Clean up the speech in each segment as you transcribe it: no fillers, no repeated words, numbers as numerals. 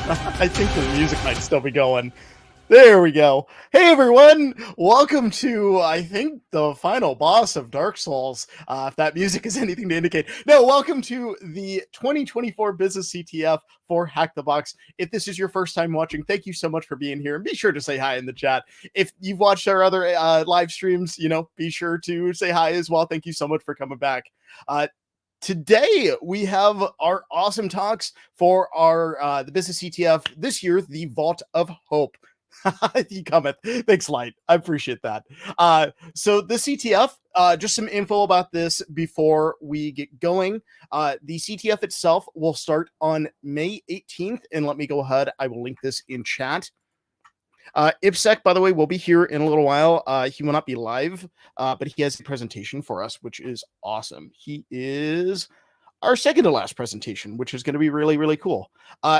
I think the music might still be going. There we go. Hey everyone, welcome to, I think, the final boss of Dark Souls, if that music is anything to indicate. No, welcome to the 2024 Business CTF for Hack the Box. If this is your first time watching, thank you so much for being here, and be sure to say hi in the chat. If you've watched our other live streams, be sure to say hi as well. Thank you so much for coming back. Today, we have our awesome talks for our the Business CTF this year, the Vault of Hope. He cometh. Thanks, Light. I appreciate that. So the CTF, just some info about this before we get going. The CTF itself will start on May 18th, and let me go ahead. I will link this in chat. IPSEC, by the way, will be here in a little while. He will not be live, but he has a presentation for us, which is awesome. He is our second to last presentation, which is going to be really, really cool.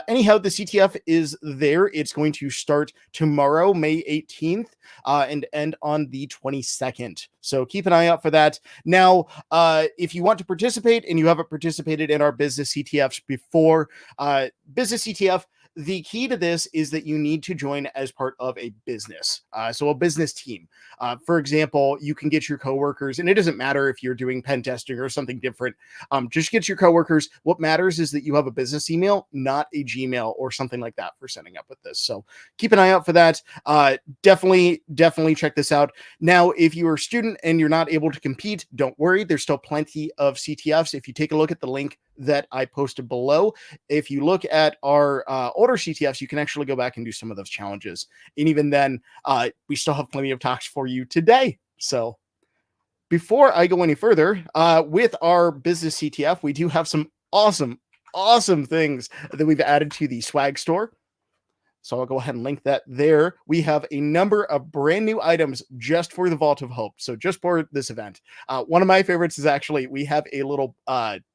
Anyhow, the CTF is there. It's going to start tomorrow, May 18th, and end on the 22nd. So keep an eye out for that. Now, if you want to participate and you haven't participated in our business CTFs before, business CTF, the key to this is that you need to join as part of a business. So a business team. For example, you can get your coworkers, and it doesn't matter if you're doing pen testing or something different. Just get your coworkers. What matters is that you have a business email, not a Gmail or something like that for setting up with this. So keep an eye out for that. Definitely check this out. Now, if you're a student and you're not able to compete, don't worry. There's still plenty of CTFs. If you take a look at the link that I posted below, if you look at our older CTFs, you can actually go back and do some of those challenges. And even then, we still have plenty of talks for you today. So before I go any further, with our business CTF, we do have some awesome things that we've added to the swag store. So I'll go ahead and link that there. We have a number of brand new items just for the Vault of Hope. So just for this event. One of my favorites is actually, we have a little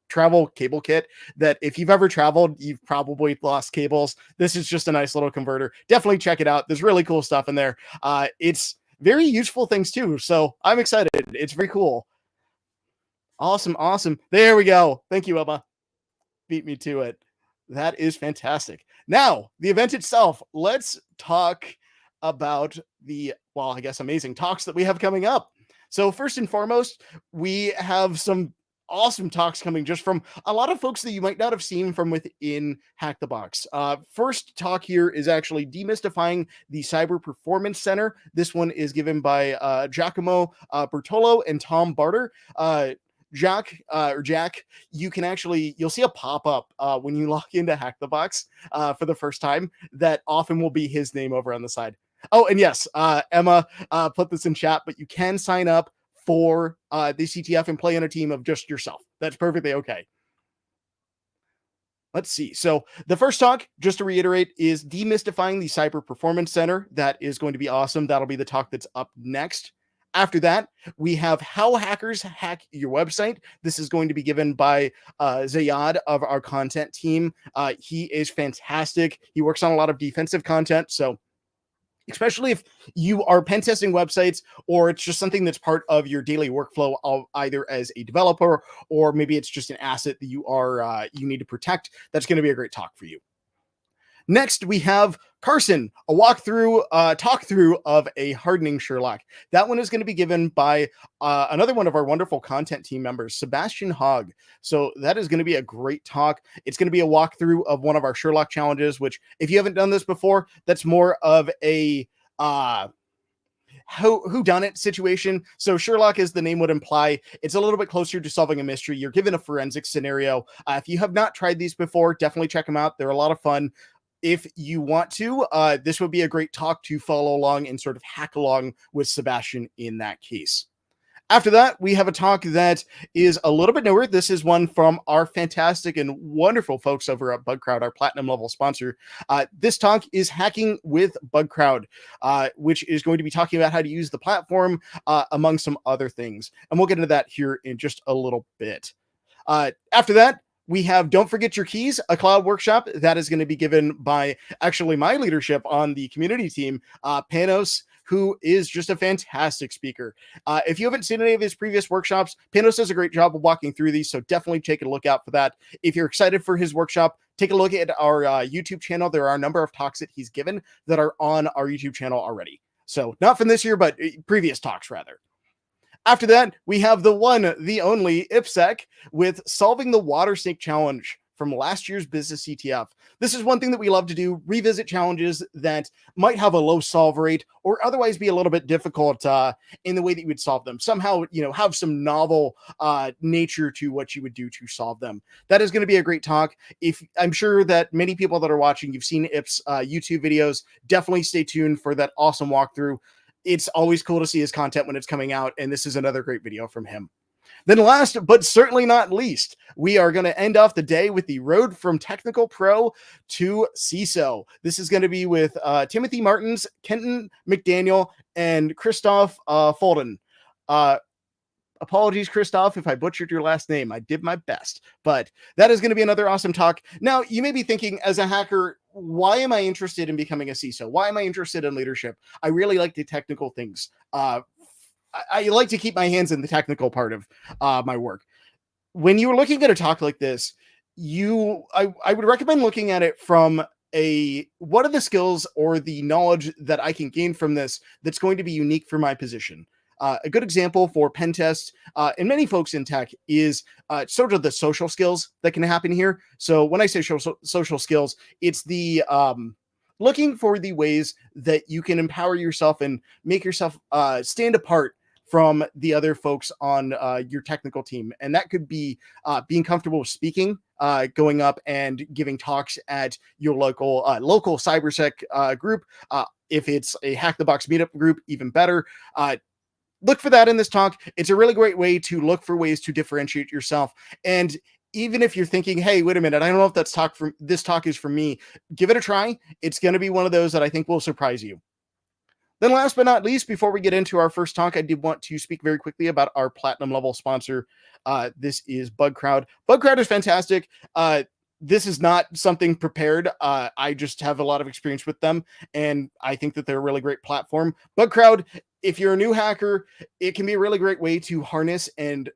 travel cable kit that if you've ever traveled, you've probably lost cables. This is just a nice little converter. Definitely check it out. There's really cool stuff in there. It's very useful things too. So I'm excited. It's very cool. Awesome. There we go. Thank you, Emma. Beat me to it. That is fantastic. Now, the event itself, let's talk about the, I guess, amazing talks that we have coming up. So first and foremost, we have some awesome talks coming just from a lot of folks that you might not have seen from within Hack the Box. First talk here is actually demystifying the Cyber Performance Center. This one is given by Giacomo Bertolo and Tom Barter. Jack, you'll see a pop-up when you log into Hack the Box for the first time that often will be his name over on the side. Oh, and yes, Emma put this in chat, but you can sign up for the CTF and play on a team of just yourself. That's perfectly okay. Let's see. So the first talk, just to reiterate, is demystifying the Cyber Performance Center. That is going to be awesome. That'll be the talk that's up next. After that, we have how hackers hack your website. This is going to be given by Zayad of our content team. He is fantastic. He works on a lot of defensive content. So especially if you are pen testing websites or it's just something that's part of your daily workflow, either as a developer or maybe it's just an asset that you need to protect, that's going to be a great talk for you. Next, we have Carson, a talkthrough of a Hardening Sherlock. That one is going to be given by another one of our wonderful content team members, Sebastian Hogg. So that is going to be a great talk. It's going to be a walkthrough of one of our Sherlock challenges, which if you haven't done this before, that's more of a whodunit situation. So Sherlock, as the name would imply, it's a little bit closer to solving a mystery. You're given a forensic scenario. If you have not tried these before, definitely check them out. They're a lot of fun. If you want to, this would be a great talk to follow along and sort of hack along with Sebastian in that case. After that, we have a talk that is a little bit newer. This is one from our fantastic and wonderful folks over at Bugcrowd, our platinum level sponsor. This talk is Hacking with Bugcrowd, which is going to be talking about how to use the platform, among some other things. And we'll get into that here in just a little bit. After that, we have Don't Forget Your Keys, a cloud workshop that is going to be given by actually my leadership on the community team, Panos, who is just a fantastic speaker. If you haven't seen any of his previous workshops, Panos does a great job of walking through these, so definitely take a look out for that. If you're excited for his workshop, take a look at our YouTube channel. There are a number of talks that he's given that are on our YouTube channel already. So not from this year, but previous talks rather. After that, we have the one, the only IPSEC with solving the water snake challenge from last year's business CTF. This is one thing that we love to do, revisit challenges that might have a low solve rate or otherwise be a little bit difficult in the way that you would solve them. Somehow, have some novel nature to what you would do to solve them. That is going to be a great talk. I'm sure that many people that are watching, you've seen IP's YouTube videos. Definitely stay tuned for that awesome walkthrough. It's always cool to see his content when it's coming out, and this is another great video from him. Then last, but certainly not least, we are going to end off the day with the road from Technical Pro to CISO. This is going to be with Timothy Martins, Kenton McDaniel, and Christoph Folden. Apologies, Christoph, if I butchered your last name. I did my best, but that is going to be another awesome talk. Now, you may be thinking, as a hacker, why am I interested in becoming a CISO? Why am I interested in leadership? I really like the technical things. I like to keep my hands in the technical part of my work. When you're looking at a talk like this, I would recommend looking at it from what are the skills or the knowledge that I can gain from this that's going to be unique for my position. A good example for pen tests and many folks in tech is sort of the social skills that can happen here. So when I say social skills, it's the looking for the ways that you can empower yourself and make yourself stand apart from the other folks on your technical team. And that could be being comfortable with speaking, going up and giving talks at your local cybersec group. If it's a Hack the Box meetup group, even better. Look for that in this talk. It's a really great way to look for ways to differentiate yourself. And even if you're thinking, hey, wait a minute, I don't know if this talk is for me, give it a try. It's going to be one of those that I think will surprise you. Then last but not least, before we get into our first talk, I did want to speak very quickly about our platinum level sponsor. This is Bugcrowd. Bugcrowd is fantastic. This is not something prepared. I just have a lot of experience with them, and I think that they're a really great platform. Bugcrowd, if you're a new hacker, it can be a really great way to harness and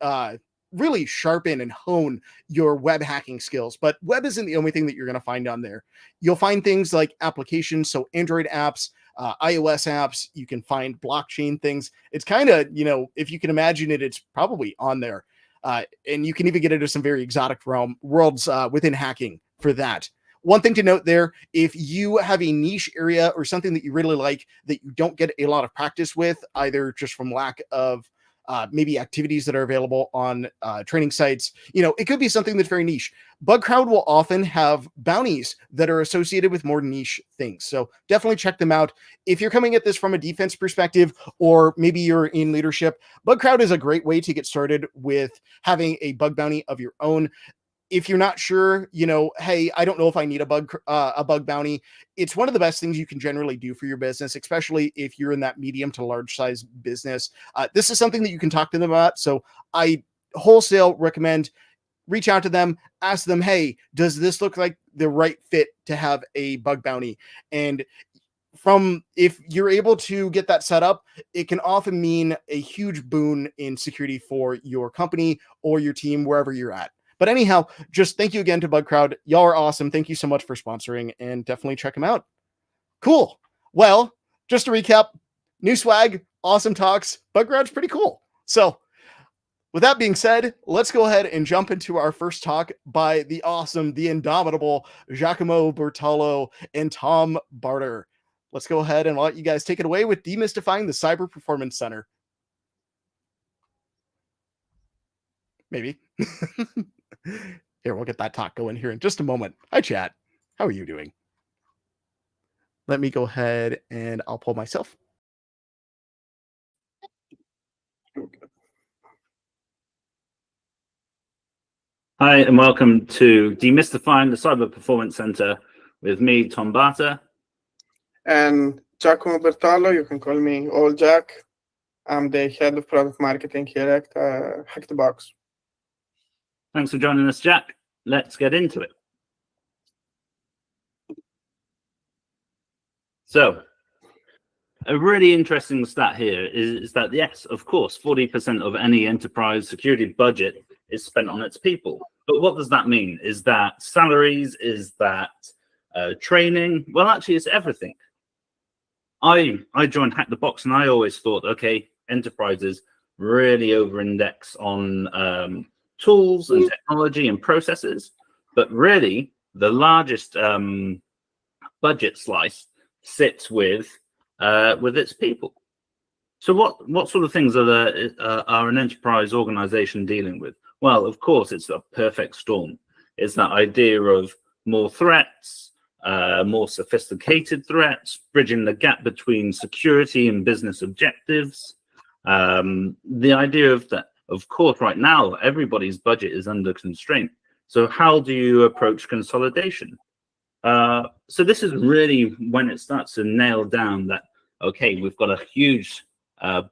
really sharpen and hone your web hacking skills. But web isn't the only thing that you're going to find on there. You'll find things like applications, so Android apps, iOS apps. You can find blockchain things. It's kind of, if you can imagine it, it's probably on there. And you can even get into some very exotic worlds within hacking for that. One thing to note there, if you have a niche area or something that you really like that you don't get a lot of practice with, either just from lack of maybe activities that are available on training sites, it could be something that's very niche. Bugcrowd will often have bounties that are associated with more niche things. So definitely check them out. If you're coming at this from a defense perspective, or maybe you're in leadership, Bugcrowd is a great way to get started with having a bug bounty of your own. If you're not sure, hey, I don't know if I need a bug bounty, it's one of the best things you can generally do for your business, especially if you're in that medium to large size business. This is something that you can talk to them about. So I wholesale recommend reach out to them, ask them, hey, does this look like the right fit to have a bug bounty? And if you're able to get that set up, it can often mean a huge boon in security for your company or your team, wherever you're at. But anyhow, just thank you again to Bugcrowd. Y'all are awesome. Thank you so much for sponsoring, and definitely check them out. Cool. Well, just to recap, new swag, awesome talks. Bugcrowd's pretty cool. So with that being said, let's go ahead and jump into our first talk by the awesome, the indomitable Giacomo Bertolo and Tom Barter. Let's go ahead and let you guys take it away with demystifying the Cyber Performance Center. Maybe. Here, we'll get that talk going here in just a moment. Hi, chat. How are you doing? Let me go ahead and I'll pull myself. Hi, and welcome to Demystifying the Cyber Performance Center with me, Tom Barter. And Giacomo Bertolo, you can call me Old Jack. I'm the head of product marketing here at Hack the Box. Thanks for joining us, Jack. Let's get into it. So, a really interesting stat here is that, yes, of course, 40% of any enterprise security budget is spent on its people. But what does that mean? Is that salaries? Is that training? Well, actually, it's everything. I joined Hack the Box, and I always thought, okay, enterprises really over-index on tools and technology and processes, but really the largest budget slice sits with its people. So what sort of things are an enterprise organization dealing with? Well, of course, it's a perfect storm. It's that idea of more threats, more sophisticated threats, bridging the gap between security and business objectives. The idea of that, of course, right now, everybody's budget is under constraint. So how do you approach consolidation? So this is really when it starts to nail down that, okay, we've got a huge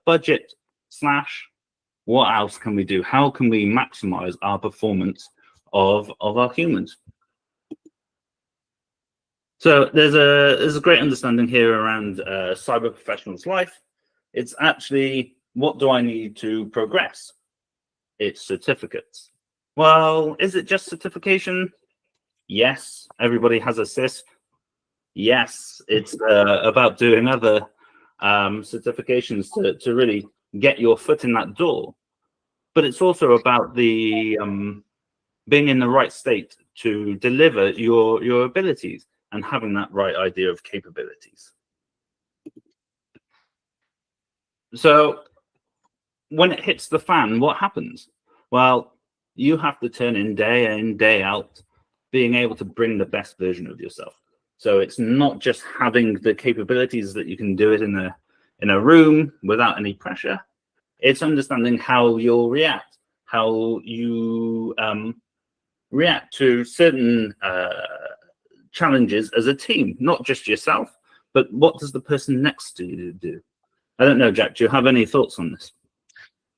budget slash, what else can we do? How can we maximize our performance of our humans? So there's a great understanding here around cyber professionals' life. It's actually, what do I need to progress? It's certificates. Well, is it just certification? Yes, everybody has a CISP. Yes, it's about doing other certifications to really get your foot in that door. But it's also about the being in the right state to deliver your abilities and having that right idea of capabilities. So when it hits the fan, what happens? Well, you have to turn in, day out, being able to bring the best version of yourself. So it's not just having the capabilities that you can do it in a room without any pressure. It's understanding how you'll react, how you react to certain challenges as a team, not just yourself, but what does the person next to you do? I don't know, Jack, do you have any thoughts on this?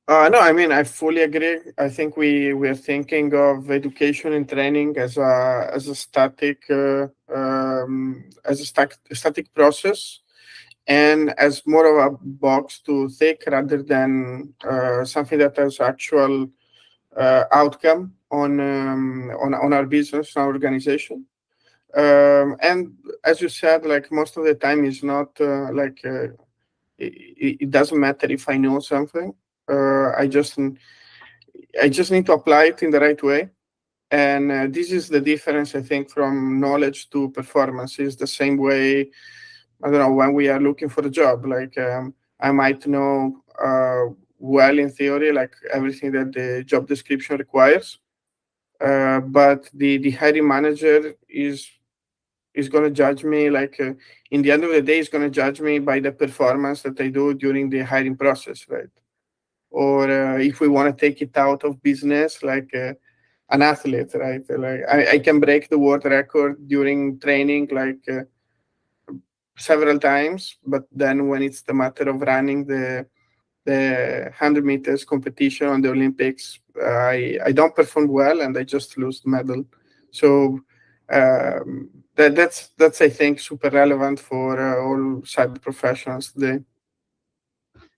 No, I mean, I fully agree. I think we're thinking of education and training as a static static process, and as more of a box to tick rather than something that has actual outcome on our business, our organization. And as you said, like most of the time, is not it doesn't matter if I know something. I just need to apply it in the right way. And this is the difference, I think, from knowledge to performance. Is the same way, I don't know, when we are looking for a job. Like I might know well in theory, like everything that the job description requires, but the hiring manager is going to judge me, like in the end of the day, is going to judge me by the performance that I do during the hiring process, right? Or if we want to take it out of business, like an athlete, right? Like I can break the world record during training, like several times, but then when it's the matter of running the 100 meters competition on the Olympics, I don't perform well and I just lose the medal. So that's I think super relevant for all cyber professionals today.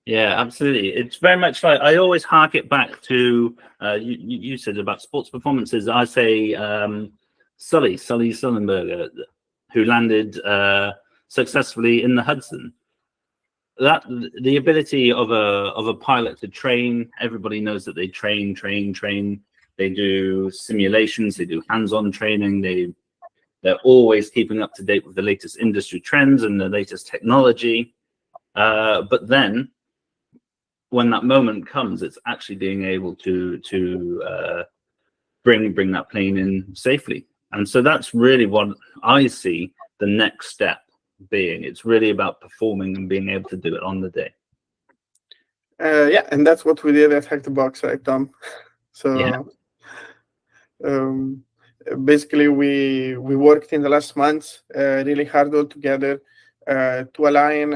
Yeah, absolutely. It's very much like, I always hark it back to you said about sports performances. I say Sully Sullenberger, who landed successfully in the Hudson. That the ability of a pilot to train. Everybody knows that they train. They do simulations. They do hands-on training. They're always keeping up to date with the latest industry trends and the latest technology. But then, when that moment comes, it's actually being able to bring that plane in safely. And so that's really what I see the next step being. It's really about performing and being able to do it on the day. Yeah, and that's what we did at Hack the Box, right, Tom? So yeah. Basically, we worked in the last months really hard all together to align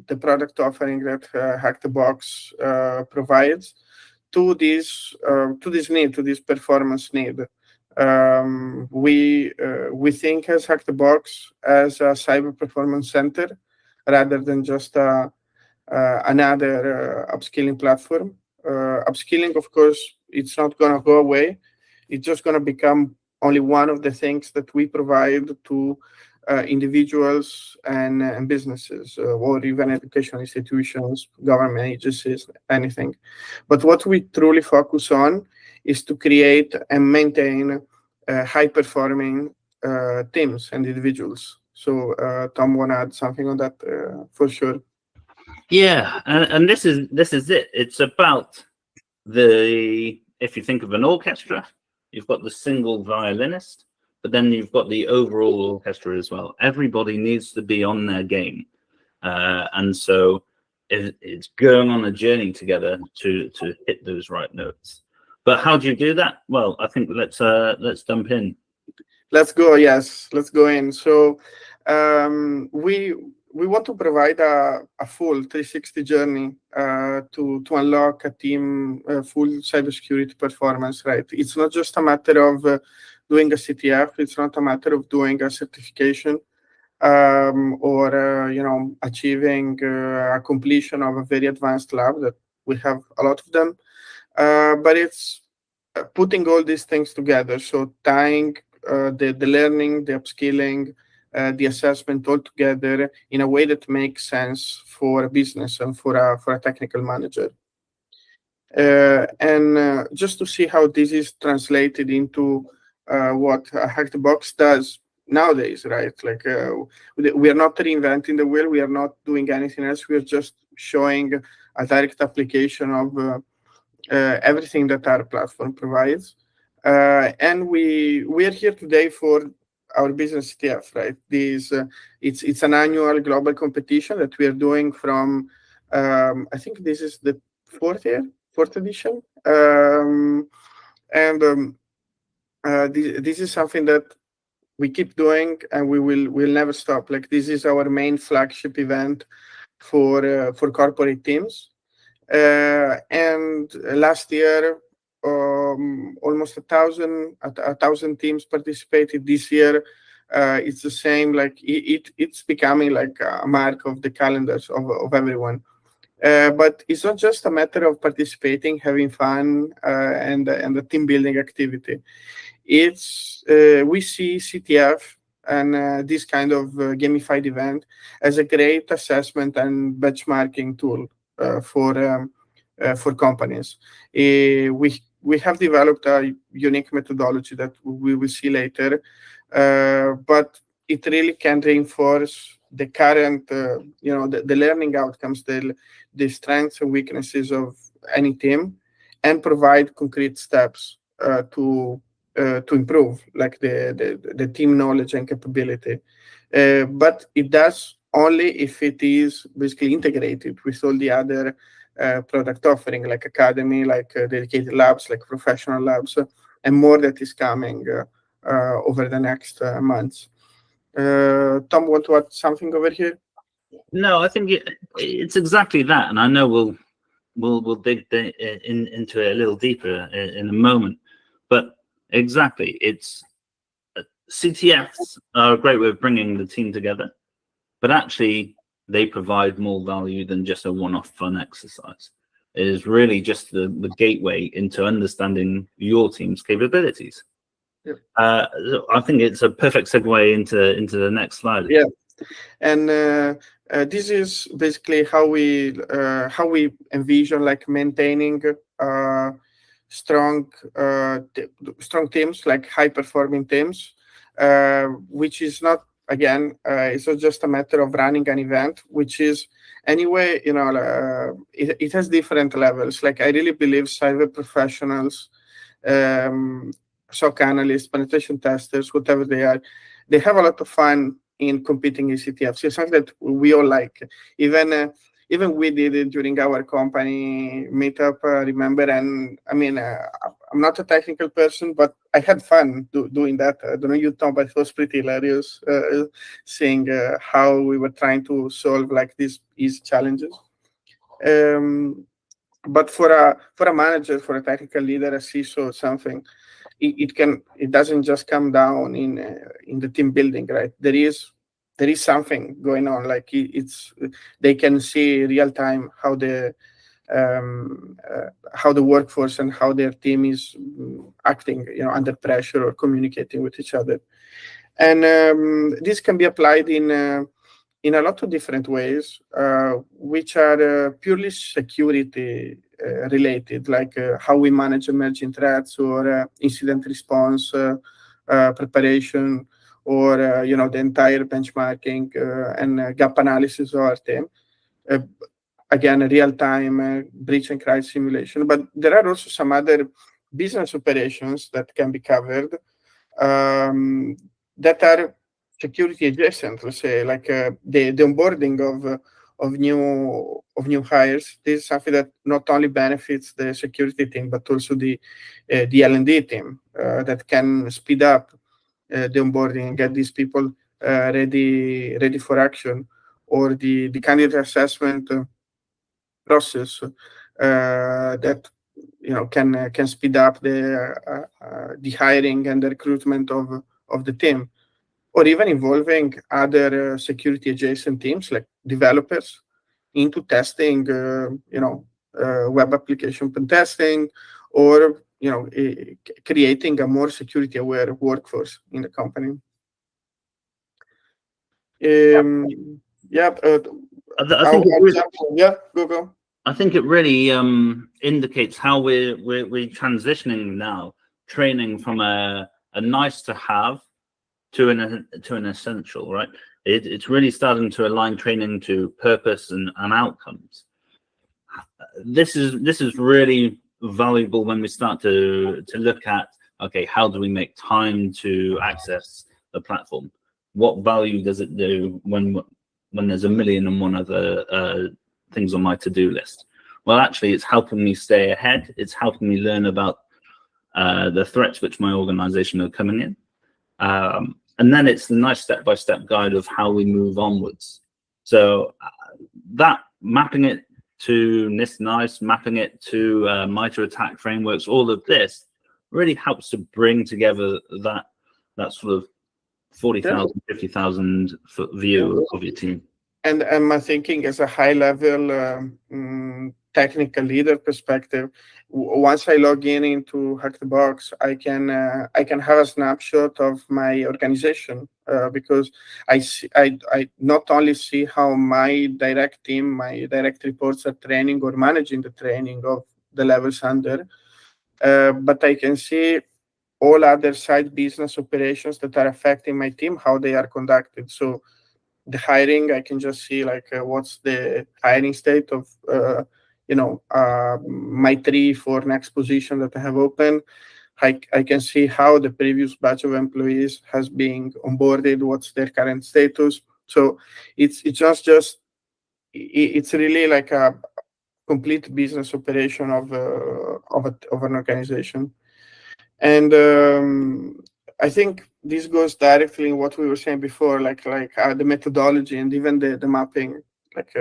the product offering that Hack the Box provides to this need, to this performance need. We think as Hack the Box as a cyber performance center rather than just another upskilling platform. Upskilling, of course, it's not going to go away. it's just going to become only one of the things that we provide to individuals and businesses, or even educational institutions, government agencies, anything. But what we truly focus on is to create and maintain high-performing teams and individuals. So Tom, want to add something on that for sure? Yeah, and this is it. It's about if you think of an orchestra, you've got the single violinist, but then you've got the overall orchestra as well. Everybody needs to be on their game, and so it's going on a journey together to hit those right notes. But how do you do that? Well, I think let's jump in. Let's go. Yes, let's go in. So we want to provide a full 360 journey to unlock a team full cybersecurity performance. Right. It's not just a matter of doing a CTF. It's not a matter of doing a certification or achieving a completion of a very advanced lab that we have a lot of them. But it's putting all these things together. So tying the learning, the upskilling, the assessment all together in a way that makes sense for a business and for a technical manager. And just to see how this is translated into what Hack the Box does nowadays, right? Like we are not reinventing the wheel. We are not doing anything else. We are just showing a direct application of everything that our platform provides. And we are here today for our business CTF, right? It's an annual global competition that we are doing from I think this is the fourth edition, this is something that we keep doing and we'll never stop. Like this is our main flagship event for corporate teams, and last year almost 1,000 teams participated. This year it's the same. Like it's becoming like a mark of the calendars of everyone. But it's not just a matter of participating, having fun, and the team building activity. It's we see CTF and this kind of gamified event as a great assessment and benchmarking tool for companies. We have developed a unique methodology that we will see later, but it really can reinforce the current, the learning outcomes, the strengths and weaknesses of any team, and provide concrete steps to improve, like the team knowledge and capability. But it does only if it is basically integrated with all the other product offering, like academy, like dedicated labs, like professional labs, and more that is coming over the next months. Tom, want to add something over here? No, I think it's exactly that, and I know we'll dig into it a little deeper in a moment. But exactly, it's CTFs are a great way of bringing the team together, but actually they provide more value than just a one-off fun exercise. It is really just the gateway into understanding your team's capabilities. Yep. I think it's a perfect segue into the next slide. Yeah, and this is basically how we envision like maintaining strong teams, like high-performing teams, which is not, again, it's not just a matter of running an event, which is anyway, it has different levels. Like I really believe cyber professionals, SOC analysts, penetration testers, whatever they are, they have a lot of fun in competing in CTFs. It's something that we all like. Even we did it during our company meetup, remember? And I mean, I'm not a technical person, but I had fun doing that. I don't know you, Tom, but it was pretty hilarious seeing how we were trying to solve like these easy challenges. But for a manager, for a technical leader, a CISO or something, it doesn't just come down in the team building, right? There is something going on. Like they can see real time how the how the workforce and how their team is acting, under pressure or communicating with each other. And this can be applied in a lot of different ways, which are purely security related, like how we manage emerging threats or incident response preparation, or the entire benchmarking and gap analysis of our team. Again, real-time breach and crisis simulation. But there are also some other business operations that can be covered that are security adjacent. Let's say, like the onboarding of new hires. This is something that not only benefits the security team but also the L&D team that can speed up the onboarding and get these people ready for action, or the candidate assessment process that can speed up the hiring and the recruitment of the team, or even involving other security adjacent teams like developers into testing, web application pen testing, or creating a more security aware workforce in the company. Go. I think it really indicates how we're transitioning now, training from a nice to have to an essential, right? It's really starting to align training to purpose and outcomes. This is really valuable when we start to look at, okay, how do we make time to access the platform? What value does it do when there's 1,000,001 other things on my to-do list? Well, actually, it's helping me stay ahead. It's helping me learn about the threats which my organization are coming in. And then it's a nice step-by-step guide of how we move onwards. So that mapping it to NIST, mapping it to MITRE ATT&CK frameworks, all of this really helps to bring together that sort of 40,000, 50,000 foot view of your team. And my thinking as a high-level technical leader perspective, once I log into Hack the Box, I can have a snapshot of my organization because I not only see how my direct team, my direct reports are training or managing the training of the levels under, but I can see all other side business operations that are affecting my team, how they are conducted. So the hiring, I can just see like what's the hiring state of my 3-4 next position that I have open. I can see how the previous batch of employees has been onboarded, what's their current status. So it's really like a complete business operation of an organization. And I think this goes directly in what we were saying before, like the methodology and even the mapping. Like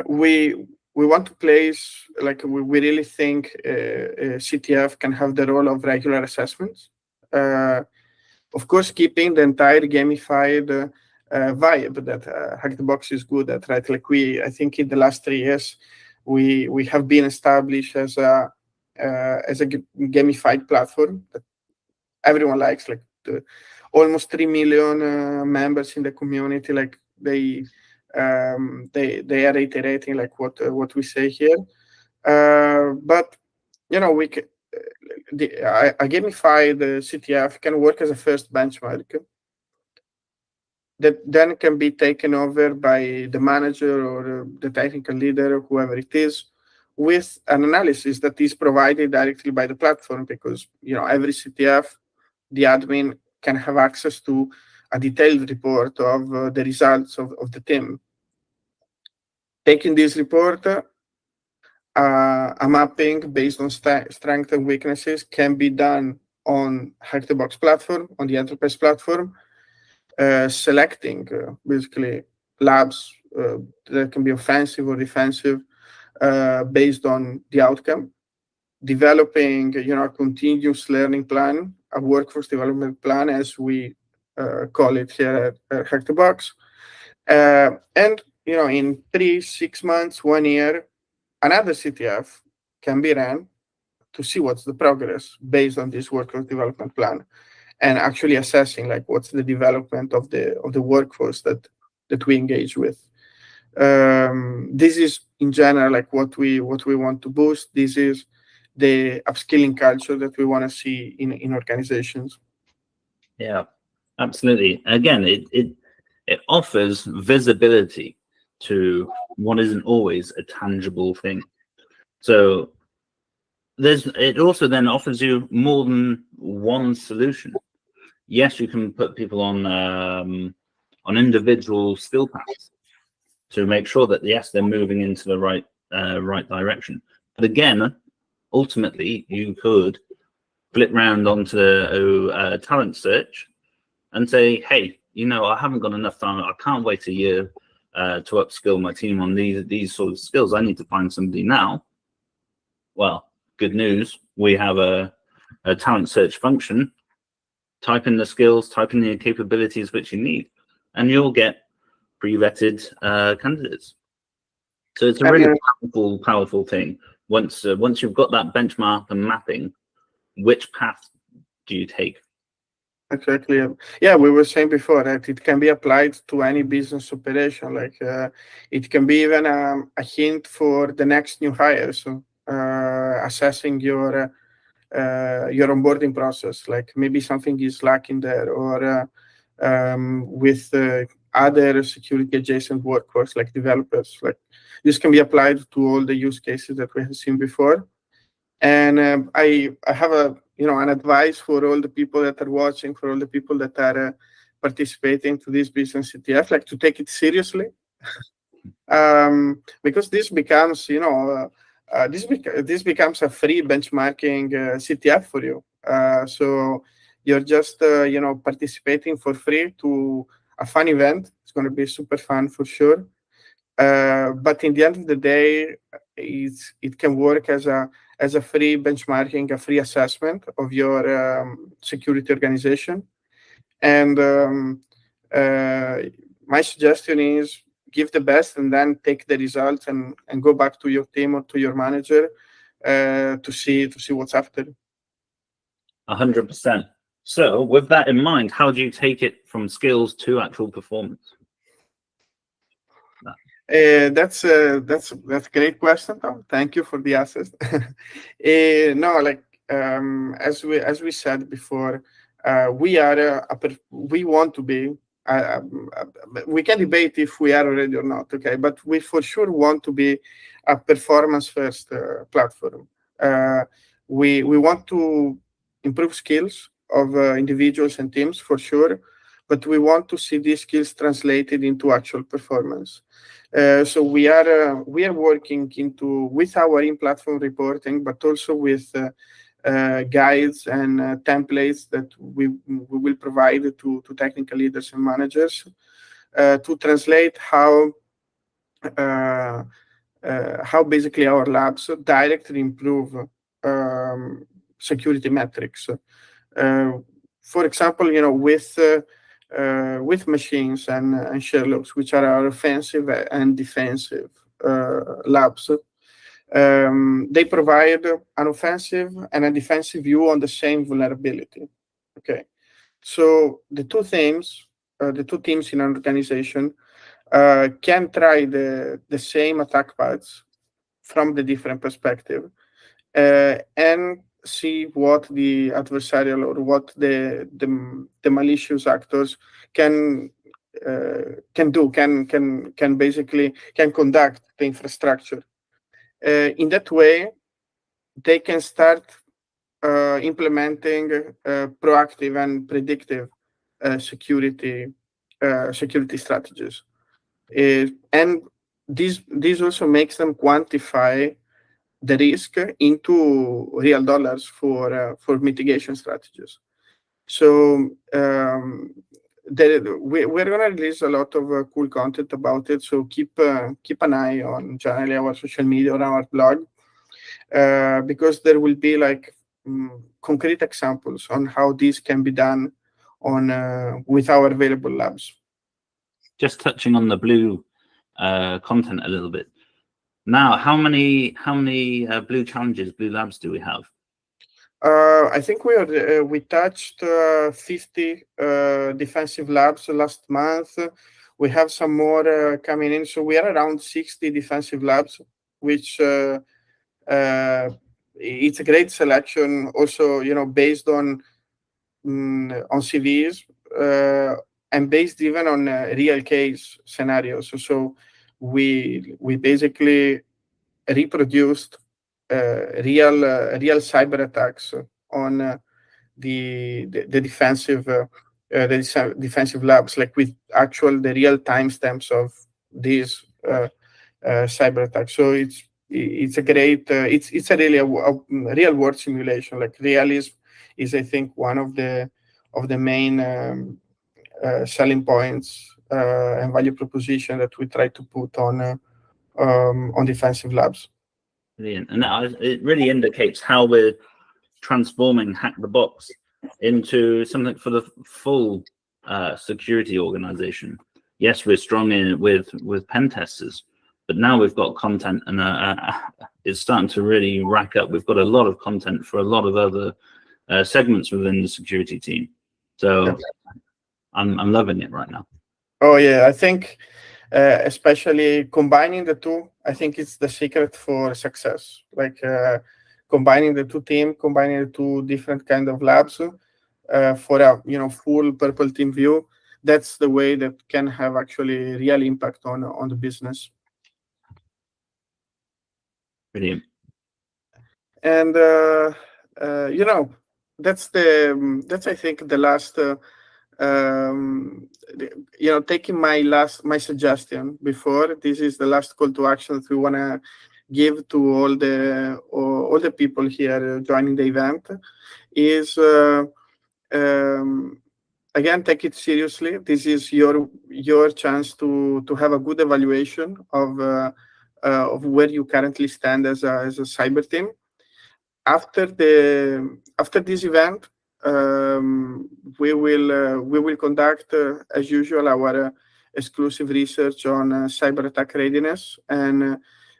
we want to place, like we really think CTF can have the role of regular assessments. Of course, keeping the entire gamified vibe that Hack the Box is good at, right? Like I think in the last 3 years, we have been established as a gamified platform that everyone likes, like almost 3 million members in the community. Like they are reiterating like what we say here. But we can, a gamified CTF can work as a first benchmark that then can be taken over by the manager or the technical leader, whoever it is, with an analysis that is provided directly by the platform, because every CTF, the admin can have access to a detailed report of the results of the team. Taking this report, a mapping based on strengths and weaknesses can be done on Hack the Box platform, on the enterprise platform, selecting basically labs that can be offensive or defensive based on the outcome, developing a continuous learning plan, a workforce development plan, as we call it here at Hack the Box, and in 3-6 months, 1 year, another CTF can be ran to see what's the progress based on this workforce development plan, and actually assessing like what's the development of the workforce that we engage with. This is in general like what we want to boost. This is the upskilling culture that we want to see in organizations. Yeah, absolutely. Again, it offers visibility to what isn't always a tangible thing. So it also then offers you more than one solution. Yes, you can put people on individual skill paths to make sure that yes, they're moving into the right direction. But again, ultimately, you could flip round onto a talent search and say, hey, I haven't got enough time. I can't wait a year to upskill my team on these sort of skills. I need to find somebody now. Well, good news. We have a talent search function. Type in the skills, type in the capabilities which you need, and you'll get pre-vetted candidates. So it's a really powerful thing. Once you've got that benchmark and mapping, which path do you take? Exactly. Yeah, we were saying before that it can be applied to any business operation. Like it can be even a hint for the next new hire. So assessing your onboarding process, like maybe something is lacking there, or with other security adjacent workforce like developers. Like this can be applied to all the use cases that we have seen before. And I have an advice for all the people that are watching, for all the people that are participating to this business CTF, like to take it seriously, because this becomes this becomes a free benchmarking CTF for you. So you're just participating for free to a fun event. It's going to be super fun for sure. But in the end of the day, it can work as a free benchmarking, a free assessment of your security organization. And my suggestion is give the best and then take the results and go back to your team or to your manager to see what's after. 100%. So with that in mind, how do you take it from skills to actual performance? That's a great question, Tom. Thank you for the assist. No, like as we said before, we want to be. We can debate if we are already or not, okay? But we for sure want to be a performance-first platform. We want to improve skills of individuals and teams for sure, but we want to see these skills translated into actual performance. So we are working with our in-platform reporting, but also with guides and templates that we will provide to technical leaders and managers to translate how basically our labs directly improve security metrics. For example, with machines and Sherlocks, which are our offensive and defensive labs. They provide an offensive and a defensive view on the same vulnerability. Okay, so the two teams in an organization can try the same attack paths from the different perspective and see what the adversarial or what the malicious actors can basically conduct the infrastructure. In that way, they can start implementing proactive and predictive security strategies, and this also makes them quantify the risk into real dollars for mitigation strategies. So we're going to release a lot of cool content about it. So keep an eye on generally our social media or our blog, because there will be like concrete examples on how this can be done with our available labs. Just touching on the blue content a little bit. Now, how many blue challenges, blue labs do we have? I think we touched 50 defensive labs last month. We have some more coming in, so we are around 60 defensive labs, which it's a great selection. Also, based on CVs and based even on real case scenarios. So we basically reproduced real cyber attacks on the defensive labs, like with the real timestamps of these cyber attacks. So it's a great it's a really a real world simulation. Like realism is, I think, one of the main selling points and value proposition that we try to put on defensive labs. Brilliant. And it really indicates how we're transforming Hack the Box into something for the full security organization. Yes, we're strong in with pen testers, but now we've got content, and it's starting to really rack up. We've got a lot of content for a lot of other segments within the security team. So yeah. I'm loving it right now. Oh yeah, I think especially combining the two, I think it's the secret for success. Like combining the two teams, combining the two different kind of labs for a full purple team view. That's the way that can have actually real impact on the business. Brilliant. And that's I think the last. Taking my suggestion before, this is the last call to action that we want to give to all the people here joining the event is again, take it seriously. This is your chance to have a good evaluation of where you currently stand as a cyber team. After this event, we will conduct as usual our exclusive research on cyber attack readiness, and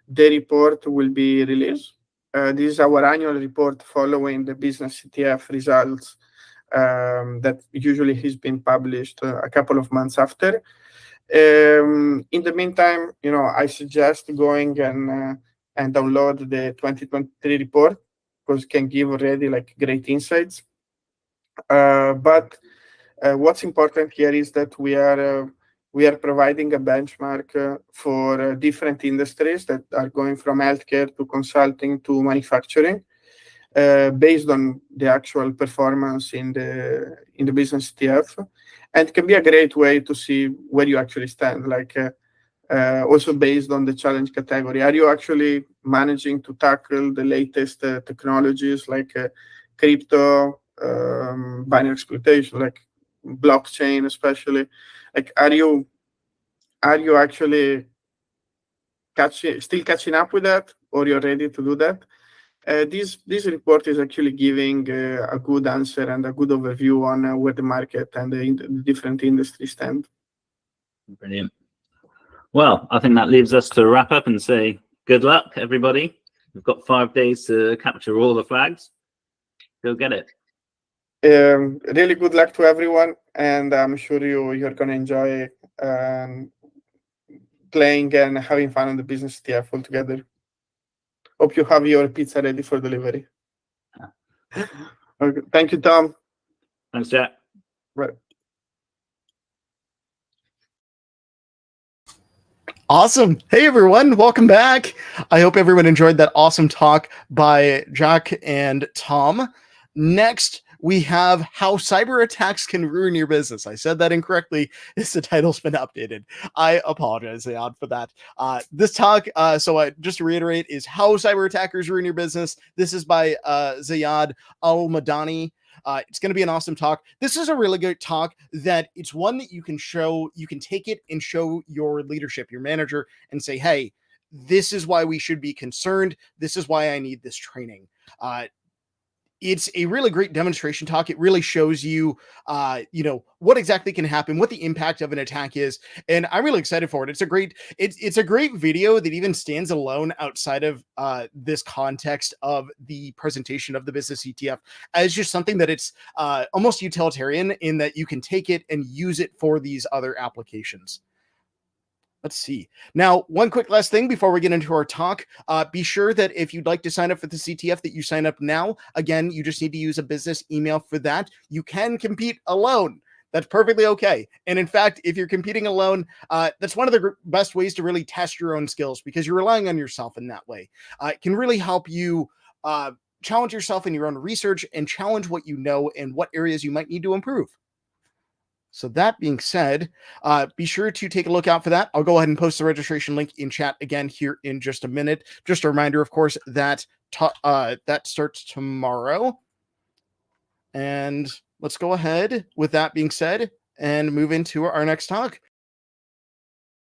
the report will be released. This is our annual report following the business CTF results that usually has been published a couple of months after. In the meantime, I suggest going and download the 2023 report, because it can give already like great insights. But what's important here is that we are providing a benchmark for different industries that are going from healthcare to consulting to manufacturing, based on the actual performance in the business CTF, and it can be a great way to see where you actually stand. Like also based on the challenge category, are you actually managing to tackle the latest technologies like crypto, binary exploitation, like blockchain, especially? Like, are you actually still catching up with that, or you're ready to do that? This report is actually giving a good answer and a good overview on where the market and the different industries stand. Brilliant. Well, I think that leaves us to wrap up and say good luck, everybody. We've got 5 days to capture all the flags. Go get it. Really good luck to everyone, and I'm sure you're going to enjoy playing and having fun on the business CTF all together. Hope you have your pizza ready for delivery. Okay. Thank you, Tom. Thanks, Jack. Right. Awesome. Hey, everyone. Welcome back. I hope everyone enjoyed that awesome talk by Jack and Tom. Next, we have how cyber attacks can ruin your business. I said that incorrectly. The title's been updated. I apologize, Zayad, for that. This talk, just to reiterate, is how cyber attackers ruin your business. This is by Zayad Al-Madani. It's going to be an awesome talk. This is a really good talk that it's one that you can take it and show your leadership, your manager, and say, hey, this is why we should be concerned. This is why I need this training. it's a really great demonstration talk. It really shows you, what exactly can happen, what the impact of an attack is, and I'm really excited for it. It's a great video that even stands alone outside of this context of the presentation of the business CTF as just something that it's almost utilitarian in that you can take it and use it for these other applications. Let's see. Now, one quick last thing before we get into our talk. Be sure that if you'd like to sign up for the CTF, that you sign up now. Again, you just need to use a business email for that. You can compete alone. That's perfectly okay. And in fact, if you're competing alone, that's one of the best ways to really test your own skills because you're relying on yourself in that way. It can really help you challenge yourself in your own research and challenge what you know and what areas you might need to improve. So that being said, be sure to take a look out for that. I'll go ahead and post the registration link in chat again here in just a minute. Just a reminder, of course, that that starts tomorrow. And let's go ahead with that being said and move into our next talk.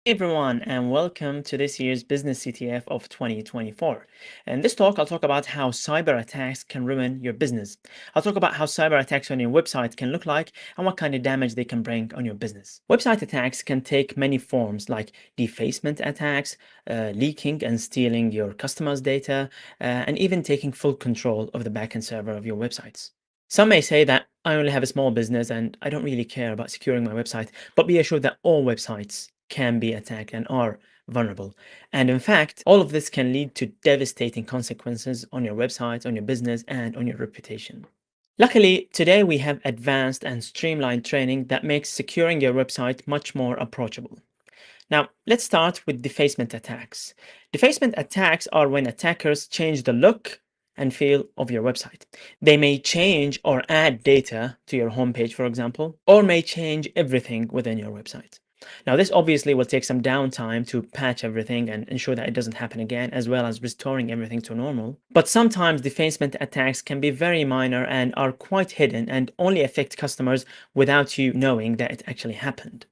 Hey everyone, and welcome to this year's Business CTF of 2024. In this talk, I'll talk about how cyber attacks can ruin your business. I'll talk about how cyber attacks on your website can look like and what kind of damage they can bring on your business. Website attacks can take many forms like defacement attacks, leaking and stealing your customers' data, and even taking full control of the backend server of your websites. Some may say that I only have a small business and I don't really care about securing my website, but be assured that all websites can be attacked and are vulnerable. And in fact, all of this can lead to devastating consequences on your website, on your business, and on your reputation. Luckily, today we have advanced and streamlined training that makes securing your website much more approachable. Now, let's start with defacement attacks. Defacement attacks are when attackers change the look and feel of your website. They may change or add data to your homepage, for example, or may change everything within your website. Now, this obviously will take some downtime to patch everything and ensure that it doesn't happen again, as well as restoring everything to normal. But sometimes defacement attacks can be very minor and are quite hidden and only affect customers without you knowing that it actually happened.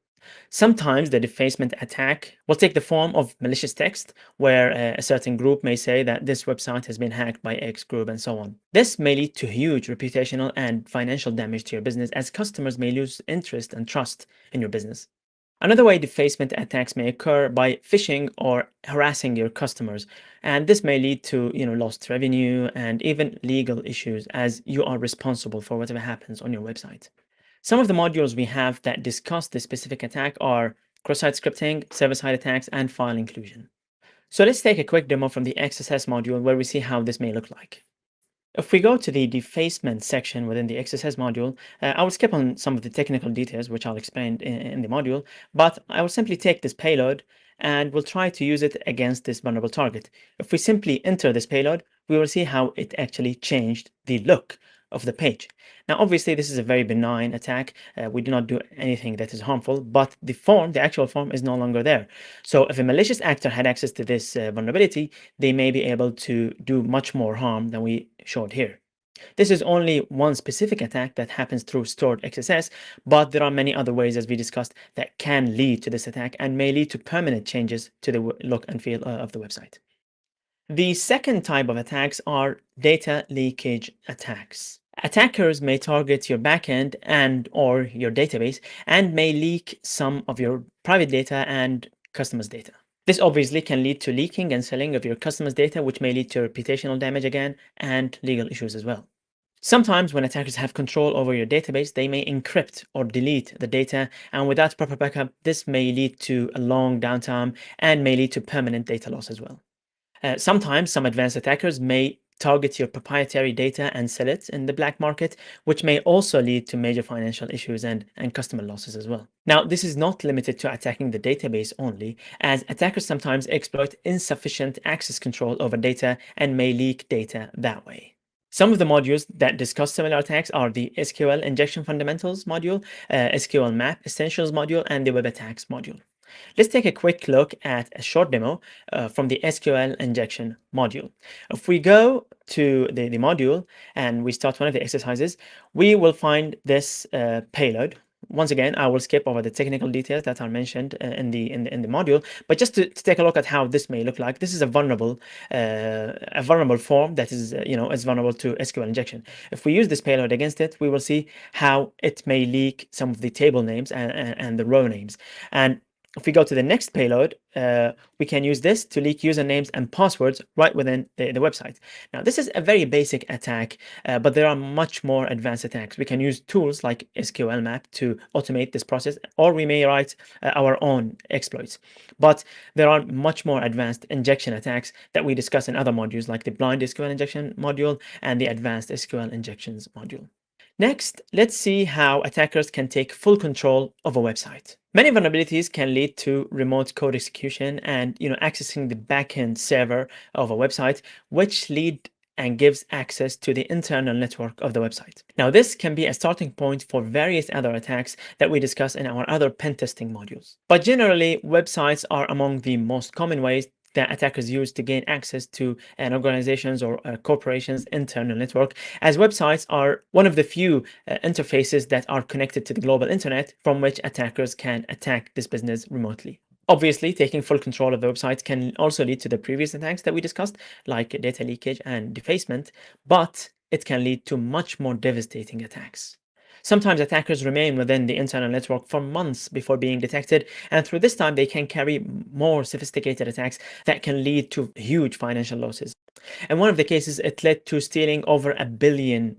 Sometimes the defacement attack will take the form of malicious text, where a certain group may say that this website has been hacked by X group and so on. This may lead to huge reputational and financial damage to your business, as customers may lose interest and trust in your business. Another way defacement attacks may occur by phishing or harassing your customers, and this may lead to lost revenue and even legal issues, as you are responsible for whatever happens on your website. Some of the modules we have that discuss this specific attack are cross-site scripting, server-side attacks, and file inclusion. So let's take a quick demo from the XSS module where we see how this may look like. If we go to the defacement section within the XSS module, I will skip on some of the technical details, which I'll explain in the module, but I will simply take this payload and we'll try to use it against this vulnerable target. If we simply enter this payload, we will see how it actually changed the look of the page. Now, obviously, this is a very benign attack. We do not do anything that is harmful, but the actual form is no longer there. So if a malicious actor had access to this vulnerability, they may be able to do much more harm than we showed here. This is only one specific attack that happens through stored XSS, but there are many other ways, as we discussed, that can lead to this attack and may lead to permanent changes to the look and feel of the website. The second type of attacks are data leakage attacks. Attackers may target your backend or your database and may leak some of your private data and customers' data. This obviously can lead to leaking and selling of your customers' data, which may lead to reputational damage again and legal issues as well. Sometimes when attackers have control over your database, they may encrypt or delete the data, and without proper backup, this may lead to a long downtime and may lead to permanent data loss as well. Sometimes some advanced attackers may target your proprietary data and sell it in the black market, which may also lead to major financial issues and customer losses as well. Now, this is not limited to attacking the database only, as attackers sometimes exploit insufficient access control over data and may leak data that way. Some of the modules that discuss similar attacks are the SQL Injection Fundamentals module, SQL Map Essentials module, and the Web Attacks module. Let's take a quick look at a short demo from the SQL injection module. If we go to the module and we start one of the exercises, we will find this payload, once again, I will skip over the technical details that are mentioned in the module, but just to take a look at how this may look like. This is a vulnerable form that is is vulnerable to SQL injection. If we use this payload against it, we will see how it may leak some of the table names and the row names. And if we go to the next payload, we can use this to leak usernames and passwords right within the website. Now, this is a very basic attack, but there are much more advanced attacks. We can use tools like SQL map to automate this process, or we may write our own exploits. But there are much more advanced injection attacks that we discuss in other modules, like the blind SQL injection module and the advanced SQL injections module. Next, let's see how attackers can take full control of a website. Many vulnerabilities can lead to remote code execution and accessing the backend server of a website, which lead and gives access to the internal network of the website. Now, this can be a starting point for various other attacks that we discuss in our other pen testing modules. But generally, websites are among the most common ways that attackers use to gain access to an organization's or a corporation's internal network, as websites are one of the few interfaces that are connected to the global internet from which attackers can attack this business remotely. Obviously, taking full control of the website can also lead to the previous attacks that we discussed, like data leakage and defacement, but it can lead to much more devastating attacks. Sometimes attackers remain within the internal network for months before being detected, and through this time they can carry more sophisticated attacks that can lead to huge financial losses. In one of the cases, it led to stealing over $1 billion,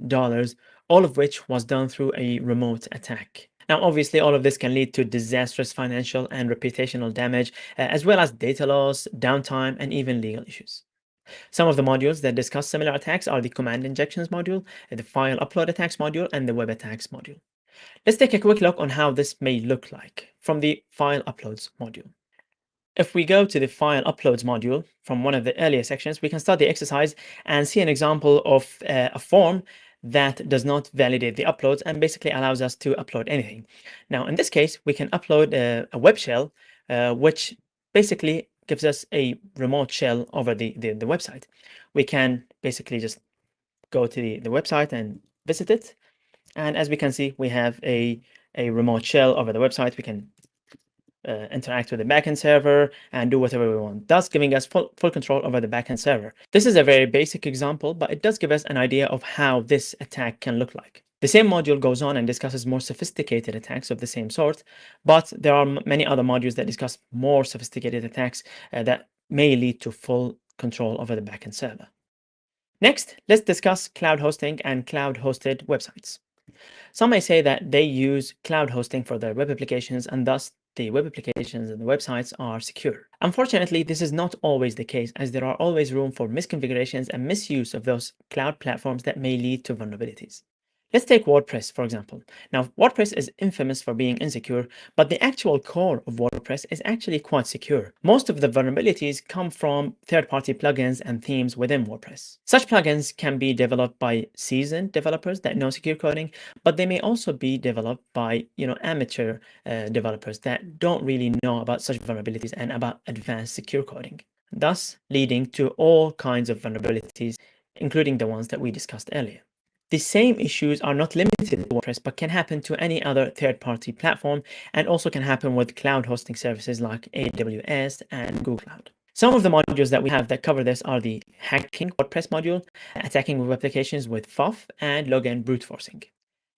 all of which was done through a remote attack. Now, obviously, all of this can lead to disastrous financial and reputational damage, as well as data loss, downtime, and even legal issues. Some of the modules that discuss similar attacks are the command injections module, the file upload attacks module, and the web attacks module. Let's take a quick look on how this may look like from the file uploads module. If we go to the file uploads module from one of the earlier sections, we can start the exercise and see an example of a form that does not validate the uploads and basically allows us to upload anything. Now, in this case, we can upload a web shell, which basically gives us a remote shell over the website. We can basically just go to the website and visit it. And as we can see, we have a remote shell over the website. We can interact with the backend server and do whatever we want, thus giving us full control over the backend server. This is a very basic example, but it does give us an idea of how this attack can look like. The same module goes on and discusses more sophisticated attacks of the same sort, but there are many other modules that discuss more sophisticated attacks that may lead to full control over the backend server. Next, let's discuss cloud hosting and cloud-hosted websites. Some may say that they use cloud hosting for their web applications and thus the web applications and the websites are secure. Unfortunately, this is not always the case, as there are always room for misconfigurations and misuse of those cloud platforms that may lead to vulnerabilities. Let's take WordPress, for example. Now, WordPress is infamous for being insecure, but the actual core of WordPress is actually quite secure. Most of the vulnerabilities come from third-party plugins and themes within WordPress. Such plugins can be developed by seasoned developers that know secure coding, but they may also be developed by amateur developers that don't really know about such vulnerabilities and about advanced secure coding, thus leading to all kinds of vulnerabilities, including the ones that we discussed earlier. The same issues are not limited to WordPress, but can happen to any other third-party platform and also can happen with cloud hosting services like AWS and Google Cloud. Some of the modules that we have that cover this are the Hacking WordPress module, Attacking Web Applications with FOF, and Login Brute Forcing.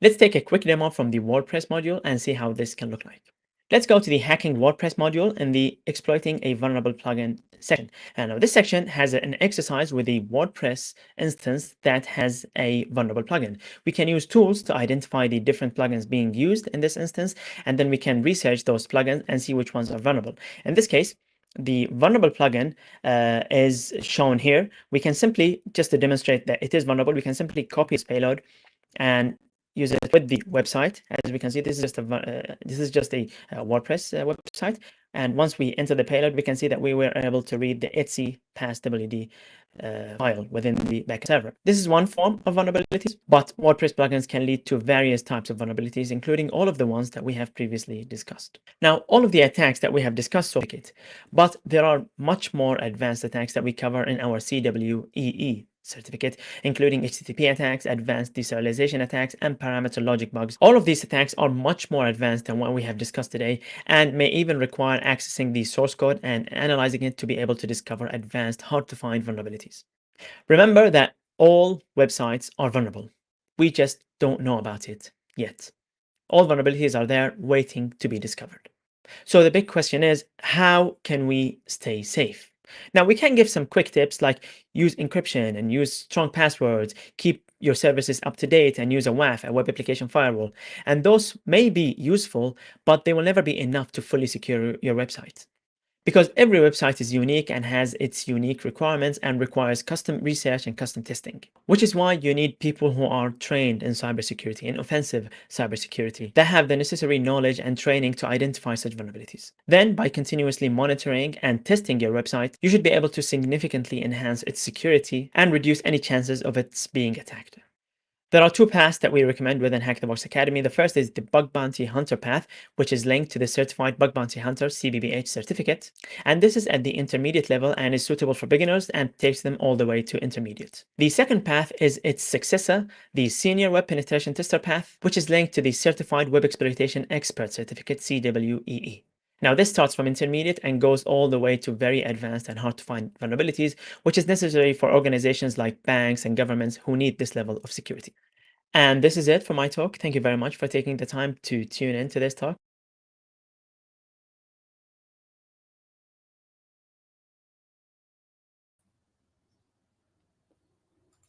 Let's take a quick demo from the WordPress module and see how this can look like. Let's go to the Hacking WordPress module in the Exploiting a Vulnerable Plugin section. And this section has an exercise with a WordPress instance that has a vulnerable plugin. We can use tools to identify the different plugins being used in this instance, and then we can research those plugins and see which ones are vulnerable. In this case, the vulnerable plugin is shown here. We can simply, just to demonstrate that it is vulnerable, we can simply copy this payload and use it with the website. As we can see, this is just a WordPress website. And once we enter the payload, we can see that we were able to read the etc passwd file within the backend server. This is one form of vulnerabilities, but WordPress plugins can lead to various types of vulnerabilities, including all of the ones that we have previously discussed. Now, all of the attacks that we have discussed so far, but there are much more advanced attacks that we cover in our CWEE certificate, including HTTP attacks, advanced deserialization attacks, and parameter logic bugs. All of these attacks are much more advanced than what we have discussed today and may even require accessing the source code and analyzing it to be able to discover advanced, hard-to-find vulnerabilities. Remember that all websites are vulnerable. We just don't know about it yet. All vulnerabilities are there waiting to be discovered. So the big question is, how can we stay safe? Now, we can give some quick tips like use encryption and use strong passwords, keep your services up to date, and use a WAF, a web application firewall. And those may be useful, but they will never be enough to fully secure your website. Because every website is unique and has its unique requirements and requires custom research and custom testing, which is why you need people who are trained in cybersecurity, in offensive cybersecurity, that have the necessary knowledge and training to identify such vulnerabilities. Then, by continuously monitoring and testing your website, you should be able to significantly enhance its security and reduce any chances of its being attacked. There are two paths that we recommend within Hack the Box Academy. The first is the Bug Bounty Hunter path, which is linked to the Certified Bug Bounty Hunter CBBH certificate. And this is at the intermediate level and is suitable for beginners and takes them all the way to intermediate. The second path is its successor, the Senior Web Penetration Tester path, which is linked to the Certified Web Exploitation Expert certificate CWEE. Now, this starts from intermediate and goes all the way to very advanced and hard to find vulnerabilities, which is necessary for organizations like banks and governments who need this level of security. And this is it for my talk. Thank you very much for taking the time to tune in to this talk.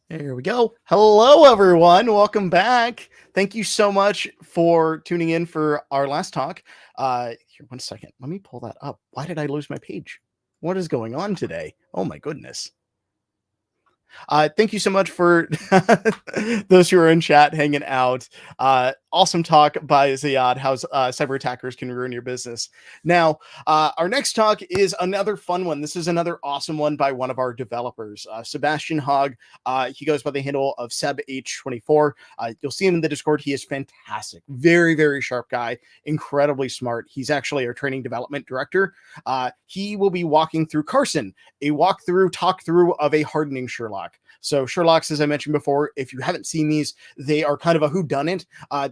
There we go. Hello, everyone. Welcome back. Thank you so much for tuning in for our last talk. Here, 1 second. Let me pull that up. Why did I lose my page? What is going on today? Oh, my goodness. Thank you so much for those who are in chat hanging out. Awesome talk by Ziad, how cyber attackers can ruin your business. Now, our next talk is another fun one. This is another awesome one by one of our developers, Sebastian Hogg. He goes by the handle of SebH24. You'll see him in the Discord. He is fantastic. Very, very sharp guy. Incredibly smart. He's actually our training development director. He will be walking through Carson, a talk through of a hardening Sherlock. So Sherlocks, as I mentioned before, if you haven't seen these, they are kind of a whodunit.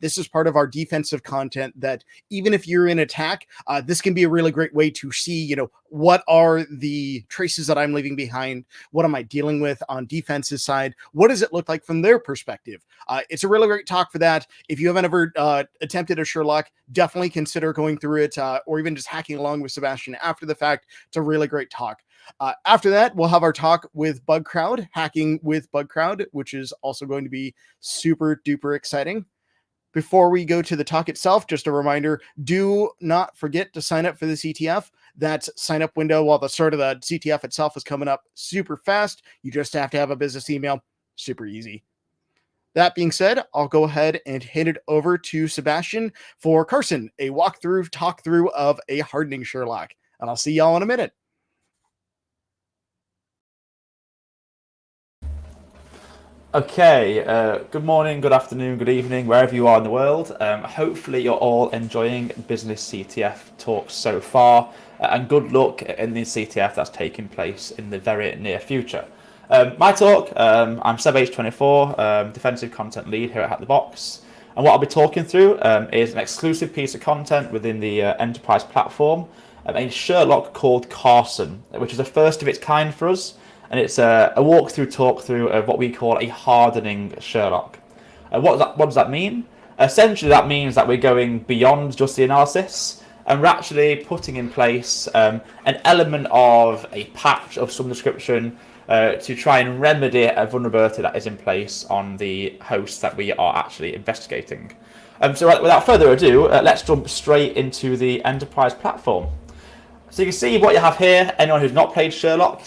This is part of our defensive content that even if you're in attack, this can be a really great way to see, what are the traces that I'm leaving behind? What am I dealing with on defense's side? What does it look like from their perspective? It's a really great talk for that. If you haven't ever attempted a Sherlock, definitely consider going through it or even just hacking along with Sebastian after the fact. It's a really great talk. After that, we'll have our talk with Bugcrowd, hacking with Bugcrowd, which is also going to be super duper exciting. Before we go to the talk itself, just a reminder, do not forget to sign up for the CTF. That sign up window while the start of the CTF itself is coming up super fast. You just have to have a business email. Super easy. That being said, I'll go ahead and hand it over to Sebastian for Carson, a talk through of a hardening Sherlock. And I'll see y'all in a minute. Okay, good morning, good afternoon, good evening, wherever you are in the world. Hopefully you're all enjoying Business CTF talks so far, and good luck in the CTF that's taking place in the very near future. My talk, I'm SebH24, Defensive Content Lead here at Hack the Box, and what I'll be talking through is an exclusive piece of content within the enterprise platform, a Sherlock called Carson, which is the first of its kind for us. And it's a talk through of what we call a hardening Sherlock. What does that mean? Essentially, that means that we're going beyond just the analysis, and we're actually putting in place an element of a patch of some description to try and remedy a vulnerability that is in place on the host that we are actually investigating. So without further ado, let's jump straight into the enterprise platform. So you can see what you have here. Anyone who's not played Sherlock,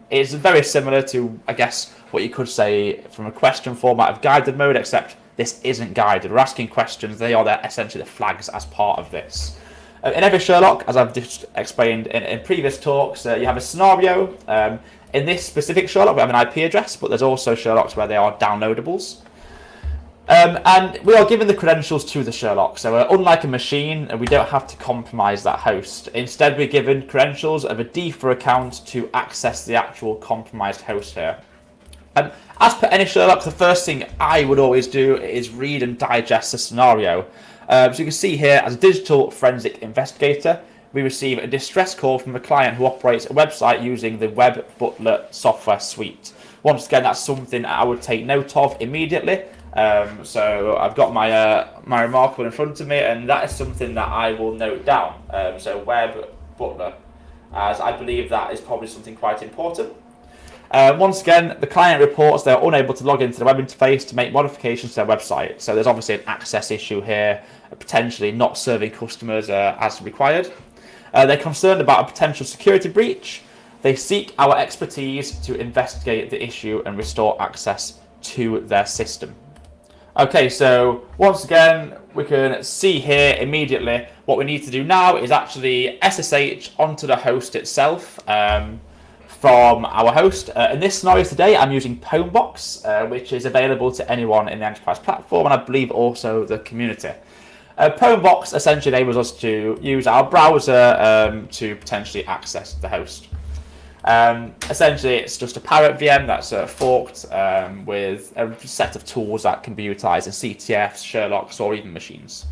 it's very similar to, I guess, what you could say from a question format of guided mode, except this isn't guided. We're asking questions. They are essentially the flags as part of this. In every Sherlock, as I've just explained in previous talks, you have a scenario. In this specific Sherlock, we have an IP address, but there's also Sherlocks where they are downloadables. And we are given the credentials to the Sherlock. So unlike a machine, we don't have to compromise that host. Instead, we're given credentials of a D4 account to access the actual compromised host here. As per any Sherlock, the first thing I would always do is read and digest the scenario. So you can see here, as a digital forensic investigator, we receive a distress call from a client who operates a website using the Web Butler software suite. Once again, that's something I would take note of immediately. So I've got my remarkable in front of me, and that is something that I will note down. So Web Butler, as I believe that is probably something quite important. Once again, the client reports they're unable to log into the web interface to make modifications to their website. So there's obviously an access issue here, potentially not serving customers as required. They're concerned about a potential security breach. They seek our expertise to investigate the issue and restore access to their system. Okay, so once again, we can see here immediately what we need to do now is actually SSH onto the host itself from our host. In this scenario today, I'm using Pwnbox, which is available to anyone in the enterprise platform, and I believe also the community. Pwnbox essentially enables us to use our browser to potentially access the host. Essentially, it's just a parrot VM that's forked with a set of tools that can be utilized in CTFs, Sherlocks, or even machines.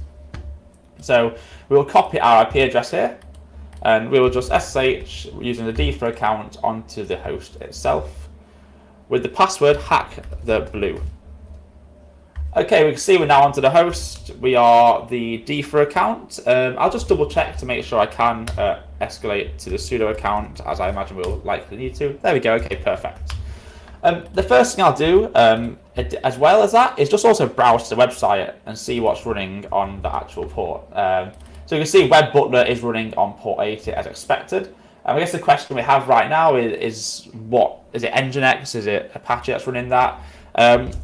So we'll copy our IP address here, and we will just SSH using the DFA account onto the host itself with the password hack the blue. Okay, we can see we're now onto the host. We are the DFA account. I'll just double check to make sure I can escalate to the sudo account, as I imagine we'll likely need to. There we go. Okay, perfect. The first thing I'll do, as well as that, is just also browse to the website and see what's running on the actual port. So you can see Web Butler is running on port 80 as expected. I guess the question we have right now is what is it? Nginx? Is it Apache that's running that?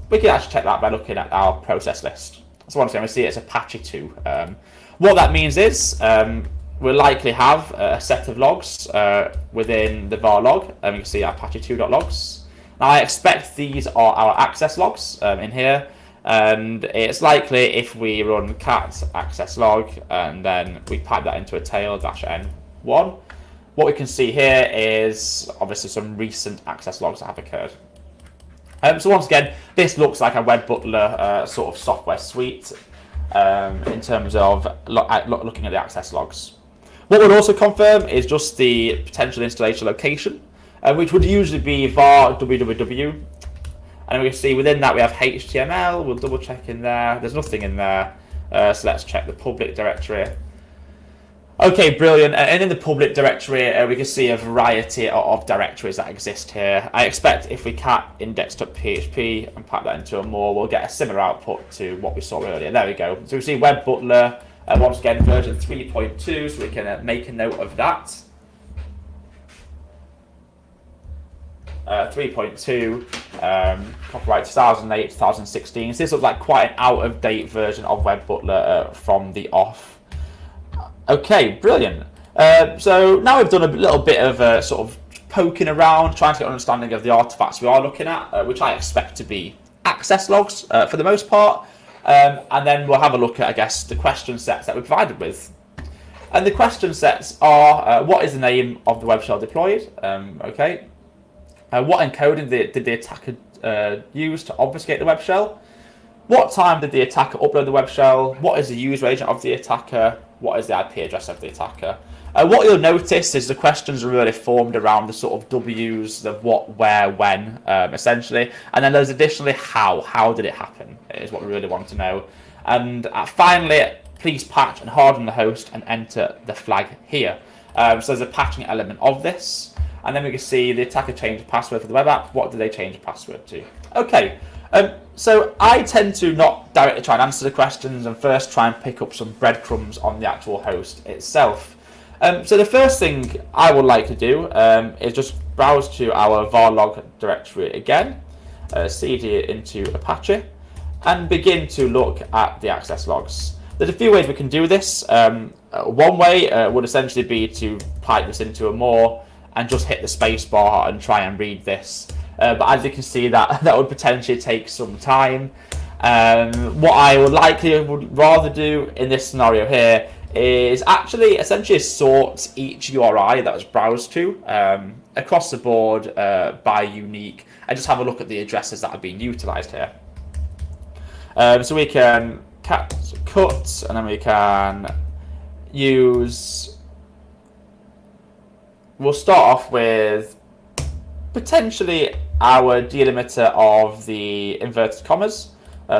We can actually check that by looking at our process list. So once again, we see it's Apache 2. What that means is we'll likely have a set of logs within the var log, and you can see Apache 2.logs. Now I expect these are our access logs in here, and it's likely if we run cat access log and then we pipe that into a tail -n1, what we can see here is obviously some recent access logs that have occurred. So once again, this looks like a Web Butler sort of software suite in terms of looking at the access logs. What we'll also confirm is just the potential installation location, which would usually be var www. And we can see within that we have HTML. We'll double check in there. There's nothing in there. So let's check the public directory. Okay, brilliant. And in the public directory, we can see a variety of directories that exist here. I expect if we cat index.php and pack that into a more, we'll get a similar output to what we saw earlier. There we go. So we see Web Butler, once again, version 3.2, so we can make a note of that. 3.2, copyright 2008, 2016. So this looks like quite an out-of-date version of Web Butler from the off. Okay, brilliant. So now we've done a little bit of sort of poking around, trying to get an understanding of the artifacts we are looking at, which I expect to be access logs for the most part. And then we'll have a look at, I guess, the question sets that we're provided with. And the question sets are, what is the name of the web shell deployed? Okay. What encoding did the attacker use to obfuscate the web shell? What time did the attacker upload the web shell? What is the user agent of the attacker? What is the IP address of the attacker? What you'll notice is the questions are really formed around the sort of W's, the what, where, when, essentially. And then there's additionally how. How did it happen is what we really want to know. And finally, please patch and harden the host and enter the flag here. So there's a patching element of this. And then we can see the attacker changed the password for the web app. What did they change the password to? Okay. So I tend to not directly try and answer the questions and first try and pick up some breadcrumbs on the actual host itself. So the first thing I would like to do is just browse to our var log directory again, cd into Apache, and begin to look at the access logs. There's a few ways we can do this. One way would essentially be to pipe this into a more and just hit the space bar and try and read this. But as you can see, that would potentially take some time. What I would rather do in this scenario here is actually essentially sort each URI that was browsed to across the board by unique, and just have a look at the addresses that are being utilized here. So we can cut, and then we can use, we'll start off with potentially our delimiter of the inverted commas,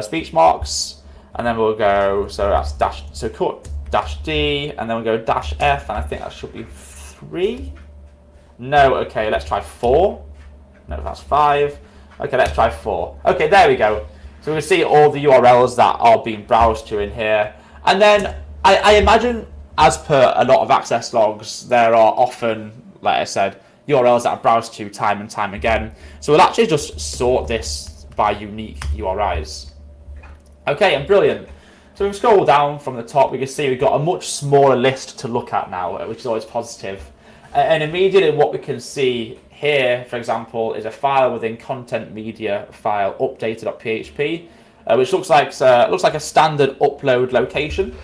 speech marks, and then we'll go, so that's dash, so cut dash D, and then we'll go dash F, and I think that should be 3. No, okay, let's try 4. No, that's 5. Okay, let's try 4. Okay, there we go. So we can see all the URLs that are being browsed to in here. And then I imagine, as per a lot of access logs, there are often, like I said, URLs that are browsed to time and time again. So we'll actually just sort this by unique URIs. Okay, and brilliant. So if we scroll down from the top, we can see we've got a much smaller list to look at now, which is always positive. And immediately what we can see here, for example, is a file within content media file updated.php, which looks like a standard upload location.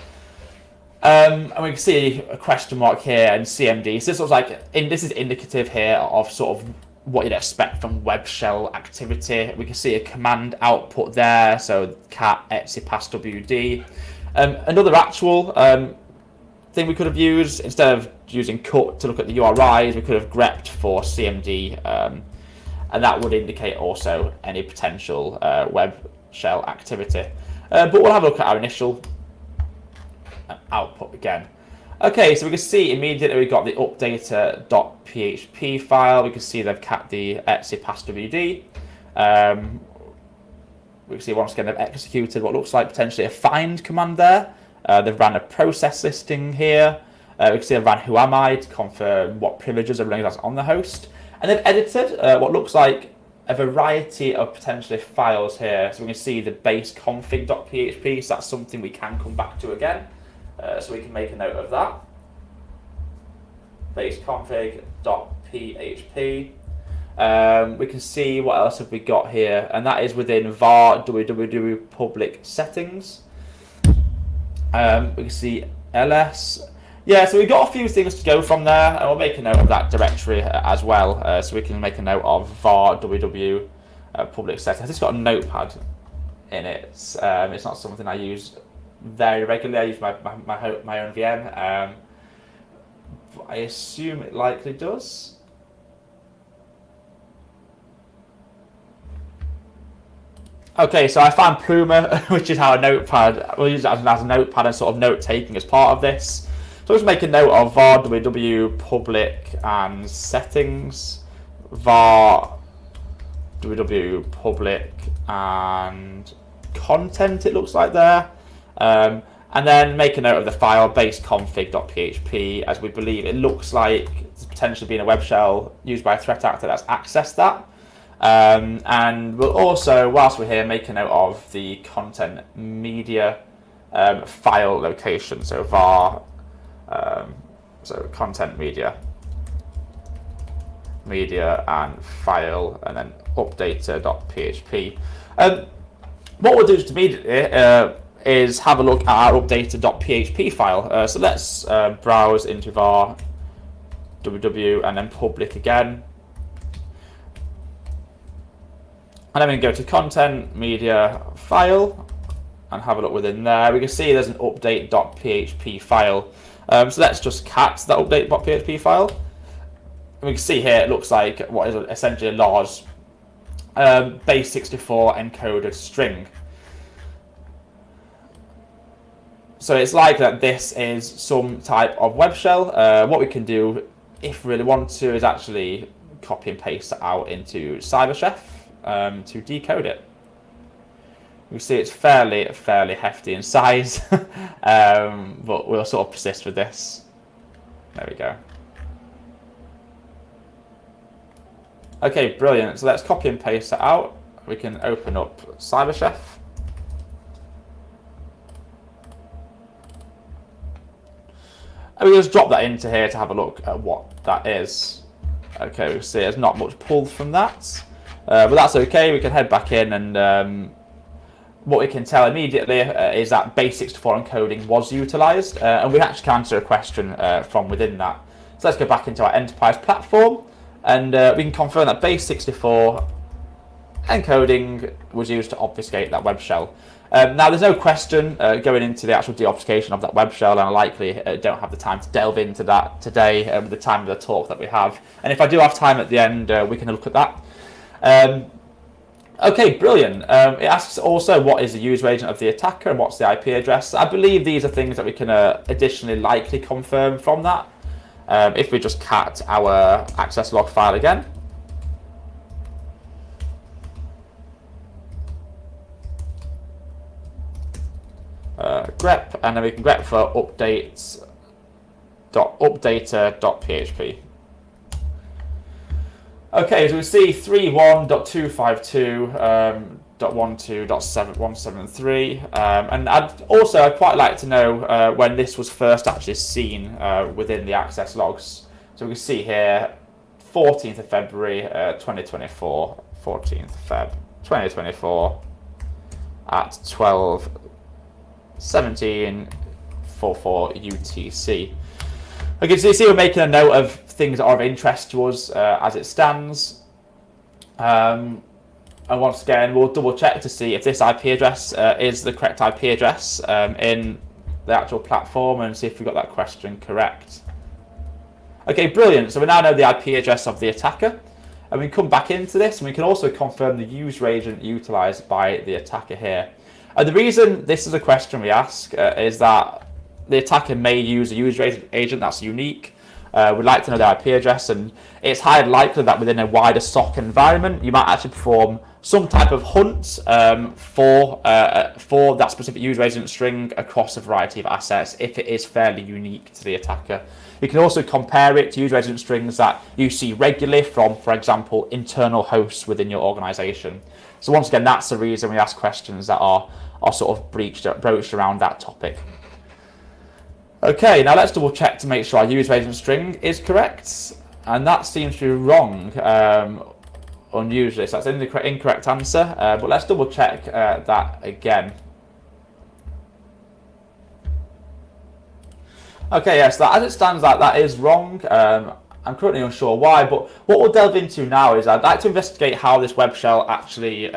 And we can see a question mark here and CMD. So this looks like, this is indicative here of sort of what you'd expect from web shell activity. We can see a command output there, so cat etc passwd. Another actual thing we could have used, instead of using cut to look at the URIs, we could have grepped for CMD, and that would indicate also any potential web shell activity. But we'll have a look at our initial output again. Okay, so we can see immediately we've got the updater.php file. We can see they've cat the etc passwd. We can see once again they've executed what looks like potentially a find command there. They've ran a process listing here. We can see they've ran who am I to confirm what privileges are running that's on the host. And they've edited what looks like a variety of potentially files here. So we can see the base config.php, so that's something we can come back to again. So we can make a note of that. Base config.php. We can see what else have we got here, and that is within var www public settings. We can see ls. Yeah, so we've got a few things to go from there, and we'll make a note of that directory as well. So we can make a note of var www public settings. It's got a notepad in it. It's not something I use very regularly. I use my own VM. I assume it likely does. Okay, so I found Pluma, which is how a notepad, we'll use it as a notepad and sort of note taking as part of this. So let's make a note of var www public and settings, var www public and content, it looks like there. And then make a note of the file base config.php, as we believe it looks like it's potentially being a web shell used by a threat actor that's accessed that. And we'll also, whilst we're here, make a note of the content media file location. So var, so content media and file, and then updater.php. What we'll do just immediately is have a look at our updater.php file. So let's browse into var www and then public again. And then we can go to content, media, file, and have a look within there. We can see there's an update.php file. So let's just cat that update.php file. And we can see here it looks like what is essentially a large base64 encoded string. So it's like that this is some type of web shell. What we can do, if we really want to, is actually copy and paste it out into CyberChef to decode it. We see it's fairly hefty in size, but we'll sort of persist with this. There we go. Okay, brilliant. So let's copy and paste it out. We can open up CyberChef. And we just drop that into here to have a look at what that is. Okay, we see there's not much pulled from that. But that's okay, we can head back in, and what we can tell immediately is that base64 encoding was utilized, and we actually can answer a question from within that. So let's go back into our enterprise platform, And we can confirm that base 64 encoding was used to obfuscate that web shell. Now, there's no question going into the actual deobfuscation of that web shell, and I likely don't have the time to delve into that today with the time of the talk that we have. And if I do have time at the end, we can look at that. Okay, brilliant. It asks also what is the user agent of the attacker and what's the IP address. I believe these are things that we can additionally likely confirm from that. If we just cat our access log file again. grep, and then we can grep for updater.php. Okay, so we see 3.1.252.12.173, and I'd quite like to know when this was first actually seen within the access logs. So we can see here 14th of February 2024, 14th Feb 2024 at 12:17:44 UTC. Okay, so you see we're making a note of things that are of interest to us as it stands. And once again, we'll double check to see if this IP address is the correct IP address in the actual platform, and see if we got that question correct. Okay, brilliant. So we now know the IP address of the attacker, and we can come back into this, and we can also confirm the user agent utilized by the attacker here. And the reason this is a question we ask is that the attacker may use a user agent that's unique. We'd like to know the IP address, and it's highly likely that within a wider SOC environment, you might actually perform some type of hunt for that specific user agent string across a variety of assets if it is fairly unique to the attacker. You can also compare it to user agent strings that you see regularly from, for example, internal hosts within your organization. So once again, that's the reason we ask questions that are sort of broached around that topic. Okay, now let's double check to make sure our user agent string is correct, and that seems to be wrong unusually, so that's an incorrect answer, but let's double check that again. Okay, yes, so as it stands, that is wrong. I'm currently unsure why, but what we'll delve into now is I'd like to investigate how this web shell actually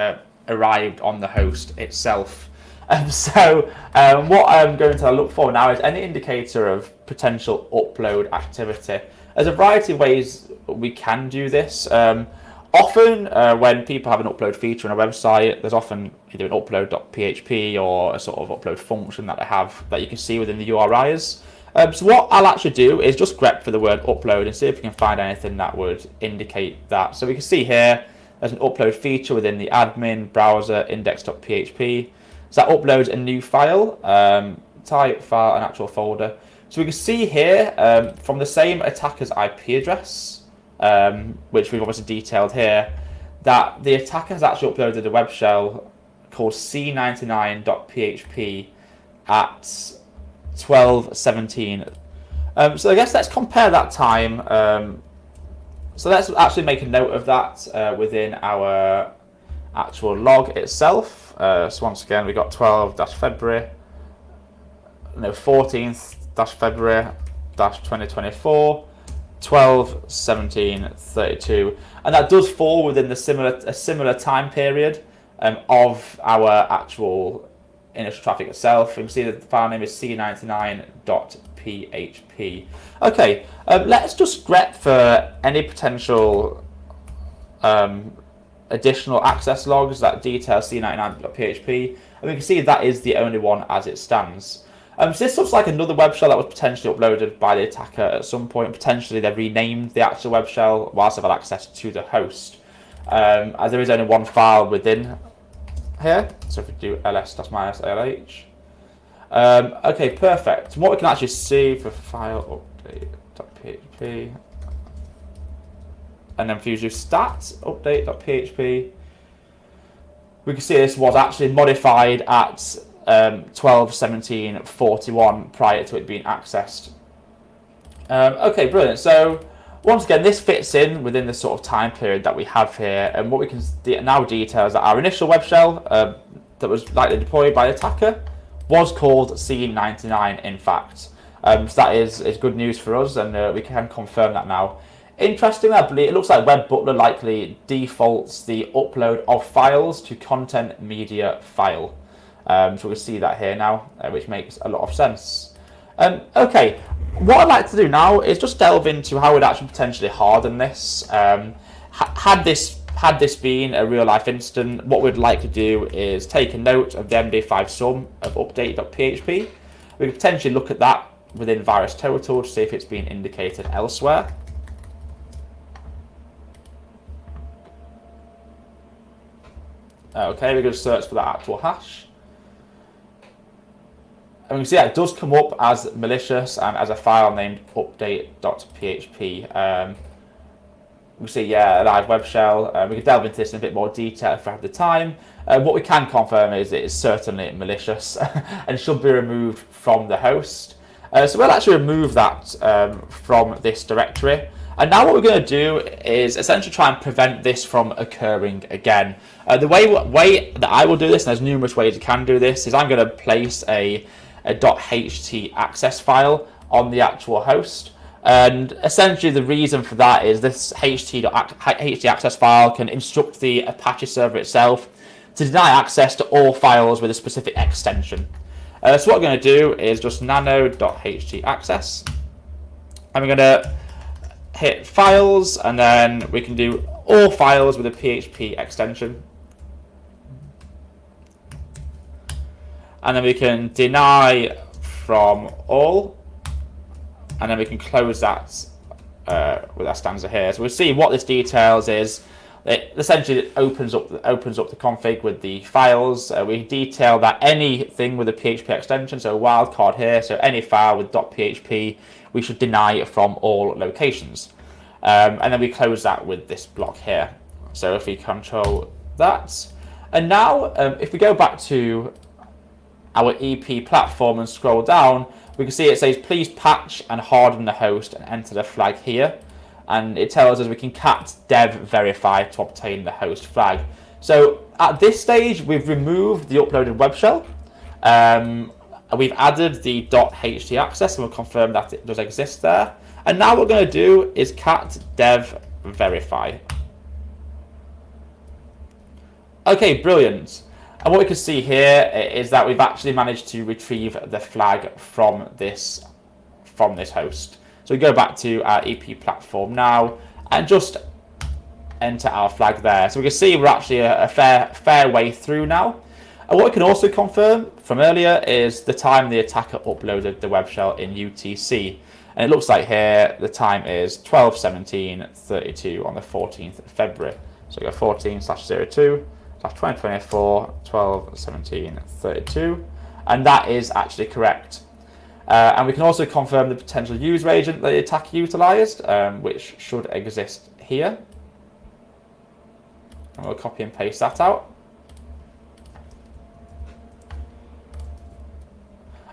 arrived on the host itself. So what I'm going to look for now is any indicator of potential upload activity. There's a variety of ways we can do this. Often when people have an upload feature on a website, there's often either an upload.php or a sort of upload function that they have that you can see within the URIs. So what I'll actually do is just grep for the word upload and see if we can find anything that would indicate that. So we can see here there's an upload feature within the admin browser index.php. So that uploads a new file, type, file, and actual folder. So we can see here from the same attacker's IP address, which we've obviously detailed here, that the attacker has actually uploaded a web shell called c99.php at 12:17. So I guess let's compare that time. So let's actually make a note of that within our actual log itself. So once again, we got 14th-February-2024, 12:17:32, and that does fall within a similar time period of our actual initial traffic itself. You can see that the file name is c99.php. Okay, let's just grep for any potential additional access logs that detail c99.php, and we can see that is the only one as it stands. So this looks like another web shell that was potentially uploaded by the attacker at some point. Potentially they renamed the actual web shell whilst they've had access to the host, as there is only one file within here. So if we do ls-lh, okay, perfect. And what we can actually see for file update.php, and then if you do stat update.php, we can see this was actually modified at 12:17:41 prior to it being accessed. Okay, brilliant. So once again, this fits in within the sort of time period that we have here, and what we can now detail is that our initial web shell that was likely deployed by the attacker was called C99 in fact. So that is good news for us, and we can confirm that now. Interestingly, I believe it looks like Web Butler likely defaults the upload of files to content media file. So we see that here now, which makes a lot of sense. Okay, what I'd like to do now is just delve into how we'd actually potentially harden this. Had this been a real life incident, what we'd like to do is take a note of the MD5 sum of update.php. We could potentially look at that within VirusTotal to see if it's been indicated elsewhere. Okay, we're going to search for that actual hash. And we can see that it does come up as malicious and as a file named update.php. We see, yeah, a live web shell. We can delve into this in a bit more detail if we have the time. What we can confirm is it is certainly malicious and should be removed from the host. So we'll actually remove that from this directory. And now what we're going to do is essentially try and prevent this from occurring again. The way that I will do this, and there's numerous ways you can do this, is I'm going to place a .ht access file on the actual host. And essentially the reason for that is this ht access file can instruct the Apache server itself to deny access to all files with a specific extension. So what we're going to do is just nano.ht access. And we're going to hit files, and then we can do all files with a PHP extension. And then we can deny from all, and then we can close that with our stanza here. So we'll see what this details is. It essentially opens up the config with the files. We detail that anything with a PHP extension, so wildcard here, so any file with .php, we should deny from all locations. And then we close that with this block here. So if we control that, and now if we go back to our EP platform and scroll down, we can see it says please patch and harden the host and enter the flag here. And it tells us we can cat dev verify to obtain the host flag. So at this stage, we've removed the uploaded web shell. We've added the .ht access, and we'll confirm that it does exist there. And now what we're going to do is cat dev verify. Okay, brilliant. And what we can see here is that we've actually managed to retrieve the flag from this host. So we go back to our EP platform now and just enter our flag there. So we can see we're actually a fair way through now. And what we can also confirm from earlier is the time the attacker uploaded the web shell in UTC. And it looks like here the time is 12:17:32 on the 14th of February. So we go 14/02/2024 12:17:32, and that is actually correct. And we can also confirm the potential user agent that the attacker utilized, which should exist here. And we'll copy and paste that out.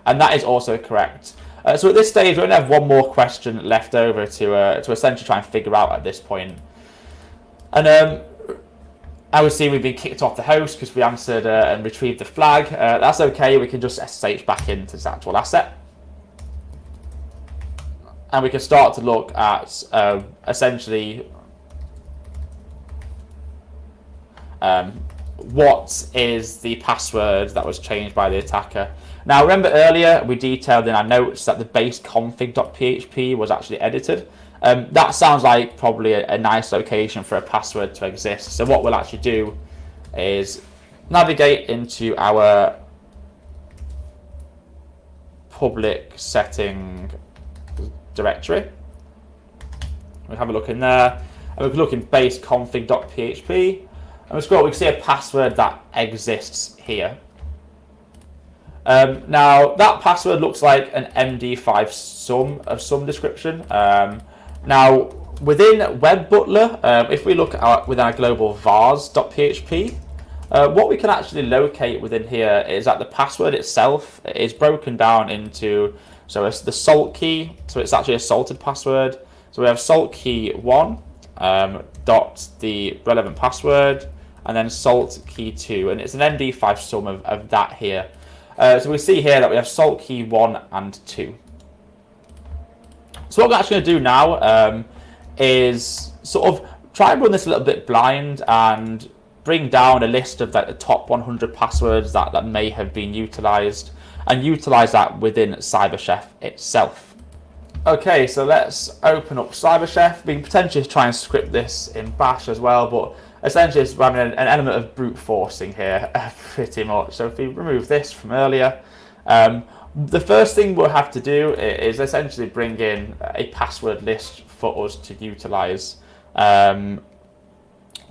And that is also correct. So at this stage, we only have one more question left over to essentially try and figure out at this point. And I would see we've been kicked off the host because we answered and retrieved the flag. That's okay. We can just SSH back into this actual asset. And we can start to look at essentially what is the password that was changed by the attacker. Now, remember earlier we detailed in our notes that the base config.php was actually edited. That sounds like probably a nice location for a password to exist. So what we'll actually do is navigate into our public setting directory. We'll have a look in there, and we can look in base config.php, and we scroll, we can see a password that exists here. Now that password looks like an MD5 sum of some description. Now within Web Butler, if we look at within our global vars.php, what we can actually locate within here is that the password itself is broken down into, so it's the salt key, so it's actually a salted password. So we have salt key 1 dot the relevant password, and then salt key 2, and it's an MD5 sum of that here. So we see here that we have salt key 1 and 2. So what we're actually going to do now is sort of try and run this a little bit blind and bring down a list of like the top 100 passwords that may have been utilized, and utilize that within CyberChef itself. Okay, so let's open up CyberChef. We can potentially try and script this in Bash as well, but essentially it's having an element of brute forcing here, pretty much. So if we remove this from earlier, the first thing we'll have to do is essentially bring in a password list for us to utilize. And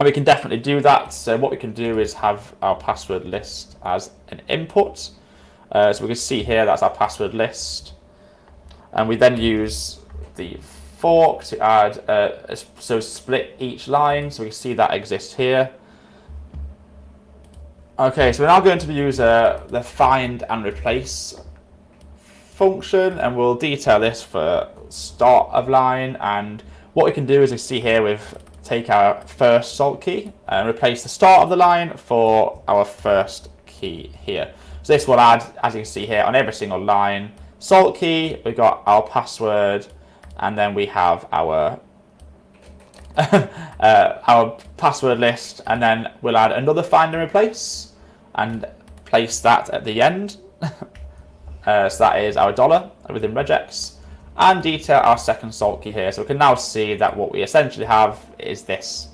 we can definitely do that. So what we can do is have our password list as an input. So we can see here that's our password list. And we then use the fork to add, so split each line. So we can see that exists here. Okay, so we're now going to use the find and replace function, and we'll detail this for start of line. And what we can do is we see here we've take our first salt key and replace the start of the line for our first key here. So this will add, as you can see here, on every single line, salt key, we got our password, and then we have our our password list, and then we'll add another find and replace and place that at the end. So that is our dollar within regex, and detail our second salt key here. So we can now see that what we essentially have is this.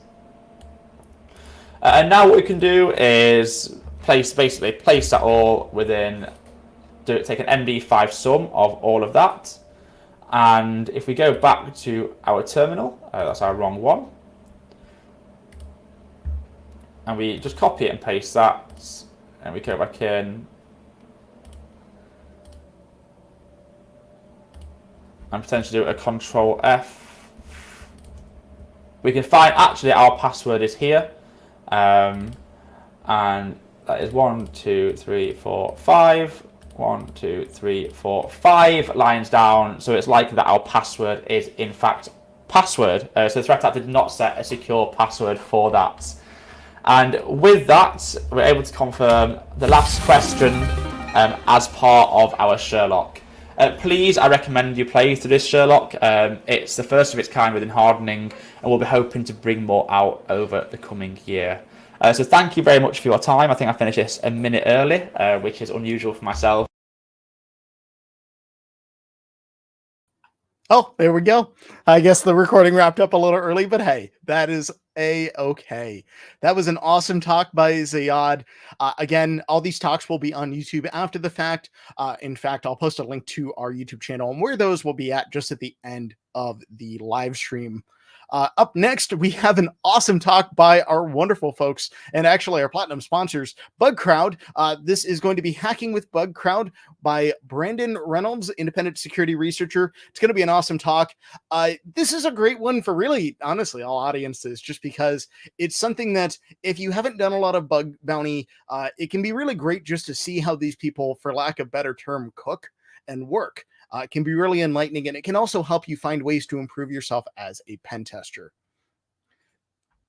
And now what we can do is basically place that all within, take an MD5 sum of all of that. And if we go back to our terminal, that's our wrong one. And we just copy it and paste that, and we go back in. And potentially do a Control F. We can find actually our password is here, and that is 1, 2, 3, 4, 5. 1, 2, 3, 4, 5 lines down. So it's likely that our password is in fact password. So the threat actor did not set a secure password for that. And with that, we're able to confirm the last question as part of our Sherlock. Please, I recommend you play through this Sherlock. It's the first of its kind within hardening, and we'll be hoping to bring more out over the coming year. So thank you very much for your time. I think I finished this a minute early, which is unusual for myself. Oh, there we go. I guess the recording wrapped up a little early, but hey, that is a-okay. That was an awesome talk by Zayad. Again, all these talks will be on YouTube after the fact. In fact, I'll post a link to our YouTube channel and where those will be at just at the end of the live stream. Up next, we have an awesome talk by our wonderful folks and actually our platinum sponsors, Bugcrowd. This is going to be Hacking with Bugcrowd by Brandon Reynolds, independent security researcher. It's going to be an awesome talk. This is a great one for really, honestly, all audiences, just because it's something that if you haven't done a lot of bug bounty, it can be really great just to see how these people, for lack of a better term, cook and work. It can be really enlightening, and it can also help you find ways to improve yourself as a pen tester.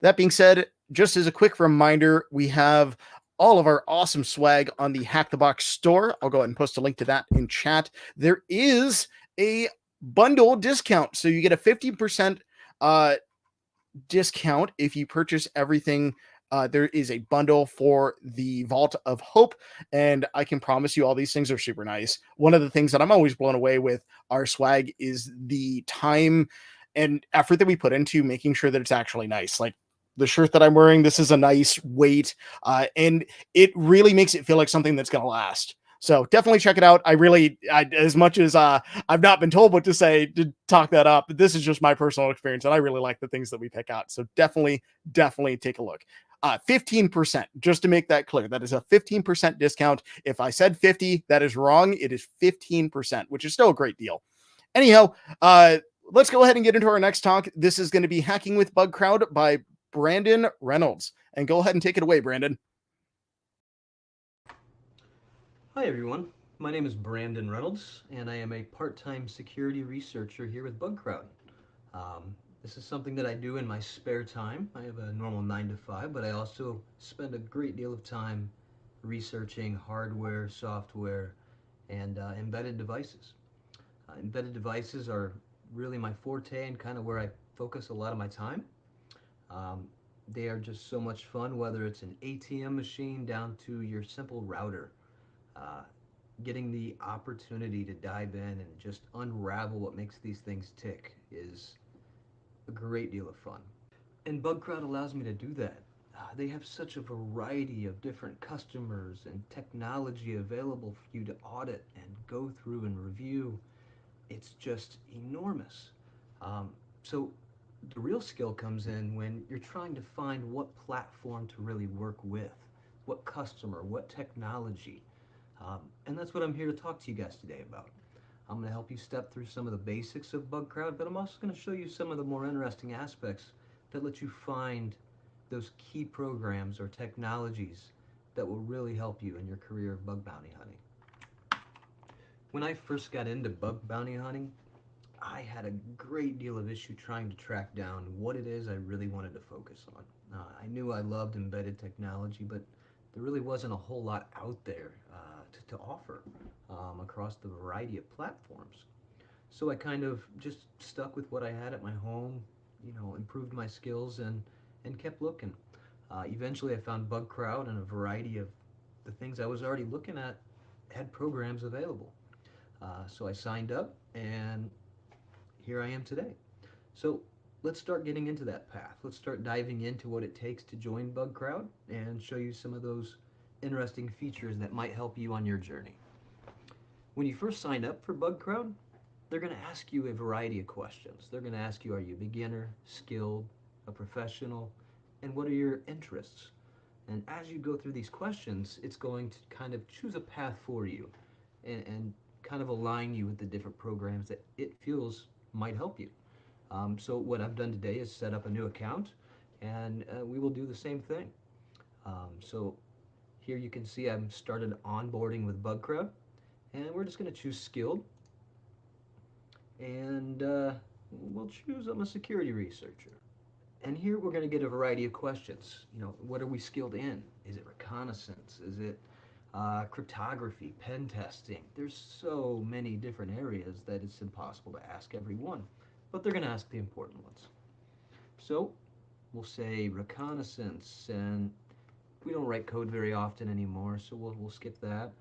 That being said, just as a quick reminder, we have all of our awesome swag on the Hack the Box store. I'll go ahead and post a link to that in chat. There is a bundle discount, so you get a 50% discount if you purchase everything. There is a bundle for the Vault of Hope, and I can promise you all these things are super nice. One of the things that I'm always blown away with our swag is the time and effort that we put into making sure that it's actually nice. Like the shirt that I'm wearing, this is a nice weight, and it really makes it feel like something that's going to last. So definitely check it out. As much as I've not been told what to say to talk that up, this is just my personal experience, and I really like the things that we pick out. So definitely take a look. 15%, just to make that clear. That is a 15% discount. If I said 50, that is wrong. It is 15%, which is still a great deal. Anyhow, let's go ahead and get into our next talk. This is going to be Hacking with Bugcrowd by Brandon Reynolds. And go ahead and take it away, Brandon. Hi, everyone. My name is Brandon Reynolds, and I am a part-time security researcher here with Bugcrowd. This is something that I do in my spare time. I have a normal 9 to 5, but I also spend a great deal of time researching hardware, software, and embedded devices. Embedded devices are really my forte and kind of where I focus a lot of my time. Um, they are just so much fun, whether it's an ATM machine down to your simple router. Uh, Getting the opportunity to dive in and just unravel what makes these things tick is a great deal of fun. And Bugcrowd allows me to do that. They have such a variety of different customers and technology available for you to audit and go through and review. It's just enormous. Um, so the real skill comes in when you're trying to find what platform to really work with, what customer, what technology. And that's what I'm here to talk to you guys today about. I'm going to help you step through some of the basics of Bugcrowd, but I'm also going to show you some of the more interesting aspects that let you find those key programs or technologies that will really help you in your career of bug bounty hunting. When I first got into bug bounty hunting, I had a great deal of issue trying to track down what it is I really wanted to focus on. I knew I loved embedded technology, but there really wasn't a whole lot out there to offer across the variety of platforms. So I kind of just stuck with what I had at my home, improved my skills and kept looking. Eventually I found Bugcrowd, and a variety of the things I was already looking at had programs available. So I signed up, and here I am today. So let's start getting into that path. Let's start diving into what it takes to join Bugcrowd and show you some of those interesting features that might help you on your journey. When you first sign up for Bugcrowd, they're going to ask you a variety of questions. They're going to ask you, are you a beginner, skilled, a professional, and what are your interests? And as you go through these questions, it's going to kind of choose a path for you and kind of align you with the different programs that it feels might help you. So what I've done today is set up a new account, and we will do the same thing. So here you can see I'm started onboarding with Bugcrowd, and we're just going to choose skilled, and we'll choose I'm a security researcher. And here we're going to get a variety of questions. What are we skilled in? Is it reconnaissance? Is it cryptography, pen testing? There's so many different areas that it's impossible to ask every one, but they're going to ask the important ones. So we'll say reconnaissance, and we don't write code very often anymore, so we'll skip that.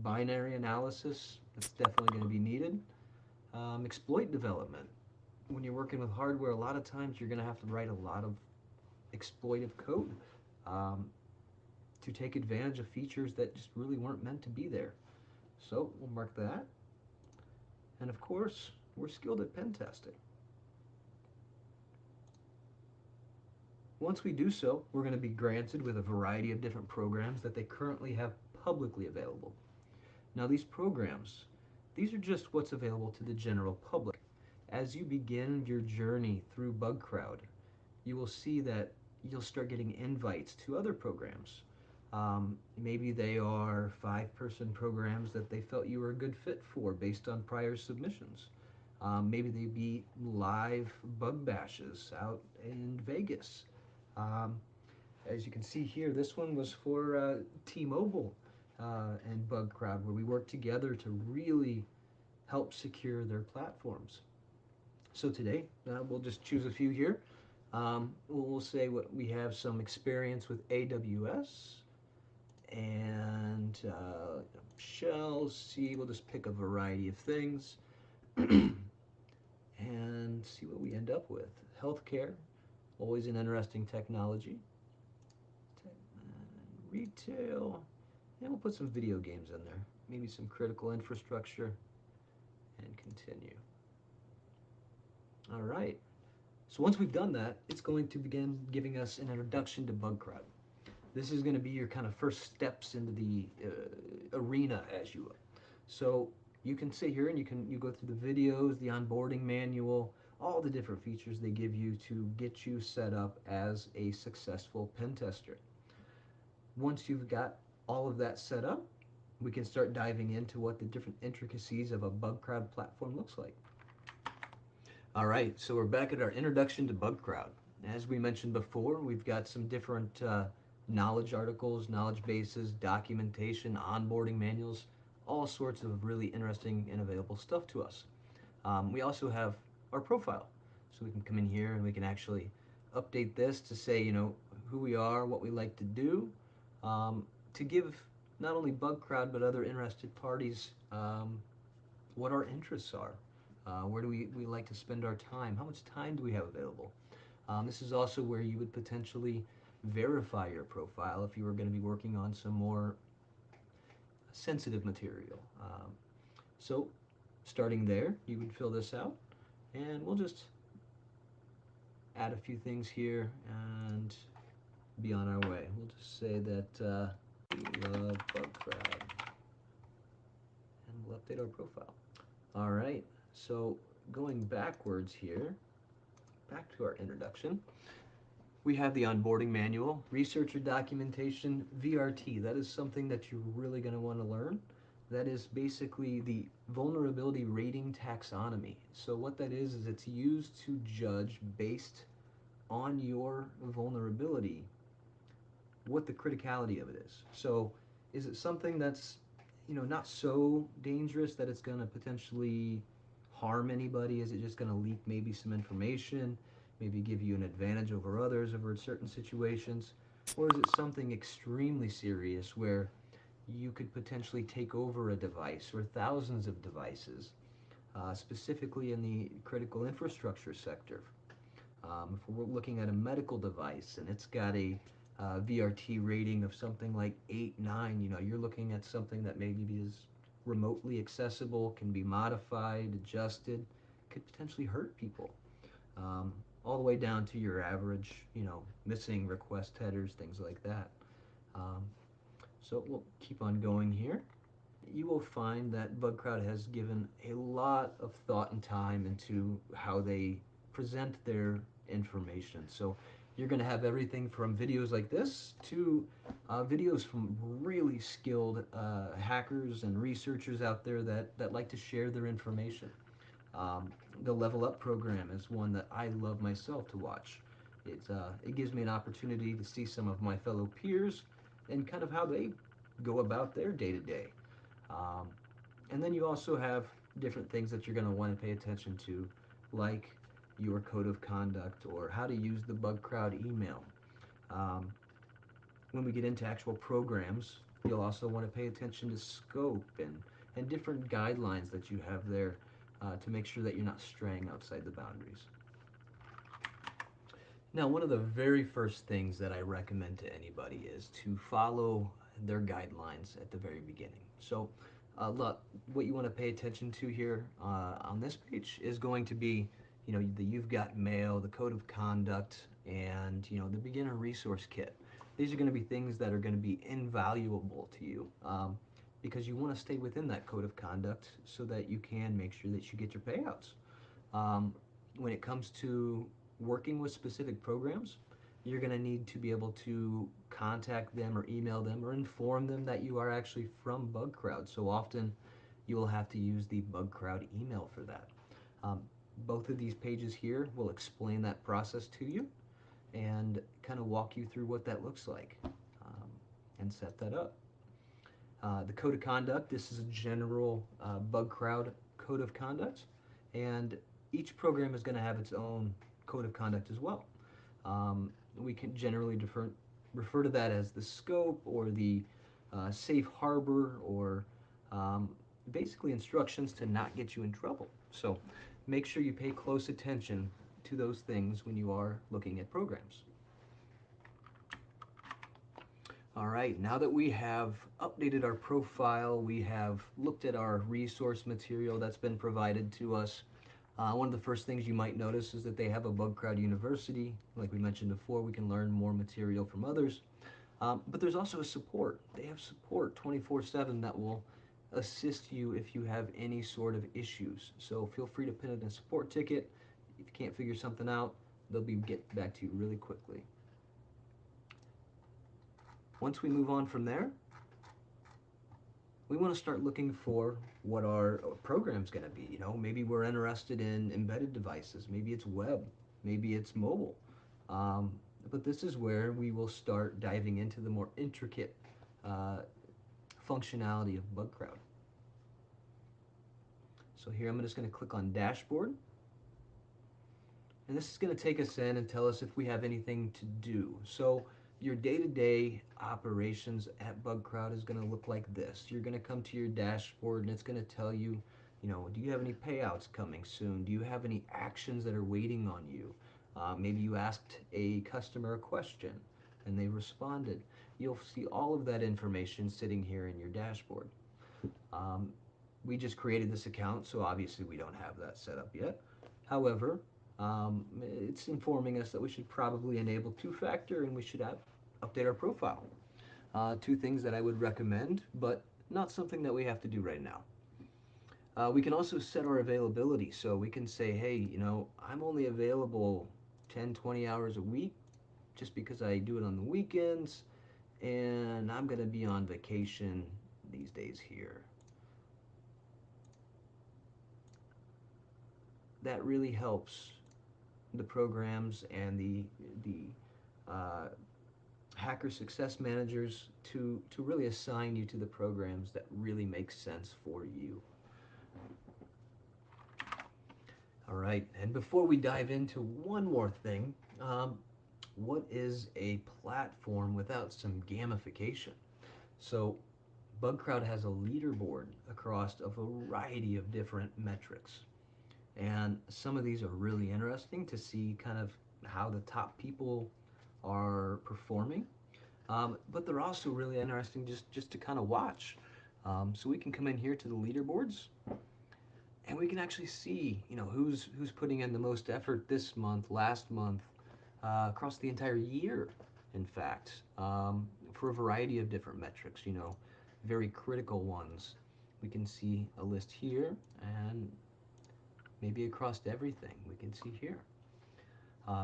Binary analysis, that's definitely going to be needed. Exploit development. When you're working with hardware, a lot of times you're going to have to write a lot of exploitive code to take advantage of features that just really weren't meant to be there. So we'll mark that. And of course, we're skilled at pen testing. Once we do so, we're going to be granted with a variety of different programs that they currently have publicly available. Now these programs, these are just what's available to the general public. As you begin your journey through Bugcrowd, you will see that you'll start getting invites to other programs. Maybe they are 5-person programs that they felt you were a good fit for based on prior submissions. Maybe they'd be live bug bashes out in Vegas. As you can see here, this one was for T-Mobile and Bugcrowd, where we worked together to really help secure their platforms. So today, we'll just choose a few here. We'll say what we have some experience with AWS and Shell, C. We'll just pick a variety of things and see what we end up with. Healthcare, always an interesting technology. Retail, and we'll put some video games in there. Maybe some critical infrastructure, and continue. All right. So once we've done that, it's going to begin giving us an introduction to Bugcrowd. This is going to be your kind of first steps into the arena, as you will. So you can sit here and you go through the videos, the onboarding manual, all the different features they give you to get you set up as a successful pen tester. Once you've got all of that set up, we can start diving into what the different intricacies of a Bugcrowd platform looks like. All right, so we're back at our introduction to Bugcrowd. As we mentioned before, we've got some different knowledge articles, knowledge bases, documentation, onboarding manuals, all sorts of really interesting and available stuff to us. We also have our profile. So we can come in here and we can actually update this to say, you know, who we are, what we like to do, to give not only Bugcrowd but other interested parties what our interests are. Where do we like to spend our time? How much time do we have available? This is also where you would potentially verify your profile if you were going to be working on some more sensitive material. So starting there, you would fill this out, and we'll just add a few things here and be on our way. We'll just say that we love Bugcrowd, and we'll update our profile. All right, so going backwards here, back to our introduction, we have the onboarding manual, researcher documentation, VRT. That is something that you're really going to want to learn. That is basically the vulnerability rating taxonomy. So what that is it's used to judge based on your vulnerability what the criticality of it is. So is it something that's, you know, not so dangerous that it's going to potentially harm anybody? Is it just going to leak maybe some information, maybe give you an advantage over others over certain situations? Or is it something extremely serious where you could potentially take over a device or thousands of devices, specifically in the critical infrastructure sector? If we're looking at a medical device and it's got a VRT rating of something like 8, 9, you know, you're looking at something that maybe is remotely accessible, can be modified, adjusted, could potentially hurt people. All the way down to your average, you know, missing request headers, things like that. So we'll keep on going here. You will find that Bugcrowd has given a lot of thought and time into how they present their information. So you're going to have everything from videos like this to videos from really skilled hackers and researchers out there that like to share their information. The Level Up program is one that I love myself to watch. It gives me an opportunity to see some of my fellow peers and kind of how they go about their day-to-day. And then you also have different things that you're going to want to pay attention to, like your code of conduct or how to use the Bugcrowd email. When we get into actual programs, you'll also want to pay attention to scope and different guidelines that you have there to make sure that you're not straying outside the boundaries. Now, one of the very first things that I recommend to anybody is to follow their guidelines at the very beginning. So, look, what you want to pay attention to here on this page is going to be, you know, the You've Got Mail, the Code of Conduct, and, you know, the Beginner Resource Kit. These are going to be things that are going to be invaluable to you because you want to stay within that Code of Conduct so that you can make sure that you get your payouts. When it comes to working with specific programs, you're going to need to be able to contact them or email them or inform them that you are actually from Bugcrowd. So often you will have to use the Bugcrowd email for that. Both of these pages here will explain that process to you and kind of walk you through what that looks like and set that up. The Code of Conduct, this is a general Bugcrowd Code of Conduct, and each program is going to have its own Code of Conduct as well. We can generally refer to that as the scope or the safe harbor or basically instructions to not get you in trouble. So make sure you pay close attention to those things when you are looking at programs. All right, now that we have updated our profile, we have looked at our resource material that's been provided to us. One of the first things you might notice is that they have a Bugcrowd University. Like we mentioned before, we can learn more material from others. But there's also a support. They have support 24/7 that will assist you if you have any sort of issues. So feel free to put in a support ticket. If you can't figure something out, they'll get back to you really quickly. Once we move on from there, we want to start looking for what our program's going to be. You know, maybe we're interested in embedded devices, maybe it's web, maybe it's mobile. But this is where we will start diving into the more intricate functionality of Bugcrowd. So here I'm just going to click on Dashboard. And this is going to take us in and tell us if we have anything to do. So your day-to-day operations at Bugcrowd is going to look like this. You're going to come to your dashboard and it's going to tell you, do you have any payouts coming soon? Do you have any actions that are waiting on you? Maybe you asked a customer a question and they responded. You'll see all of that information sitting here in your dashboard. We just created this account, so obviously we don't have that set up yet. However, it's informing us that we should probably enable two-factor and we should update our profile. Two things that I would recommend, but not something that we have to do right now. We can also set our availability, so we can say, hey, I'm only available 10, 20 hours a week just because I do it on the weekends, and I'm going to be on vacation these days here. That really helps the programs and the hacker success managers to really assign you to the programs that really make sense for you. All right, and before we dive into one more thing, what is a platform without some gamification? So Bugcrowd has a leaderboard across a variety of different metrics. And some of these are really interesting to see kind of how the top people are performing. But they're also really interesting just to kind of watch. So we can come in here to the leaderboards and we can actually see, who's putting in the most effort this month, last month, across the entire year, in fact, for a variety of different metrics, very critical ones. We can see a list here, and maybe across everything we can see here.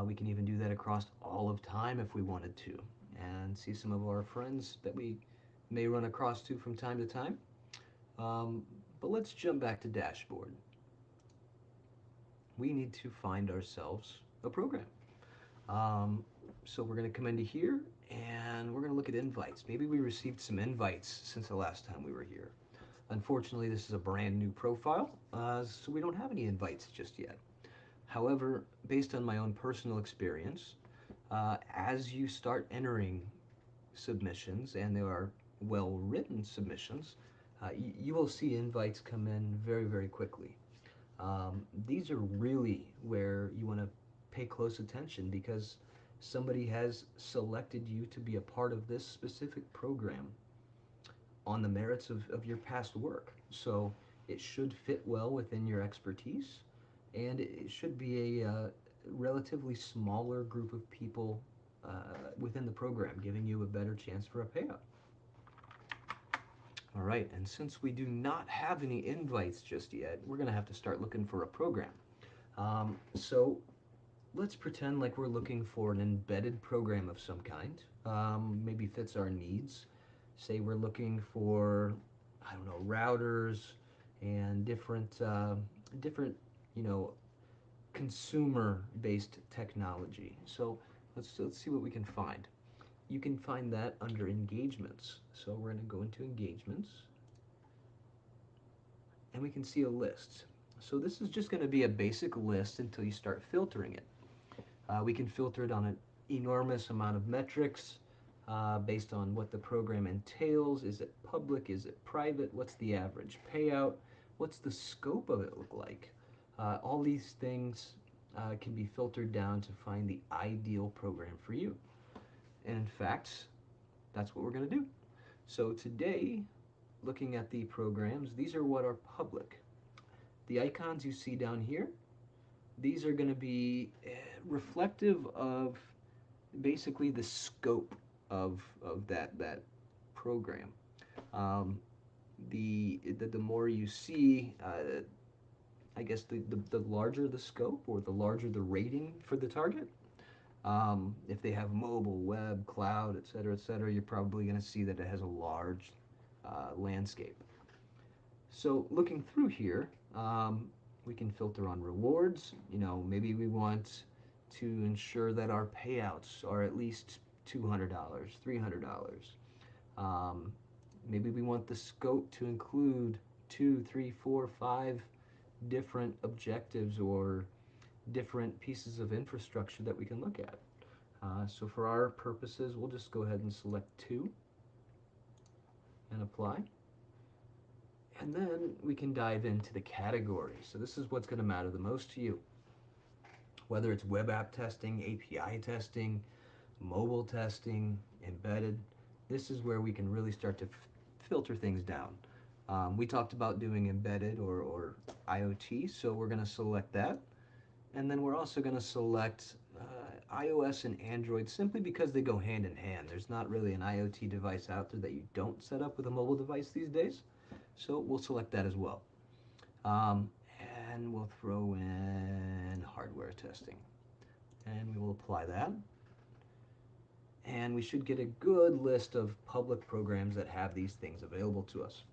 We can even do that across all of time if we wanted to, and see some of our friends that we may run across to from time to time. But let's jump back to dashboard. We need to find ourselves a program. So we're going to come into here and we're going to look at invites. Maybe we received some invites since the last time we were here. Unfortunately, this is a brand new profile, so we don't have any invites just yet. However, based on my own personal experience, as you start entering submissions, and they are well-written submissions, you will see invites come in very, very quickly. These are really where you want to pay close attention because somebody has selected you to be a part of this specific program on the merits of your past work. So it should fit well within your expertise, and it should be a relatively smaller group of people within the program, giving you a better chance for a payout. All right, and since we do not have any invites just yet, we're going to have to start looking for a program. So let's pretend like we're looking for an embedded program of some kind, maybe fits our needs. Say we're looking for, I don't know, routers and different, consumer-based technology. So let's see what we can find. You can find that under engagements. So we're going to go into engagements, and we can see a list. So this is just going to be a basic list until you start filtering it. We can filter it on an enormous amount of metrics based on what the program entails. Is it public? Is it private? What's the average payout? What's the scope of it look like? All these things can be filtered down to find the ideal program for you. And in fact, that's what we're going to do. So today, looking at the programs, these are what are public. The icons you see down here, these are going to be reflective of basically the scope of that program. The more you see, I guess the larger the scope or the larger the rating for the target. If they have mobile, web, cloud, etc., you're probably going to see that it has a large landscape. So looking through here, we can filter on rewards. Maybe we want to ensure that our payouts are at least $200, $300. Maybe we want the scope to include 2, 3, 4, 5 different objectives or different pieces of infrastructure that we can look at. So for our purposes, we'll just go ahead and select 2 and apply. And then we can dive into the categories. So this is what's going to matter the most to you. Whether it's web app testing, API testing, mobile testing, embedded, this is where we can really start to filter things down. We talked about doing embedded or IoT, so we're going to select that. And then we're also going to select iOS and Android simply because they go hand in hand. There's not really an IoT device out there that you don't set up with a mobile device these days. So we'll select that as well. And we'll throw in hardware testing. And we will apply that. And we should get a good list of public programs that have these things available to us.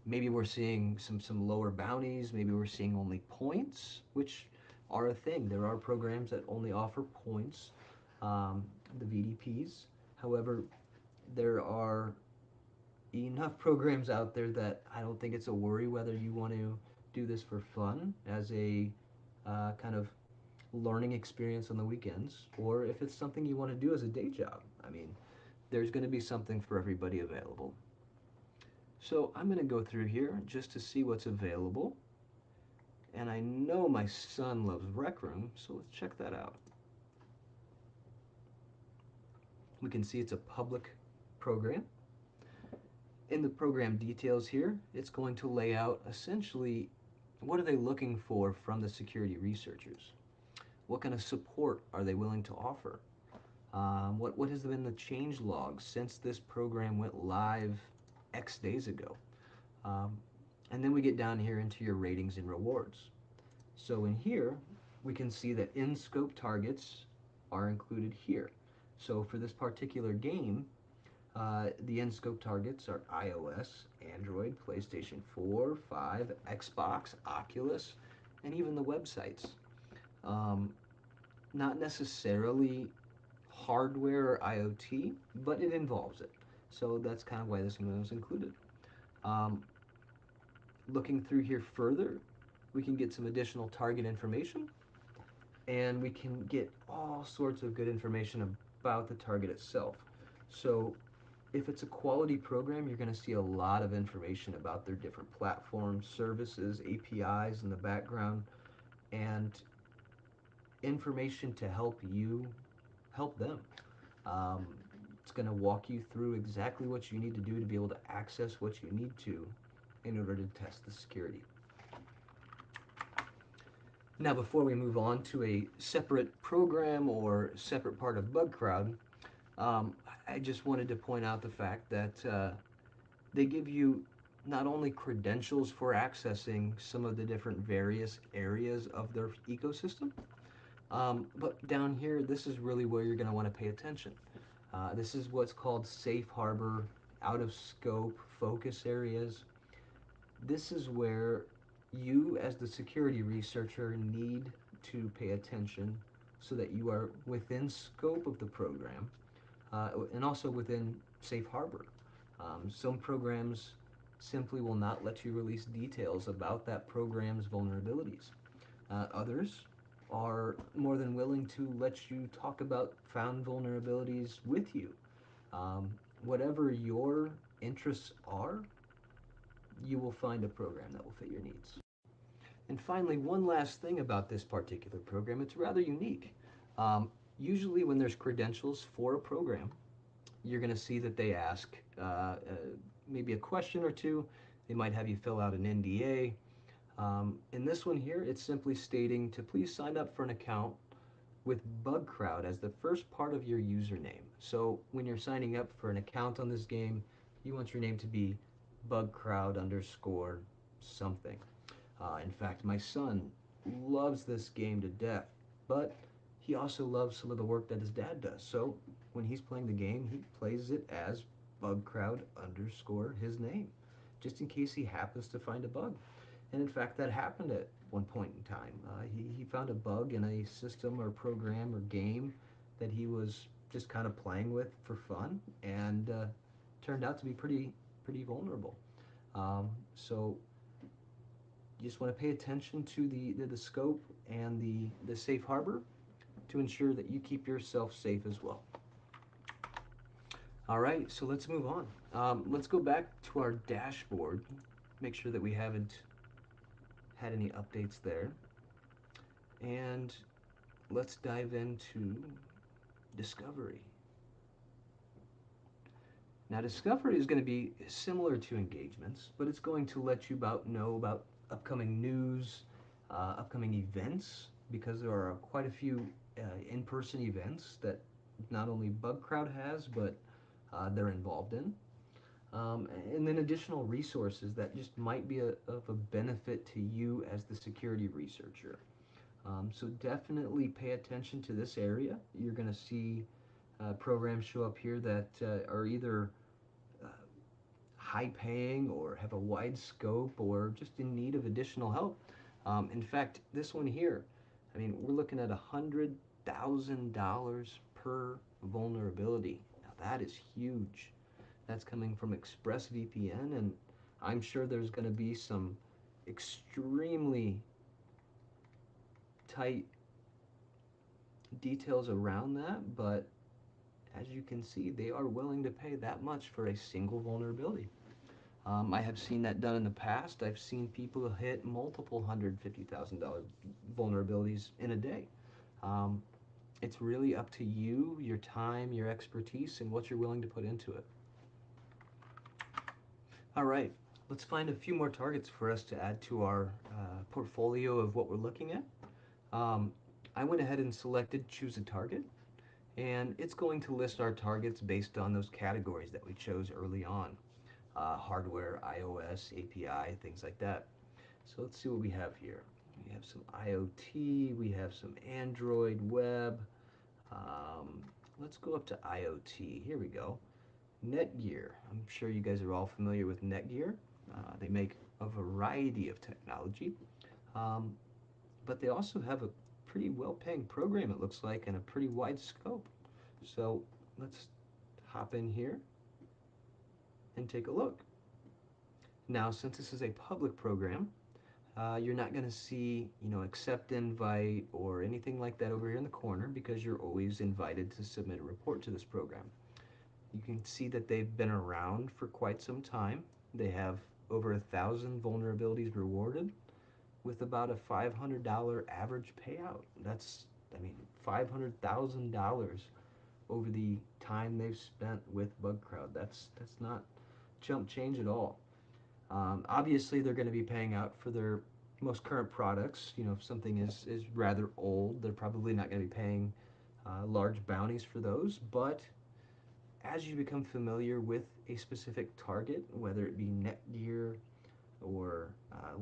Maybe we're seeing some lower bounties, maybe we're seeing only points, which are a thing. There are programs that only offer points, the VDPs. However, there are enough programs out there that I don't think it's a worry whether you want to do this for fun as a kind of learning experience on the weekends, or if it's something you want to do as a day job. I mean, there's going to be something for everybody available. So I'm going to go through here just to see what's available. And I know my son loves Rec Room, so let's check that out. We can see it's a public program. In the program details here, it's going to lay out essentially what are they looking for from the security researchers. What kind of support are they willing to offer? What has been the change log since this program went live X days ago? And then we get down here into your ratings and rewards. So in here, we can see that in-scope targets are included here. So for this particular game, the in-scope targets are iOS, Android, PlayStation 4, 5, Xbox, Oculus, and even the websites. Not necessarily hardware or IoT, but it involves it. So that's kind of why this one was included. Looking through here further, we can get some additional target information, and we can get all sorts of good information about the target itself. So if it's a quality program, you're going to see a lot of information about their different platforms, services, APIs in the background, and information to help you help them. It's going to walk you through exactly what you need to do to be able to access what you need to in order to test the security. Now, before we move on to a separate program or separate part of Bugcrowd, I just wanted to point out the fact that they give you not only credentials for accessing some of the different various areas of their ecosystem, but down here, this is really where you're going to want to pay attention. This is what's called safe harbor, out of scope, focus areas. This is where you, as the security researcher, need to pay attention so that you are within scope of the program and also within safe harbor. Some programs simply will not let you release details about that program's vulnerabilities. Others are more than willing to let you talk about found vulnerabilities with you. Whatever your interests are, you will find a program that will fit your needs. And finally, one last thing about this particular program, it's rather unique. Usually when there's credentials for a program, you're going to see that they ask maybe a question or two. They might have you fill out an NDA. In this one here, it's simply stating to please sign up for an account with Bugcrowd as the first part of your username. So when you're signing up for an account on this game, you want your name to be Bugcrowd underscore something. In fact, my son loves this game to death, but he also loves some of the work that his dad does. So when he's playing the game, he plays it as Bugcrowd underscore his name, just in case he happens to find a bug. And in fact, that happened at one point in time. He found a bug in a system or program or game that he was just kind of playing with for fun, and turned out to be pretty vulnerable. So you just want to pay attention to the scope and the safe harbor to ensure that you keep yourself safe as well. All right, so let's move on. Let's go back to our dashboard, make sure that we haven't had any updates there. And let's dive into discovery. Now, discovery is going to be similar to engagements, but it's going to let you know about upcoming news, upcoming events, because there are quite a few in-person events that not only Bugcrowd has, but they're involved in. And then additional resources that just might be of a benefit to you as the security researcher. So definitely pay attention to this area. You're going to see programs show up here that are either high paying or have a wide scope or just in need of additional help. In fact, this one here, I mean, we're looking at $100,000 per vulnerability. Now that is huge. That's coming from ExpressVPN, and I'm sure there's going to be some extremely tight details around that, but as you can see, they are willing to pay that much for a single vulnerability. I have seen that done in the past. I've seen people hit multiple $150,000 vulnerabilities in a day. It's really up to you, your time, your expertise, and what you're willing to put into it. All right, let's find a few more targets for us to add to our portfolio of what we're looking at. I went ahead and selected choose a target, and it's going to list our targets based on those categories that we chose early on. Hardware, iOS, API, things like that. So let's see what we have here. We have some IoT, we have some Android web. Let's go up to IoT. Here we go. Netgear. I'm sure you guys are all familiar with Netgear. They make a variety of technology, but they also have a pretty well-paying program, it looks like, and a pretty wide scope. So let's hop in here and take a look. Now, since this is a public program, you're not going to see, accept invite or anything like that over here in the corner, because you're always invited to submit a report to this program. You can see that they've been around for quite some time. They have over 1,000 vulnerabilities rewarded with about a $500 average payout. That's, $500,000 over the time they've spent with Bugcrowd. That's not chump change at all. Obviously, they're going to be paying out for their most current products. If something is rather old, they're probably not going to be paying large bounties for those. But as you become familiar with a specific target, whether it be Netgear or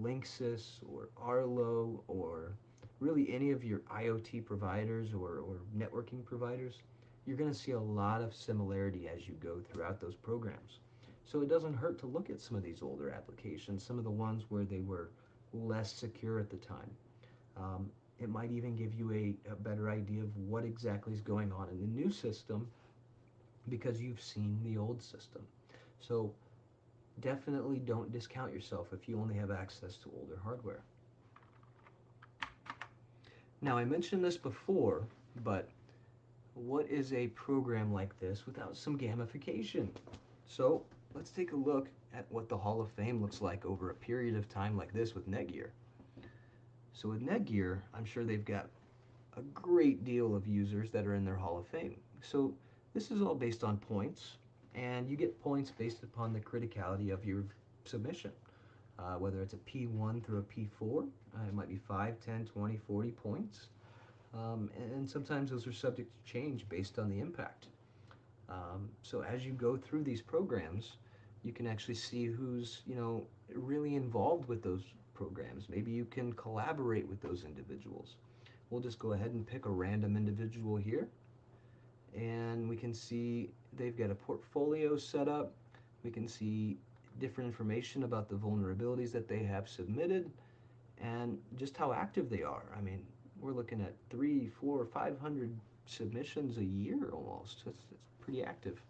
Linksys or Arlo or really any of your IoT providers or networking providers, you're going to see a lot of similarity as you go throughout those programs. So it doesn't hurt to look at some of these older applications, some of the ones where they were less secure at the time. It might even give you a better idea of what exactly is going on in the new system because you've seen the old system. So definitely don't discount yourself if you only have access to older hardware. Now, I mentioned this before, but what is a program like this without some gamification? So let's take a look at what the Hall of Fame looks like over a period of time like this with Netgear. So with Netgear, I'm sure they've got a great deal of users that are in their Hall of Fame. So this is all based on points, and you get points based upon the criticality of your submission. Whether it's a P1 through a P4, it might be 5, 10, 20, 40 points. And sometimes those are subject to change based on the impact. So as you go through these programs, you can actually see who's, really involved with those programs. Maybe you can collaborate with those individuals. We'll just go ahead and pick a random individual here, and we can see they've got a portfolio set up. We can see different information about the vulnerabilities that they have submitted and just how active they are. I mean, we're looking at 300, 400, 500 submissions a year almost. It's pretty active,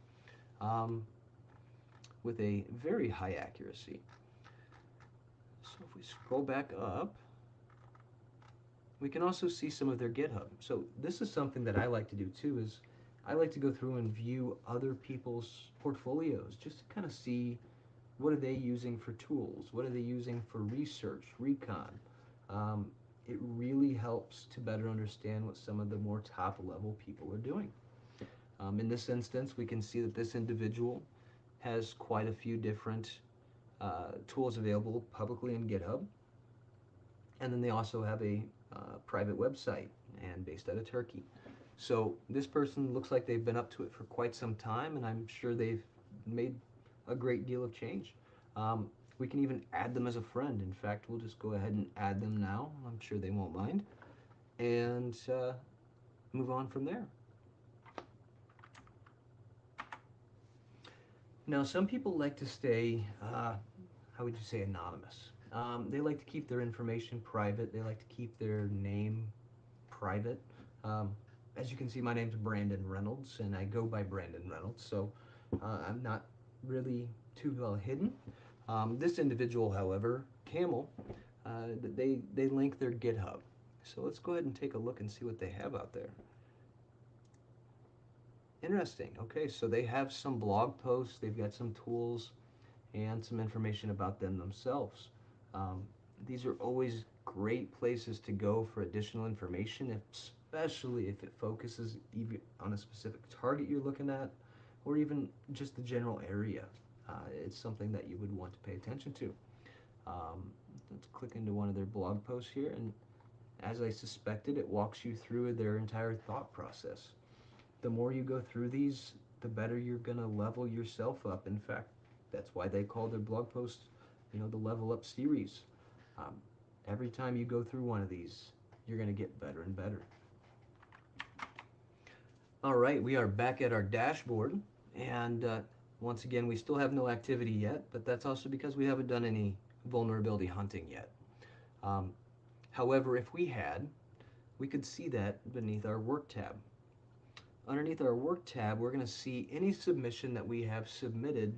with a very high accuracy. So if we scroll back up, we can also see some of their GitHub. So this is something that I like to do too, is I like to go through and view other people's portfolios just to kind of see what are they using for tools, what are they using for research, recon. It really helps to better understand what some of the more top level people are doing. In this instance, we can see that this individual has quite a few different tools available publicly in GitHub. And then they also have a private website and based out of Turkey. So this person looks like they've been up to it for quite some time, and I'm sure they've made a great deal of change. We can even add them as a friend. In fact, we'll just go ahead and add them now. I'm sure they won't mind. And move on from there. Now, some people like to stay, how would you say, anonymous. They like to keep their information private. They like to keep their name private. As you can see, my name's Brandon Reynolds, and I go by Brandon Reynolds, so I'm not really too well hidden. This individual, however, Camel, they link their GitHub. So let's go ahead and take a look and see what they have out there. Interesting. Okay, so they have some blog posts, they've got some tools, and some information about them themselves. These are always great places to go for additional information, especially if it focuses even on a specific target you're looking at, or even just the general area. It's something that you would want to pay attention to. Let's click into one of their blog posts here, and as I suspected, it walks you through their entire thought process. The more you go through these, the better you're going to level yourself up. In fact, that's why they call their blog posts, the Level Up series. Every time you go through one of these, you're going to get better and better. All right, we are back at our dashboard, and once again, we still have no activity yet, but that's also because we haven't done any vulnerability hunting yet. However, if we had, we could see that beneath our Work tab. Underneath our Work tab, we're going to see any submission that we have submitted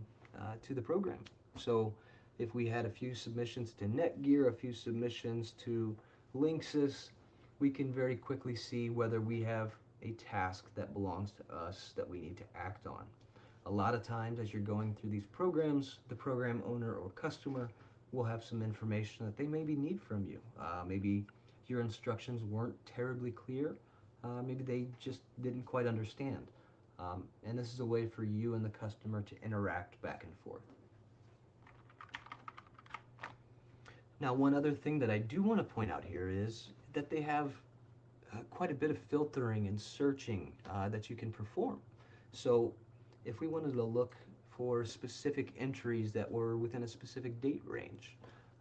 to the program. So if we had a few submissions to Netgear, a few submissions to Linksys, we can very quickly see whether we have a task that belongs to us that we need to act on. A lot of times as you're going through these programs, the program owner or customer will have some information that they maybe need from you. Maybe your instructions weren't terribly clear. Maybe they just didn't quite understand. And this is a way for you and the customer to interact back and forth. Now, one other thing that I do want to point out here is that they have quite a bit of filtering and searching that you can perform. So if we wanted to look for specific entries that were within a specific date range,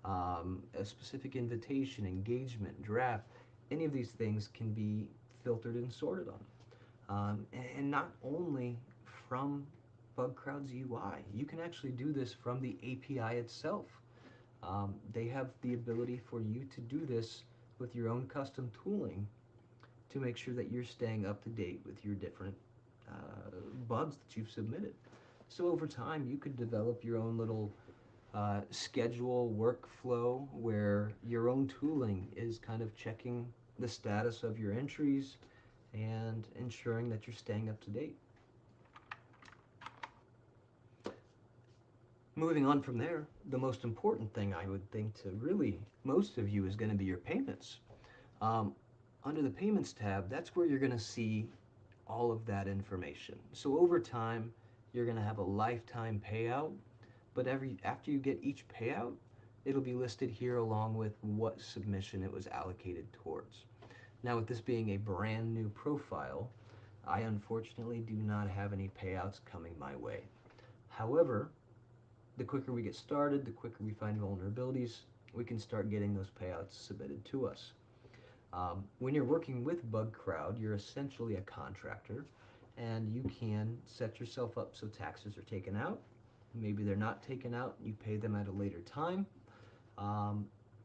a specific invitation, engagement, draft, any of these things can be filtered and sorted on. And not only from Bugcrowd's UI, you can actually do this from the API itself. They have the ability for you to do this with your own custom tooling to make sure that you're staying up to date with your different bugs that you've submitted. So over time, you could develop your own little schedule workflow where your own tooling is kind of checking the status of your entries and ensuring that you're staying up to date. Moving on from there, the most important thing I would think to really most of you is going to be your payments. Under the payments tab, that's where you're going to see all of that information. So over time, you're going to have a lifetime payout, but after you get each payout, it'll be listed here along with what submission it was allocated towards. Now, with this being a brand new profile, I unfortunately do not have any payouts coming my way. However, the quicker we get started, the quicker we find vulnerabilities, we can start getting those payouts submitted to us. When you're working with Bugcrowd, you're essentially a contractor, and you can set yourself up so taxes are taken out. Maybe they're not taken out, you pay them at a later time.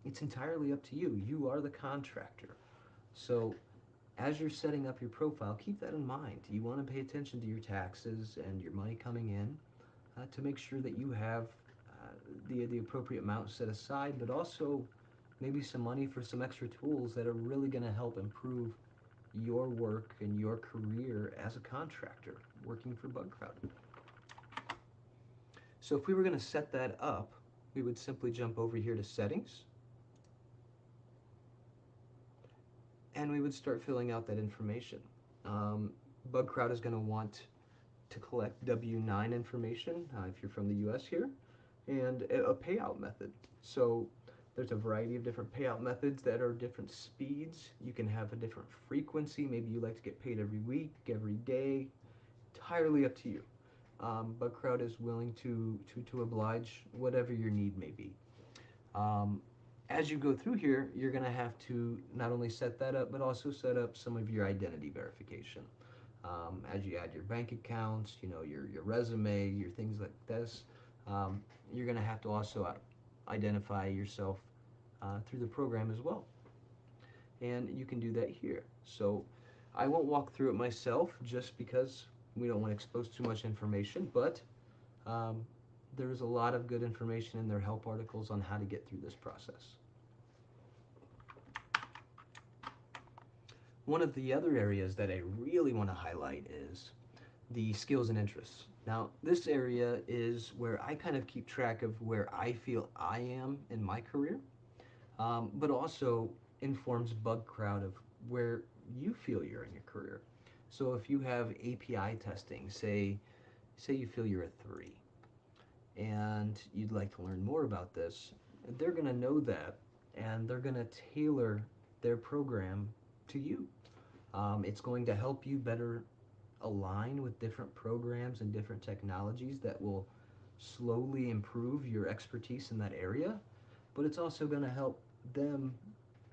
It's entirely up to you. You are the contractor. So as you're setting up your profile, keep that in mind. You want to pay attention to your taxes and your money coming in to make sure that you have the appropriate amount set aside, but also maybe some money for some extra tools that are really going to help improve your work and your career as a contractor working for Bugcrowd. So if we were going to set that up, we would simply jump over here to settings, and we would start filling out that information. Bugcrowd is going to want to collect W-9 information if you're from the US here, and a payout method. So there's a variety of different payout methods that are different speeds. You can have a different frequency. Maybe you like to get paid every week, every day. Entirely up to you. Bugcrowd is willing to oblige whatever your need may be. As you go through here, you're going to have to not only set that up, but also set up some of your identity verification. As you add your bank accounts, your resume, your things like this, you're going to have to also identify yourself through the program as well. And you can do that here. So I won't walk through it myself just because we don't want to expose too much information, but there is a lot of good information in their help articles on how to get through this process. One of the other areas that I really want to highlight is the skills and interests. Now, this area is where I kind of keep track of where I feel I am in my career, but also informs Bugcrowd of where you feel you're in your career. So if you have API testing, say you feel you're a 3, and you'd like to learn more about this, they're going to know that, and they're going to tailor their program to you. It's going to help you better align with different programs and different technologies that will slowly improve your expertise in that area, but it's also going to help them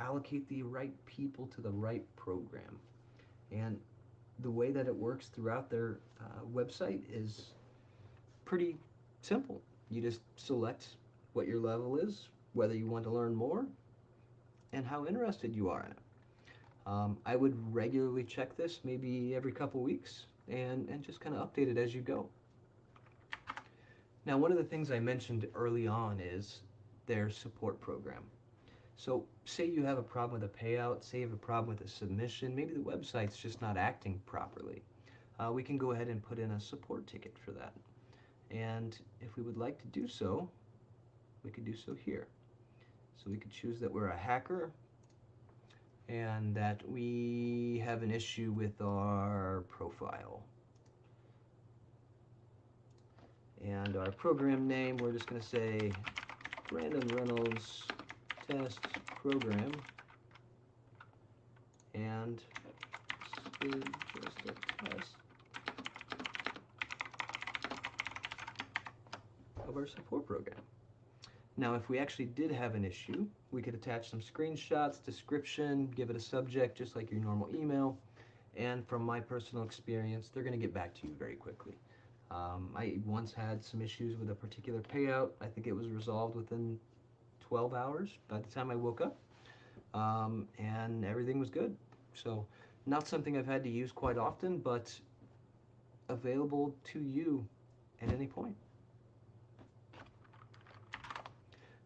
allocate the right people to the right program. And the way that it works throughout their website is pretty simple. You just select what your level is, whether you want to learn more, and how interested you are in it. I would regularly check this, maybe every couple weeks, and just kind of update it as you go. Now, one of the things I mentioned early on is their support program. So say you have a problem with a payout, say you have a problem with a submission, maybe the website's just not acting properly. We can go ahead and put in a support ticket for that. And if we would like to do so, we could do so here. So we could choose that we're a hacker and that we have an issue with our profile. And our program name, we're just going to say Brandon Reynolds Test Program. And this is just a test of our support program. Now, if we actually did have an issue, we could attach some screenshots, description, give it a subject, just like your normal email. And from my personal experience, they're going to get back to you very quickly. I once had some issues with a particular payout. I think it was resolved within 12 hours by the time I woke up. And everything was good. So, not something I've had to use quite often, but available to you at any point.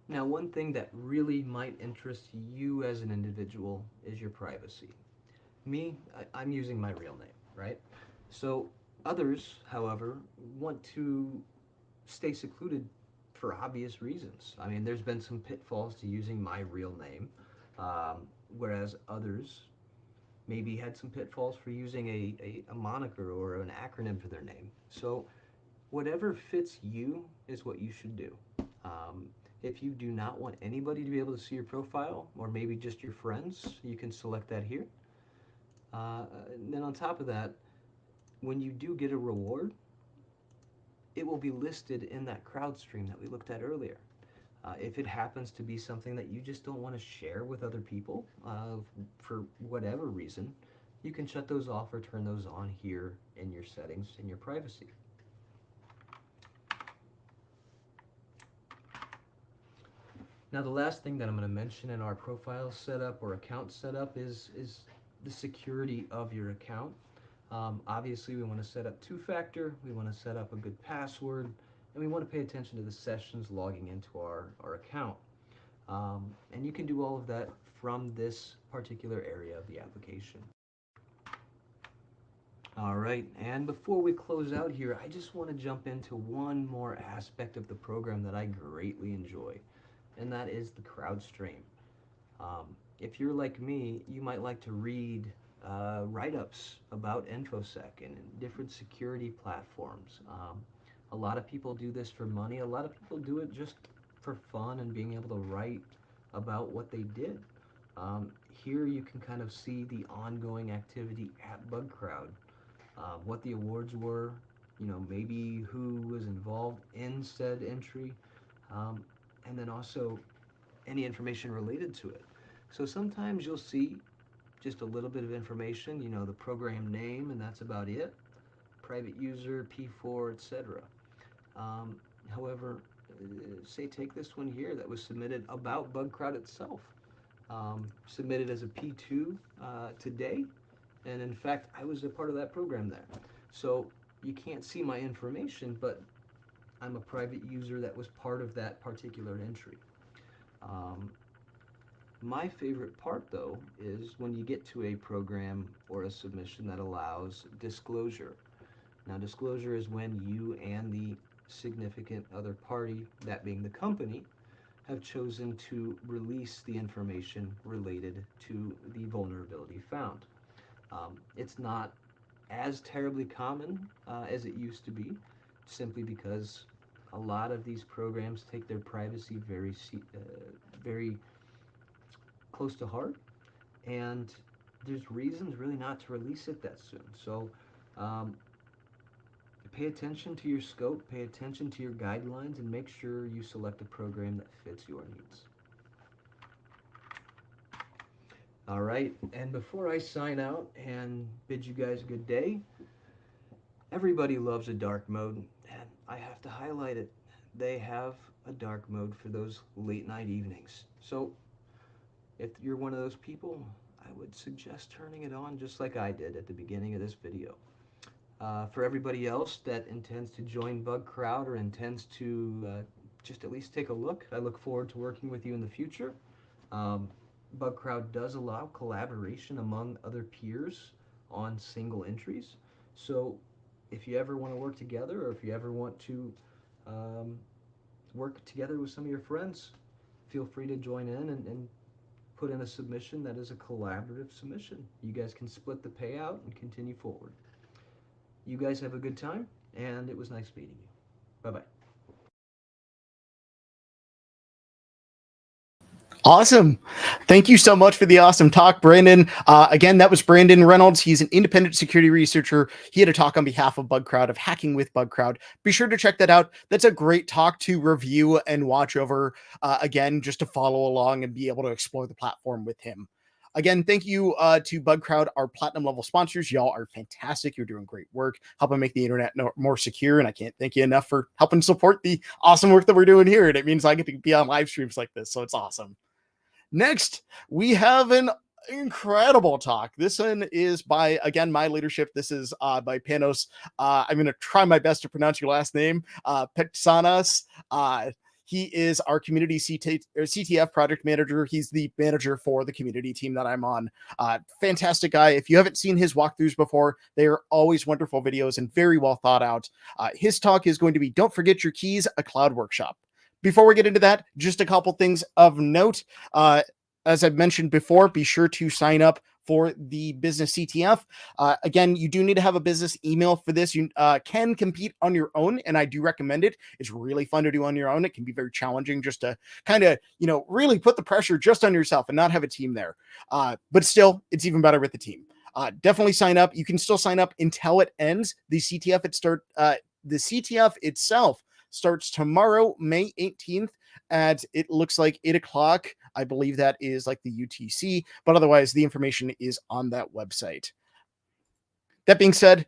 Now, one thing that really might interest you as an individual is your privacy. Me, I'm using my real name, right? So others, however, want to stay secluded for obvious reasons. I mean, there's been some pitfalls to using my real name, whereas others maybe had some pitfalls for using a moniker or an acronym for their name. So whatever fits you is what you should do. If you do not want anybody to be able to see your profile, or maybe just your friends, you can select that here. And then on top of that, when you do get a reward, it will be listed in that crowd stream that we looked at earlier. If it happens to be something that you just don't want to share with other people for whatever reason, you can shut those off or turn those on here in your settings in your privacy. Now, the last thing that I'm going to mention in our profile setup or account setup is the security of your account. Obviously, we want to set up two-factor, we want to set up a good password, and we want to pay attention to the sessions logging into our account. And you can do all of that from this particular area of the application. All right, and before we close out here, I just want to jump into one more aspect of the program that I greatly enjoy, and that is the crowd stream. If you're like me, you might like to read write-ups about InfoSec and different security platforms. A lot of people do this for money. A lot of people do it just for fun and being able to write about what they did. Here you can kind of see the ongoing activity at Bugcrowd, what the awards were, maybe who was involved in said entry, and then also any information related to it. So sometimes you'll see just a little bit of information, the program name, and that's about it. Private user, P4, etc. However, say take this one here that was submitted about Bugcrowd itself. Submitted as a P2 today, and in fact, I was a part of that program there. So you can't see my information, but I'm a private user that was part of that particular entry. My favorite part, though, is when you get to a program or a submission that allows disclosure. Now, disclosure is when you and the significant other party, that being the company, have chosen to release the information related to the vulnerability found. It's not as terribly common as it used to be, simply because a lot of these programs take their privacy very close to heart, and there's reasons really not to release it that soon. So pay attention to your scope, pay attention to your guidelines, and make sure you select a program that fits your needs. All right, and before I sign out and bid you guys good day, everybody loves a dark mode, and I have to highlight it. They have a dark mode for those late night evenings. So if you're one of those people, I would suggest turning it on just like I did at the beginning of this video. For everybody else that intends to join Bugcrowd or intends to just at least take a look, I look forward to working with you in the future. Bugcrowd does allow collaboration among other peers on single entries. So if you ever want to work together, or if you ever want to work together with some of your friends, feel free to join in and put in a submission that is a collaborative submission. You guys can split the payout and continue forward. You guys have a good time, and it was nice meeting you. Bye-bye. Awesome. Thank you so much for the awesome talk, Brandon. Again, that was Brandon Reynolds. He's an independent security researcher. He had a talk on behalf of Bugcrowd, of hacking with Bugcrowd. Be sure to check that out. That's a great talk to review and watch over, again, just to follow along and be able to explore the platform with him. Again, thank you to Bugcrowd, our platinum level sponsors. Y'all are fantastic. You're doing great work, helping make the internet more secure. And I can't thank you enough for helping support the awesome work that we're doing here. And it means I get to be on live streams like this. So it's awesome. Next, we have an incredible talk. This one is by, again, my leadership. This is by Panos. I'm going to try my best to pronounce your last name. Peksanas. He is our community CTF project manager. He's the manager for the community team that I'm on. Fantastic guy. If you haven't seen his walkthroughs before, they are always wonderful videos and very well thought out. His talk is going to be Don't Forget Your Keys, a cloud workshop. Before we get into that, just a couple things of note. As I've mentioned before, be sure to sign up for the business CTF. Again, you do need to have a business email for this. You can compete on your own, and I do recommend it. It's really fun to do on your own. It can be very challenging just to kind of, really put the pressure just on yourself and not have a team there. But still, it's even better with the team. Definitely sign up. You can still sign up until it ends. The CTF itself starts tomorrow, May 18th at, it looks like 8 o'clock. I believe that is like the UTC, but otherwise the information is on that website. That being said,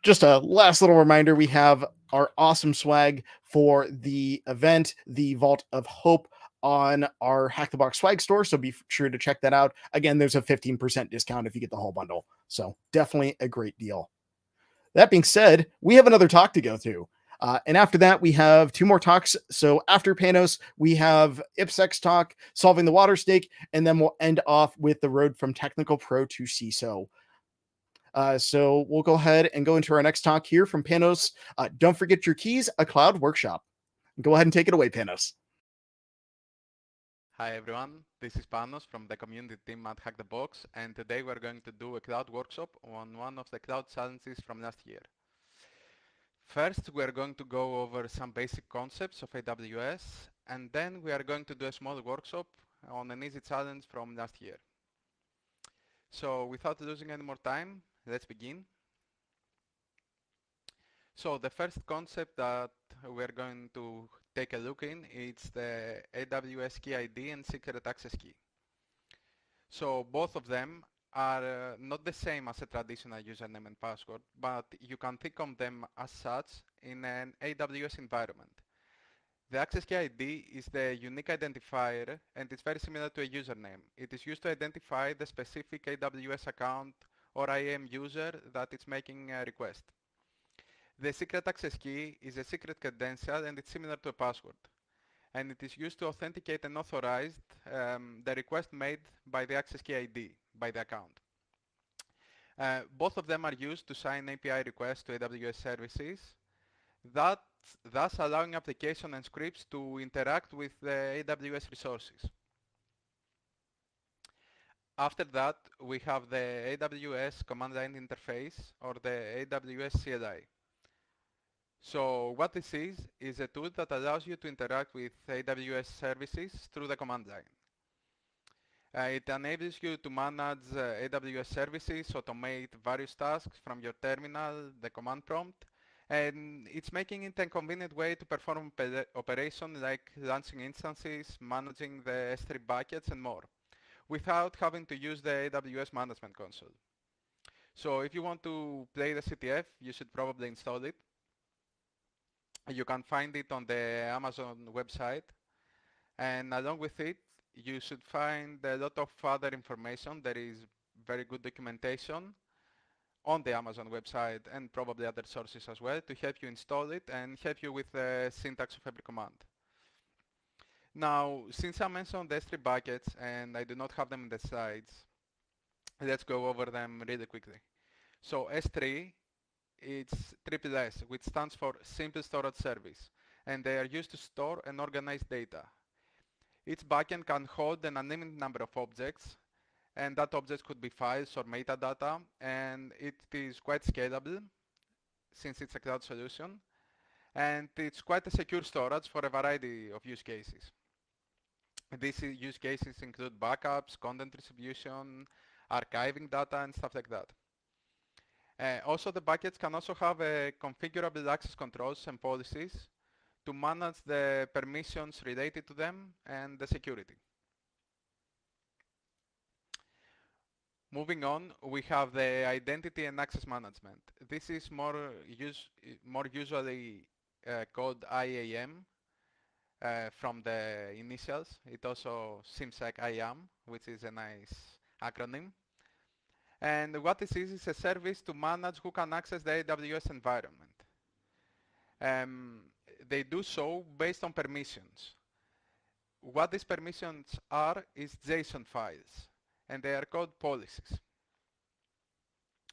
just a last little reminder, we have our awesome swag for the event, the Vault of Hope, on our Hack the Box swag store. So be sure to check that out. Again, there's a 15% discount if you get the whole bundle. So definitely a great deal. That being said, we have another talk to go through. And after that, we have 2 more talks. So after Panos, we have IPSEC's talk, Solving the Water Snake, and then we'll end off with the road from technical pro to CISO. So we'll go ahead and go into our next talk here from Panos. Don't forget your keys, a cloud workshop. Go ahead and take it away, Panos. Hi everyone, this is Panos from the community team at Hack the Box, and today we're going to do a cloud workshop on one of the cloud challenges from last year. First, we are going to go over some basic concepts of AWS, and then we are going to do a small workshop on an easy challenge from last year. So without losing any more time, let's begin. So the first concept that we're going to take a look in is the AWS key ID and secret access key. So both of them are not the same as a traditional username and password, but you can think of them as such in an AWS environment. The access key ID is the unique identifier, and it's very similar to a username. It is used to identify the specific AWS account or IAM user that is making a request. The secret access key is a secret credential, and it's similar to a password. And it is used to authenticate and authorize the request made by the access key ID, by the account. Both of them are used to sign API requests to AWS services, thus allowing application and scripts to interact with the AWS resources. After that, we have the AWS command line interface, or the AWS CLI. So what this is a tool that allows you to interact with AWS services through the command line. It enables you to manage AWS services, automate various tasks from your terminal, the command prompt, and it's making it a convenient way to perform operations like launching instances, managing the S3 buckets, and more, without having to use the AWS management console. So if you want to play the CTF, you should probably install it. You can find it on the Amazon website, and along with it you should find a lot of other information. There is very good documentation on the Amazon website and probably other sources as well to help you install it and help you with the syntax of every command. Now, since I mentioned the S3 buckets and I do not have them in the slides, let's go over them really quickly. So S3, it's triple S, which stands for Simple Storage Service, and they are used to store and organize data. Each backend can hold an unlimited number of objects, and that objects could be files or metadata, and it is quite scalable since it's a cloud solution, and it's quite a secure storage for a variety of use cases. These use cases include backups, content distribution, archiving data, and stuff like that. Also, the buckets can also have configurable access controls and policies to manage the permissions related to them and the security. Moving on, we have the identity and access management. This is more usually called IAM from the initials. It also seems like IAM, which is a nice acronym. And what this is a service to manage who can access the AWS environment. They do so based on permissions. What these permissions are is JSON files, and they are called policies.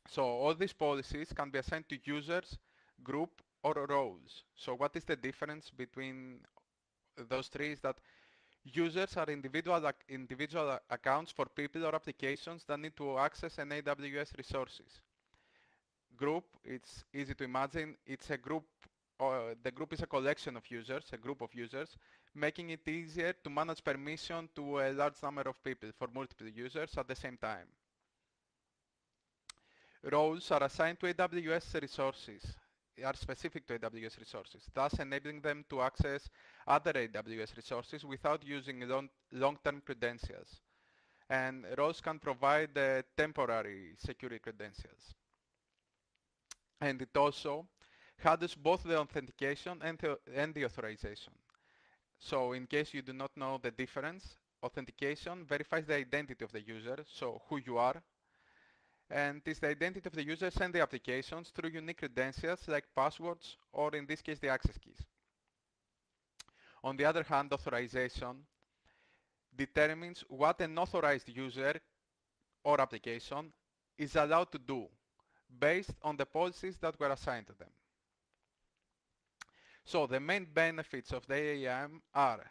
So all these policies can be assigned to users, group, or roles. So what is the difference between those three is that users are individual accounts for people or applications that need to access an AWS resources. Group, it's easy to imagine, it's a group, or the group is a collection of users, a group of users, making it easier to manage permission to a large number of people for multiple users at the same time. Roles are assigned to AWS resources, are specific to AWS resources, thus enabling them to access other AWS resources without using long-term credentials. And roles can provide temporary security credentials. And it also handles both the authentication and the authorization. So in case you do not know the difference, authentication verifies the identity of the user, so who you are, and is the identity of the users and the applications through unique credentials like passwords or in this case the access keys. On the other hand, authorization determines what an authorized user or application is allowed to do based on the policies that were assigned to them. So the main benefits of the AAM are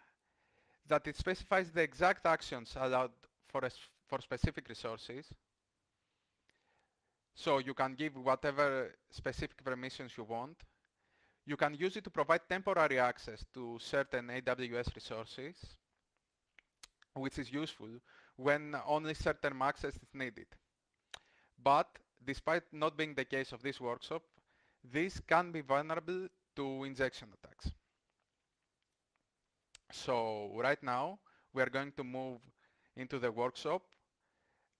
that it specifies the exact actions allowed for specific resources. So you can give whatever specific permissions you want. You can use it to provide temporary access to certain AWS resources, which is useful when only certain access is needed. But despite not being the case of this workshop, this can be vulnerable to injection attacks. So right now, we are going to move into the workshop.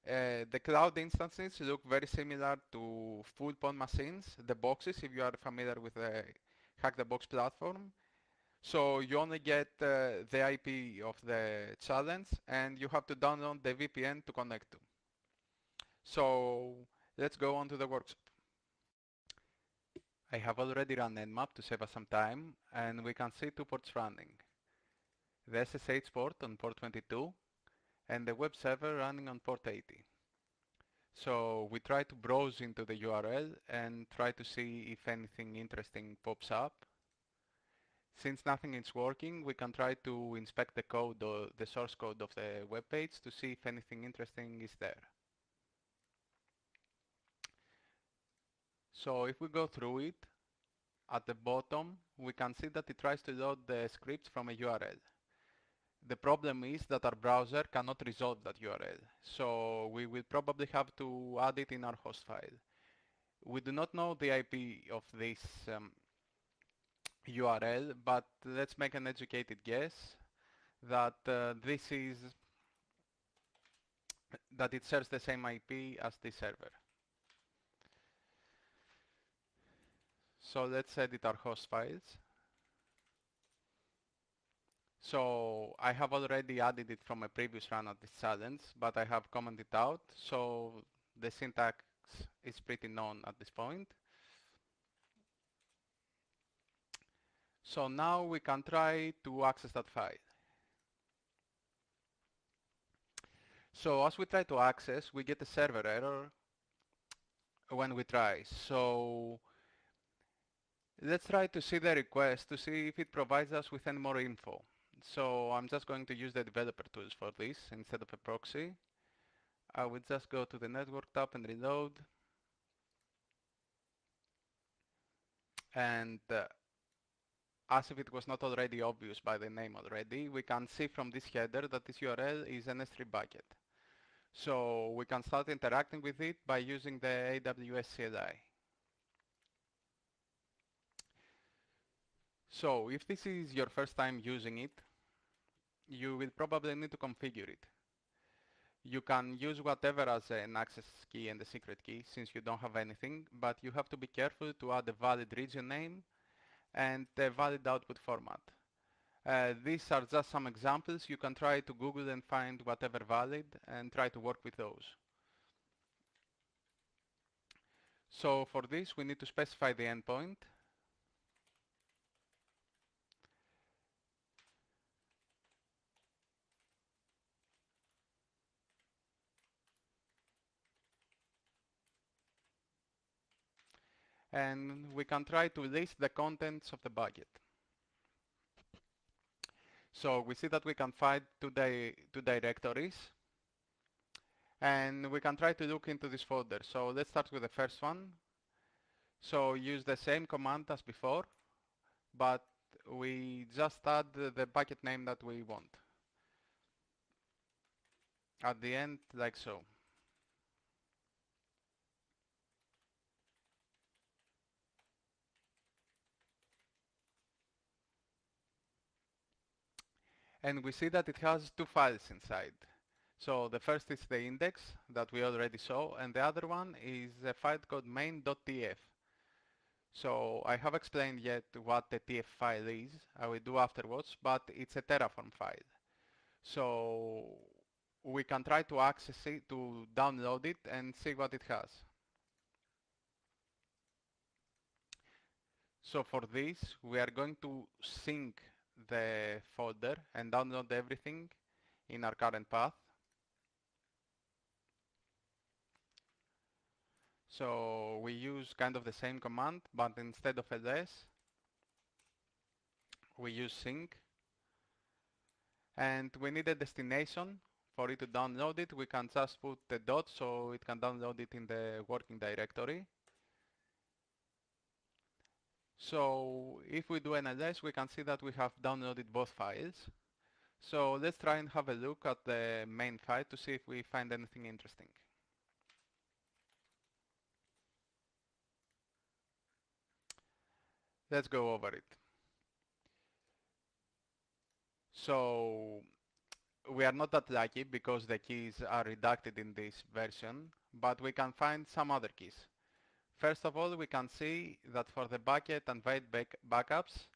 The cloud instances look very similar to full PON machines, the boxes, if you are familiar with the Hack the Box platform. So you only get the IP of the challenge and you have to download the VPN to connect to. So let's go on to the workshop. I have already run Nmap to save us some time, and we can see two ports running. The SSH port on port 22 and the web server running on port 80. So we try to browse into the URL and try to see if anything interesting pops up. Since nothing is working, we can try to inspect the code or the source code of the web page to see if anything interesting is there. So if we go through it, at the bottom, we can see that it tries to load the script from a URL. The problem is that our browser cannot resolve that URL, so we will probably have to add it in our host file. We do not know the IP of this URL, but let's make an educated guess that that it shares the same IP as this server. So let's edit our host files. So I have already added it from a previous run of this challenge, but I have commented out, so the syntax is pretty known at this point. So now we can try to access that file. So as we try to access, we get a server error when we try. So let's try to see the request to see if it provides us with any more info. So I'm just going to use the developer tools for this instead of a proxy. I will just go to the network tab and reload. And as if it was not already obvious by the name already, we can see from this header that this URL is an S3 bucket. So we can start interacting with it by using the AWS CLI. So if this is your first time using it, you will probably need to configure it. You can use whatever as an access key and a secret key since you don't have anything, but you have to be careful to add a valid region name and a valid output format. These are just some examples. You can try to Google and find whatever valid and try to work with those. So for this, we need to specify the endpoint. And we can try to list the contents of the bucket. So we see that we can find two directories, and we can try to look into this folder. So let's start with the first one. So use the same command as before, but we just add the bucket name that we want at the end, like so. And we see that it has two files inside. So the first is the index that we already saw, and the other one is a file called main.tf. So I have explained yet what the TF file is. I will do afterwards, but it's a Terraform file. So we can try to access it, to download it and see what it has. So for this, we are going to sync the folder and download everything in our current path. So we use kind of the same command, but instead of ls, we use sync. And we need a destination for it to download it. We can just put the dot so it can download it in the working directory. So if we do an ls, we can see that we have downloaded both files. So let's try and have a look at the main file to see if we find anything interesting. Let's go over it. So we are not that lucky because the keys are redacted in this version, but we can find some other keys. First of all, we can see that for the bucket and void backups,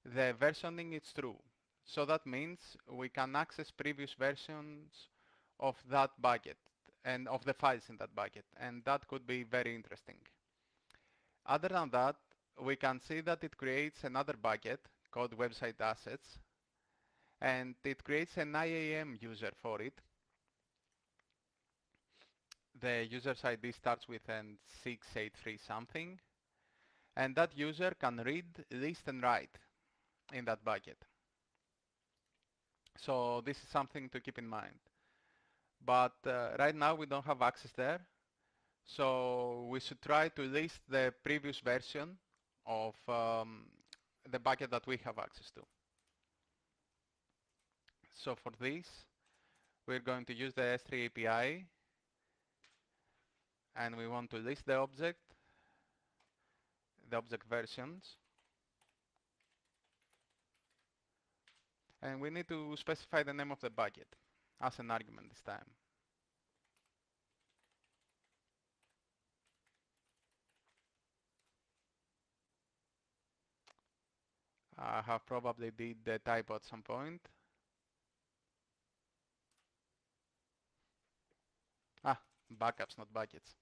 the versioning is true. So that means we can access previous versions of that bucket and of the files in that bucket, and that could be very interesting. Other than that, we can see that it creates another bucket called website assets, and it creates an IAM user for it. The user's ID starts with an 683 something, and that user can read, list, and write in that bucket. So this is something to keep in mind. But right now we don't have access there, so we should try to list the previous version of the bucket that we have access to. So for this, we're going to use the S3 API, and we want to list the object versions, and we need to specify the name of the bucket as an argument this time. I have probably did the typo at some point. Backups, not buckets.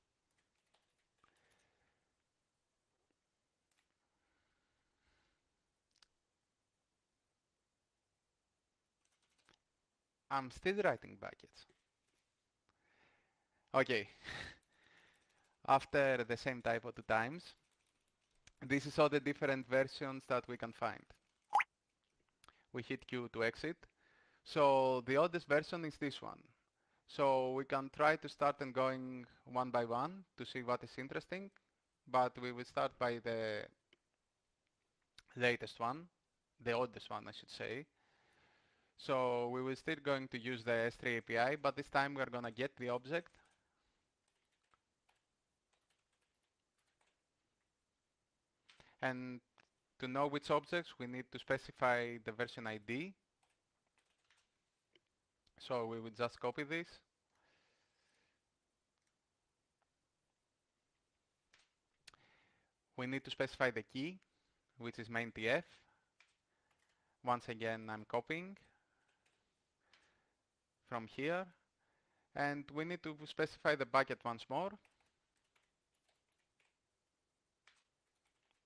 I'm still writing buckets. Okay. After the same typo 2 times, this is all the different versions that we can find. We hit Q to exit. So the oldest version is this one. So we can try to start and going one by one to see what is interesting, but we will start by the latest one, the oldest one I should say. So we will still going to use the S3 API, but this time we're gonna get the object. And to know which objects, we need to specify the version ID. So we will just copy this. We need to specify the key, which is main TF. Once again, I'm copying from here. And we need to specify the bucket once more.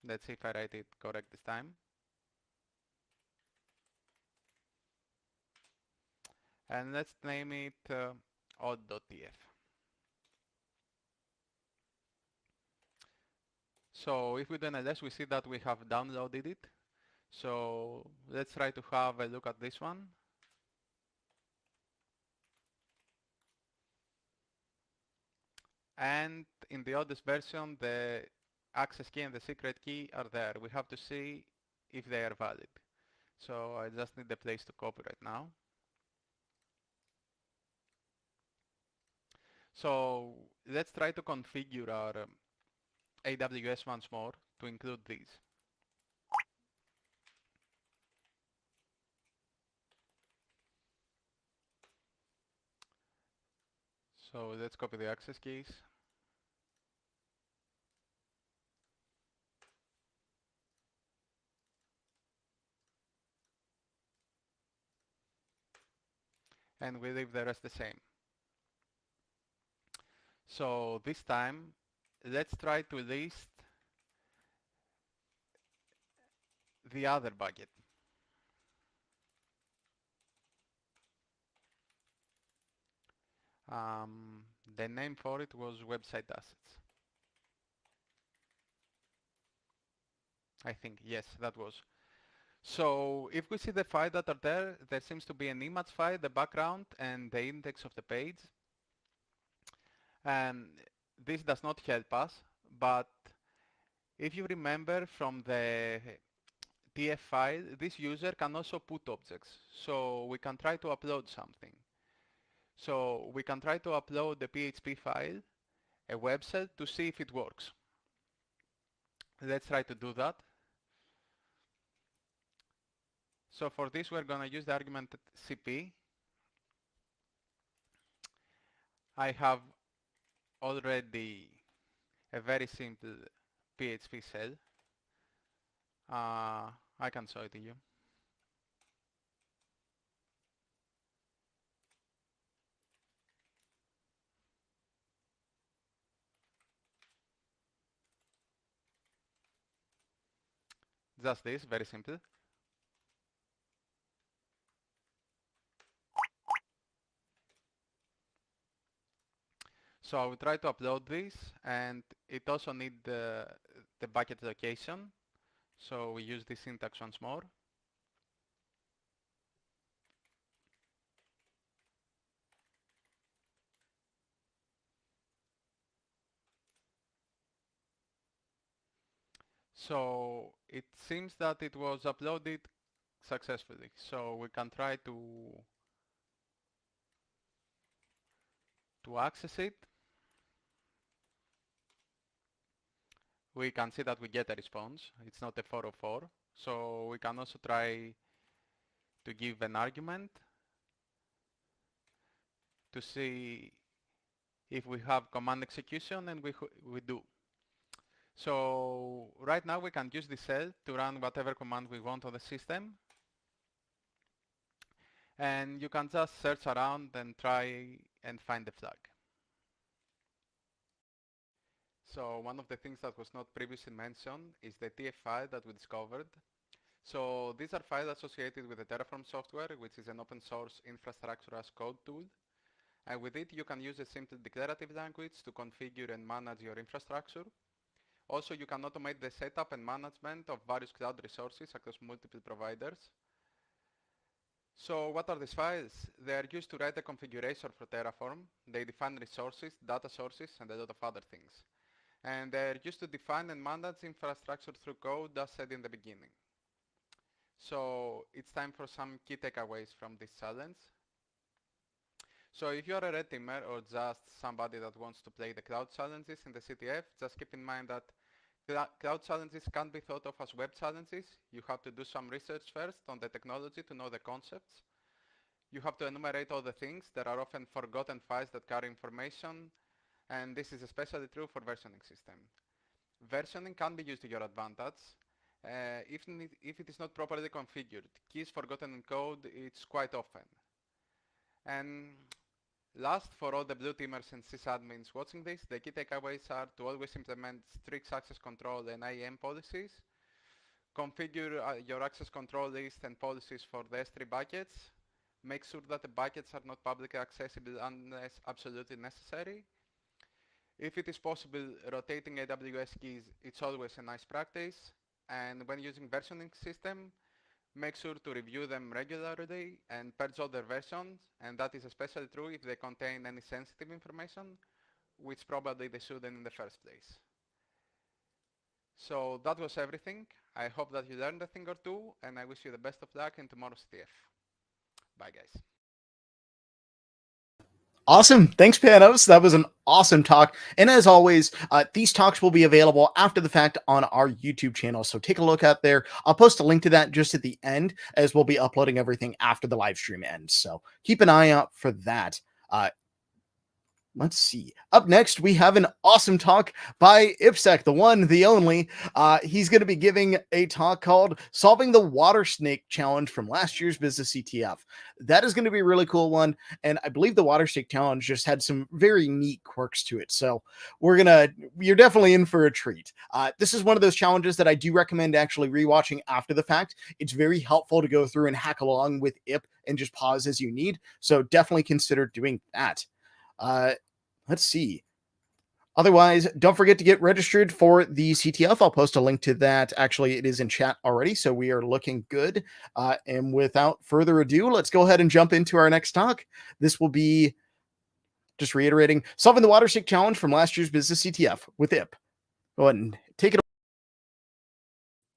Let's see if I write it correct this time. And let's name it odd.tf. So if we do an ls, we see that we have downloaded it. So let's try to have a look at this one. And in the oldest version, the access key and the secret key are there. We have to see if they are valid. So I just need the place to copy right now. So let's try to configure our AWS once more to include these. So let's copy the access keys. and we leave the rest the same. So this time, let's try to list the other bucket. The name for it was website assets. I think, yes, that was. So if we see the files that are there, there seems to be an image file, the background, and the index of the page. And this does not help us, but if you remember from the TF file, this user can also put objects. So we can try to upload something. So we can try to upload the PHP file, a website, to see if it works. Let's try to do that. So for this, we're going to use the argument CP. I have already a very simple PHP shell. I can show it to you. Just this, very simple. So I will try to upload this, and it also needs the bucket location. So we use this syntax once more. So it seems that it was uploaded successfully. So we can try to access it. We can see that we get a response. It's not a 404. So we can also try to give an argument to see if we have command execution, and we do. So right now we can use this cell to run whatever command we want on the system. And you can just search around and try and find the flag. So one of the things that was not previously mentioned is the TF file that we discovered. So these are files associated with the Terraform software, which is an open source infrastructure as code tool. And with it, you can use a simple declarative language to configure and manage your infrastructure. Also, you can automate the setup and management of various cloud resources across multiple providers. So what are these files? They are used to write a configuration for Terraform. They define resources, data sources, and a lot of other things. And they are used to define and manage infrastructure through code as said in the beginning. So it's time for some key takeaways from this challenge. So if you are a red teamer or just somebody that wants to play the cloud challenges in the CTF, just keep in mind that cloud challenges can't be thought of as web challenges. You have to do some research first on the technology to know the concepts. You have to enumerate all the things. There are often forgotten files that carry information, and this is especially true for versioning system. Versioning can be used to your advantage. If it is not properly configured, keys forgotten in code, it's quite often. And last, for all the blue teamers and sysadmins watching this, the key takeaways are to always implement strict access control and IAM policies. Configure your access control list and policies for the S3 buckets. Make sure that the buckets are not publicly accessible unless absolutely necessary. If it is possible, rotating AWS keys, it's always a nice practice. And when using versioning system, make sure to review them regularly and purge all their versions, and that is especially true if they contain any sensitive information, which probably they shouldn't in the first place. So that was everything. I hope that you learned a thing or two, and I wish you the best of luck in tomorrow's TF. Bye, guys. Awesome. Thanks, Panos. That was an awesome talk. And as always, these talks will be available after the fact on our YouTube channel. So take a look out there. I'll post a link to that just at the end, as we'll be uploading everything after the live stream ends. So keep an eye out for that. Let's see. Up next, we have an awesome talk by IPSEC, the one, the only. He's going to be giving a talk called Solving the Water Snake Challenge from last year's Business CTF. That is going to be a really cool one. And I believe the Water Snake Challenge just had some very neat quirks to it. So you're definitely in for a treat. This is one of those challenges that I do recommend actually rewatching after the fact. It's very helpful to go through and hack along with IP and just pause as you need. So definitely consider doing that. Let's see. Otherwise, don't forget to get registered for the CTF. I'll post a link to that. Actually, it is in chat already, so we are looking good. And without further ado, let's go ahead and jump into our next talk. This will be, just reiterating, Solving the Water Snake Challenge from last year's Business CTF with IP. Go ahead and take it.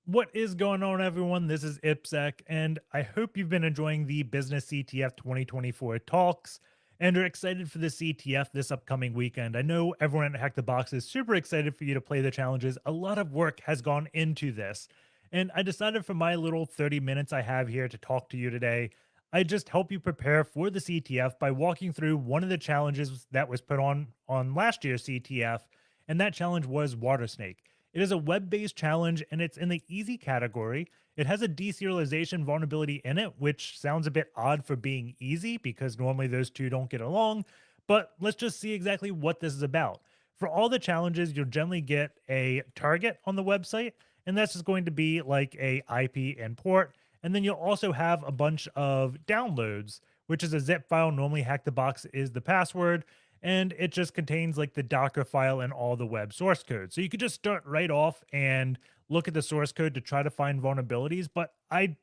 What is going on, everyone? This is IPSEC, and I hope you've been enjoying the Business CTF 2024 talks and are excited for the CTF this upcoming weekend. I know everyone at Hack the Box is super excited for you to play the challenges. A lot of work has gone into this, and I decided for my little 30 minutes I have here to talk to you today, I just help you prepare for the CTF by walking through one of the challenges that was put on last year's CTF, and that challenge was Water Snake. It is a web-based challenge, and it's in the easy category. It has a deserialization vulnerability in it, which sounds a bit odd for being easy because normally those two don't get along. But let's just see exactly what this is about. For all the challenges, you'll generally get a target on the website, and that's just going to be like a IP and port. And then you'll also have a bunch of downloads, which is a zip file. Normally, Hack the Box is the password, and it just contains like the Docker file and all the web source code. So you could just start right off and look at the source code to try to find vulnerabilities, but I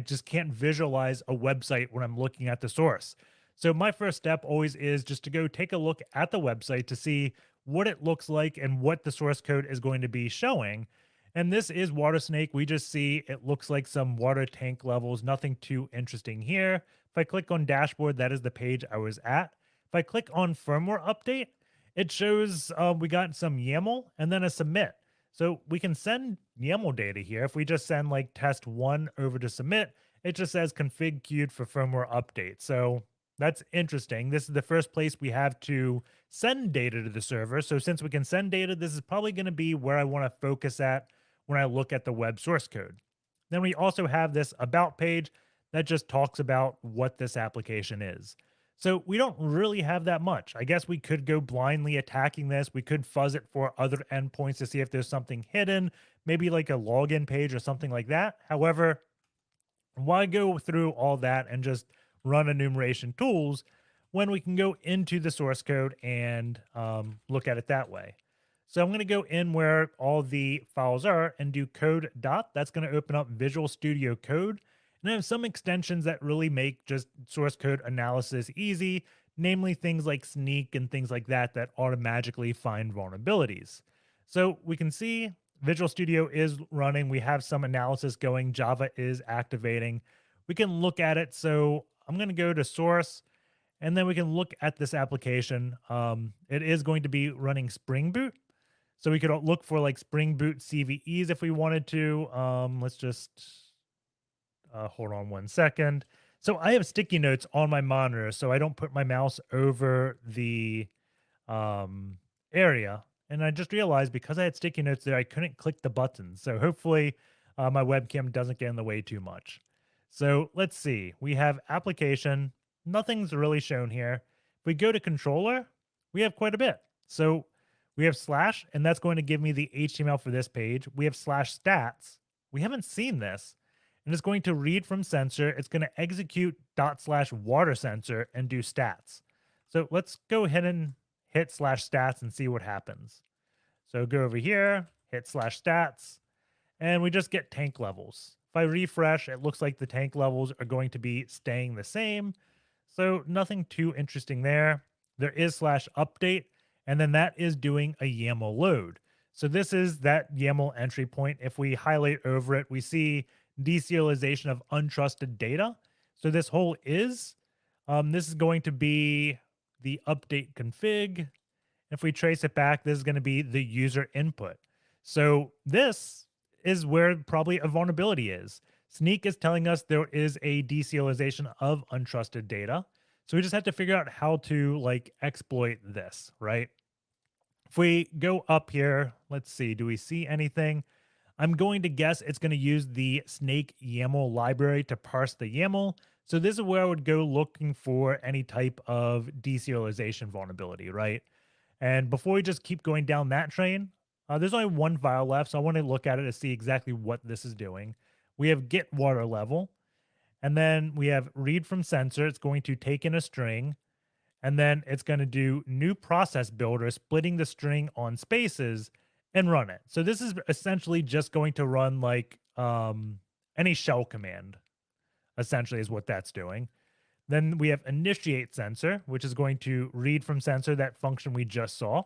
just can't visualize a website when I'm looking at the source. So my first step always is just to go take a look at the website to see what it looks like and what the source code is going to be showing. And this is Water Snake. We just see it looks like some water tank levels, nothing too interesting here. If I click on dashboard, that is the page I was at. If I click on firmware update, it shows we got some YAML and then a submit. So we can send YAML data here. If we just send like test 1 over to submit, it just says config queued for firmware update. So that's interesting. This is the first place we have to send data to the server. So since we can send data, this is probably going to be where I want to focus at when I look at the web source code. Then we also have this about page that just talks about what this application is. So we don't really have that much. I guess we could go blindly attacking this. We could fuzz it for other endpoints to see if there's something hidden, maybe like a login page or something like that. However, why go through all that and just run enumeration tools when we can go into the source code and look at it that way? So I'm going to go in where all the files are and do code dot. That's going to open up Visual Studio Code. And I have some extensions that really make just source code analysis easy, namely things like Sneak and things like that that automatically find vulnerabilities. So we can see Visual Studio is running. We have some analysis going. Java is activating. We can look at it. So I'm going to go to source, and then we can look at this application. It is going to be running Spring Boot. So we could look for like Spring Boot CVEs if we wanted to. Let's just hold on one second. So I have sticky notes on my monitor, so I don't put my mouse over the area. And I just realized because I had sticky notes there, I couldn't click the buttons. So hopefully my webcam doesn't get in the way too much. So let's see. We have application. Nothing's really shown here. If we go to controller, we have quite a bit. So we have slash, and that's going to give me the HTML for this page. We have slash stats. We haven't seen this. And it's going to read from sensor. It's going to execute ./water sensor and do stats. So let's go ahead and hit slash stats and see what happens. So go over here, hit slash stats, and we just get tank levels. If I refresh, it looks like the tank levels are going to be staying the same. So nothing too interesting there. There is slash update, and then that is doing a YAML load. So this is that YAML entry point. If we highlight over it, we see deserialization of untrusted data. So this whole is, this is going to be the update config. If we trace it back, this is going to be the user input. So this is where probably a vulnerability is. Sneak is telling us there is a deserialization of untrusted data. So we just have to figure out how to like exploit this, right? If we go up here, let's see, do we see anything? I'm going to guess it's going to use the snake YAML library to parse the YAML. So this is where I would go looking for any type of deserialization vulnerability, right? And before we just keep going down that train, there's only one file left, so I want to look at it to see exactly what this is doing. We have get water level, and then we have read from sensor. It's going to take in a string, and then it's going to do new process builder, splitting the string on spaces and run it. So this is essentially just going to run like any shell command, essentially is what that's doing. Then we have initiate sensor, which is going to read from sensor, that function we just saw.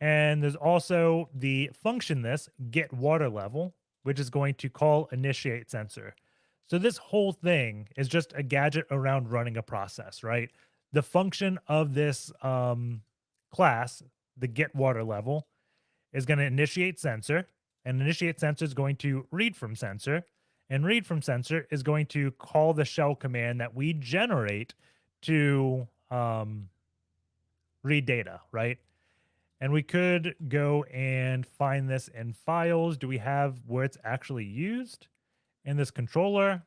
And there's also the function this get water level, which is going to call initiate sensor. So this whole thing is just a gadget around running a process, right? The function of this class, the get water level, is going to initiate sensor, and initiate sensor is going to read from sensor, and read from sensor is going to call the shell command that we generate to read data, right? And we could go and find this in files. Do we have where it's actually used in this controller?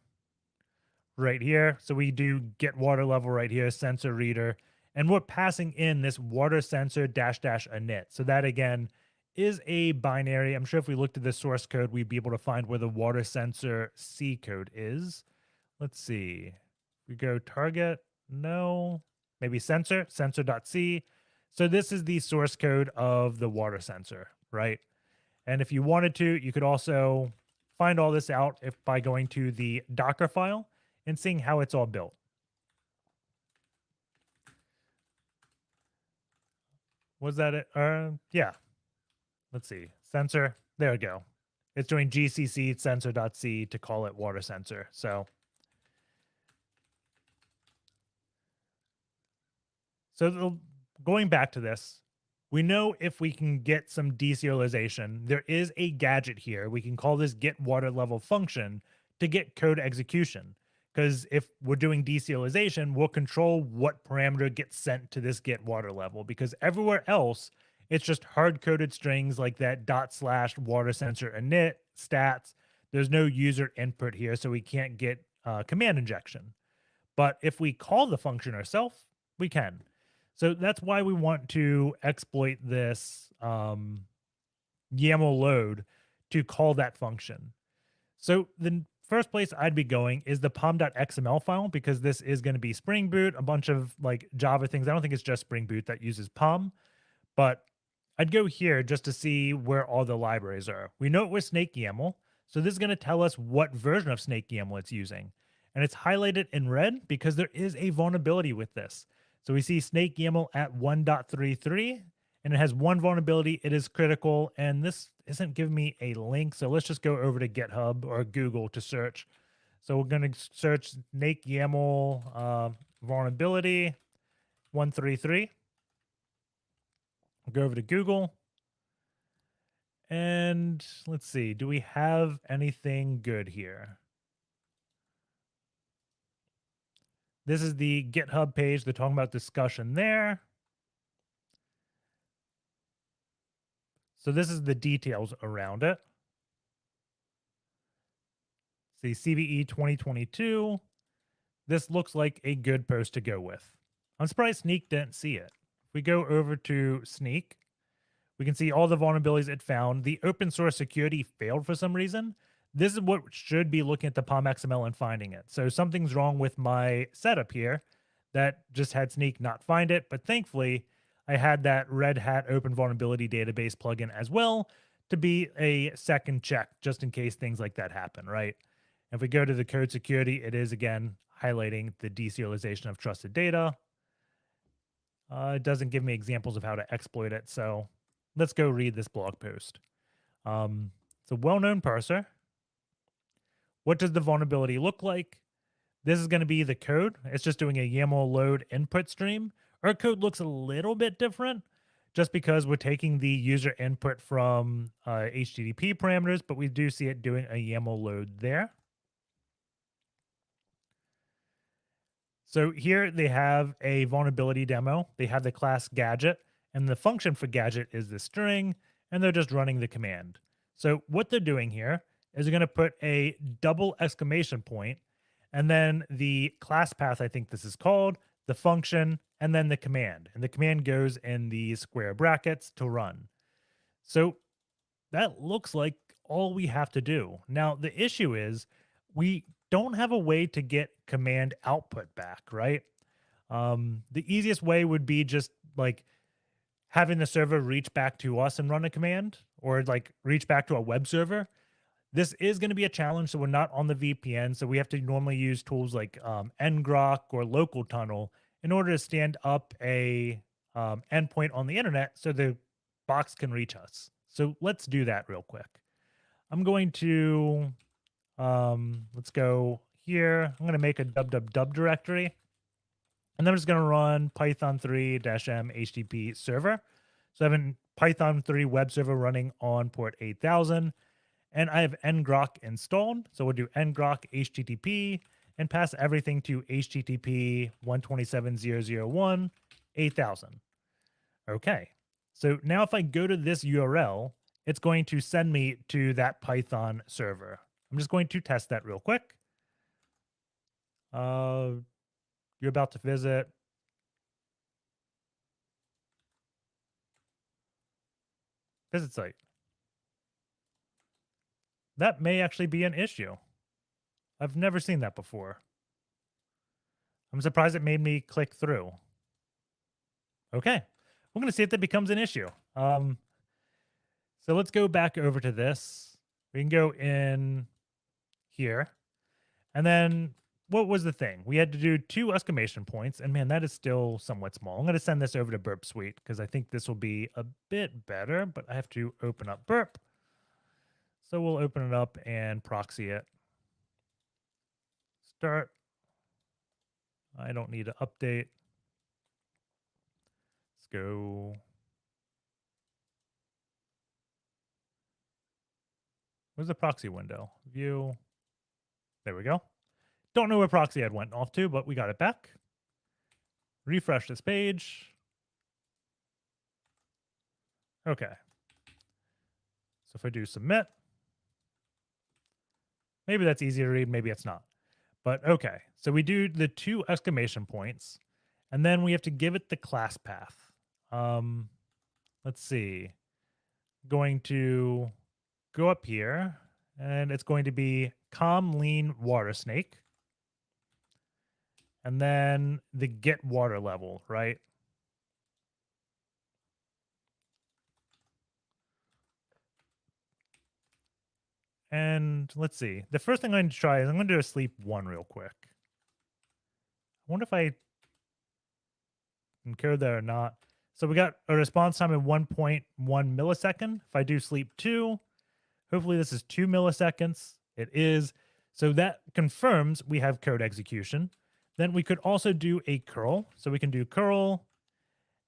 Right here. So we do get water level right here, sensor reader, and we're passing in this water sensor dash dash init. So that again is a binary. I'm sure if we looked at the source code, we'd be able to find where the water sensor C code is. Let's see. We go target, no, maybe sensor, sensor.c. So this is the source code of the water sensor, right? And if you wanted to, you could also find all this out if by going to the Docker file and seeing how it's all built. Was that it? Yeah. Let's see. Sensor. There we go. It's doing gcc sensor.c to call it water sensor. So going back to this, we know if we can get some deserialization, there is a gadget here. We can call this get water level function to get code execution. Because if we're doing deserialization, we'll control what parameter gets sent to this get water level. Because everywhere else, it's just hard-coded strings like that / water sensor init stats. There's no user input here, so we can't get command injection. But if we call the function ourselves, we can. So that's why we want to exploit this YAML load to call that function. So the first place I'd be going is the pom.xml file, because this is going to be Spring Boot, a bunch of like Java things. I don't think it's just Spring Boot that uses pom, but I'd go here just to see where all the libraries are. We know it was Snake YAML, so this is going to tell us what version of Snake YAML it's using. And it's highlighted in red because there is a vulnerability with this. So we see Snake YAML at 1.33, and it has one vulnerability. It is critical, and this isn't giving me a link. So let's just go over to GitHub or Google to search. So we're going to search Snake YAML vulnerability 133. We'll go over to Google. And let's see, do we have anything good here? This is the GitHub page. They're talking about discussion there. So this is the details around it. See, CVE 2022. This looks like a good post to go with. I'm surprised Sneak didn't see it. If we go over to Sneak, we can see all the vulnerabilities it found. The open source security failed for some reason. This is what should be looking at the POM XML and finding it. So something's wrong with my setup here that just had Sneak not find it. But thankfully, I had that Red Hat Open Vulnerability Database plugin as well to be a second check just in case things like that happen, right? If we go to the code security, it is again highlighting the deserialization of trusted data. It doesn't give me examples of how to exploit it. So let's go read this blog post. It's a well-known parser. What does the vulnerability look like? This is going to be the code. It's just doing a YAML load input stream. Our code looks a little bit different just because we're taking the user input from HTTP parameters, but we do see it doing a YAML load there. So here they have a vulnerability demo. They have the class gadget, and the function for gadget is the string, and they're just running the command. So what they're doing here is they're going to put a double exclamation point, and then the class path, I think this is called, the function, and then the command. And the command goes in the square brackets to run. So that looks like all we have to do. Now, the issue is we don't have a way to get command output back, right? The easiest way would be just like having the server reach back to us and run a command, or like reach back to a web server. This is going to be a challenge, so we're not on the VPN, so we have to normally use tools like ngrok or local tunnel in order to stand up a endpoint on the internet so the box can reach us. So let's do that real quick. I'm going to let's go here. I'm going to make a www directory, and then I'm just going to run python 3-m http server. So I have a Python 3 web server running on port 8000. And I have ngrok installed. So we'll do ngrok http and pass everything to http 127.0.0.1 8000. Okay. So now if I go to this URL, it's going to send me to that Python server. I'm just going to test that real quick. You're about to visit. Visit site. That may actually be an issue. I've never seen that before. I'm surprised it made me click through. Okay, we're going to see if that becomes an issue. So let's go back over to this. We can go in here. And then what was the thing? We had to do 2 exclamation points. And man, that is still somewhat small. I'm going to send this over to Burp Suite because I think this will be a bit better. But I have to open up Burp. So we'll open it up and proxy it. Start. I don't need to update. Let's go. Where's the proxy window? View. There we go. Don't know where proxy ad went off to, but we got it back. Refresh this page. Okay. So if I do submit, maybe that's easy to read, maybe it's not. But okay, so we do the 2 exclamation points, and then we have to give it the class path. Let's see. Going to go up here, and it's going to be calm, lean, water snake. And then the get water level, right? And let's see. The first thing I'm going to try is I'm going to do a sleep 1 real quick. I wonder if I encode that or not. So we got a response time of 1.1 millisecond. If I do sleep 2, hopefully this is 2 milliseconds. It is. So that confirms we have code execution. Then we could also do a curl. So we can do curl.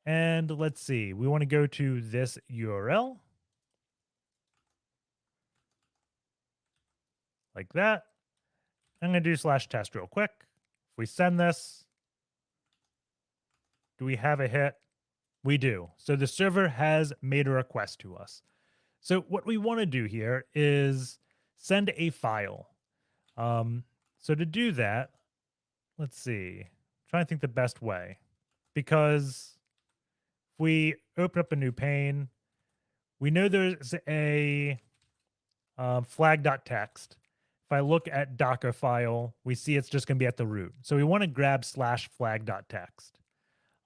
And let's see. We want to go to this URL. Like that. I'm going to do /test real quick. If we send this, do we have a hit? We do. So the server has made a request to us. So what we want to do here is send a file. So to do that, let's see. I'm trying to think the best way. Because if we open up a new pane, we know there's a flag.txt. If I look at Docker file, we see it's just going to be at the root. So we want to grab /flag.txt.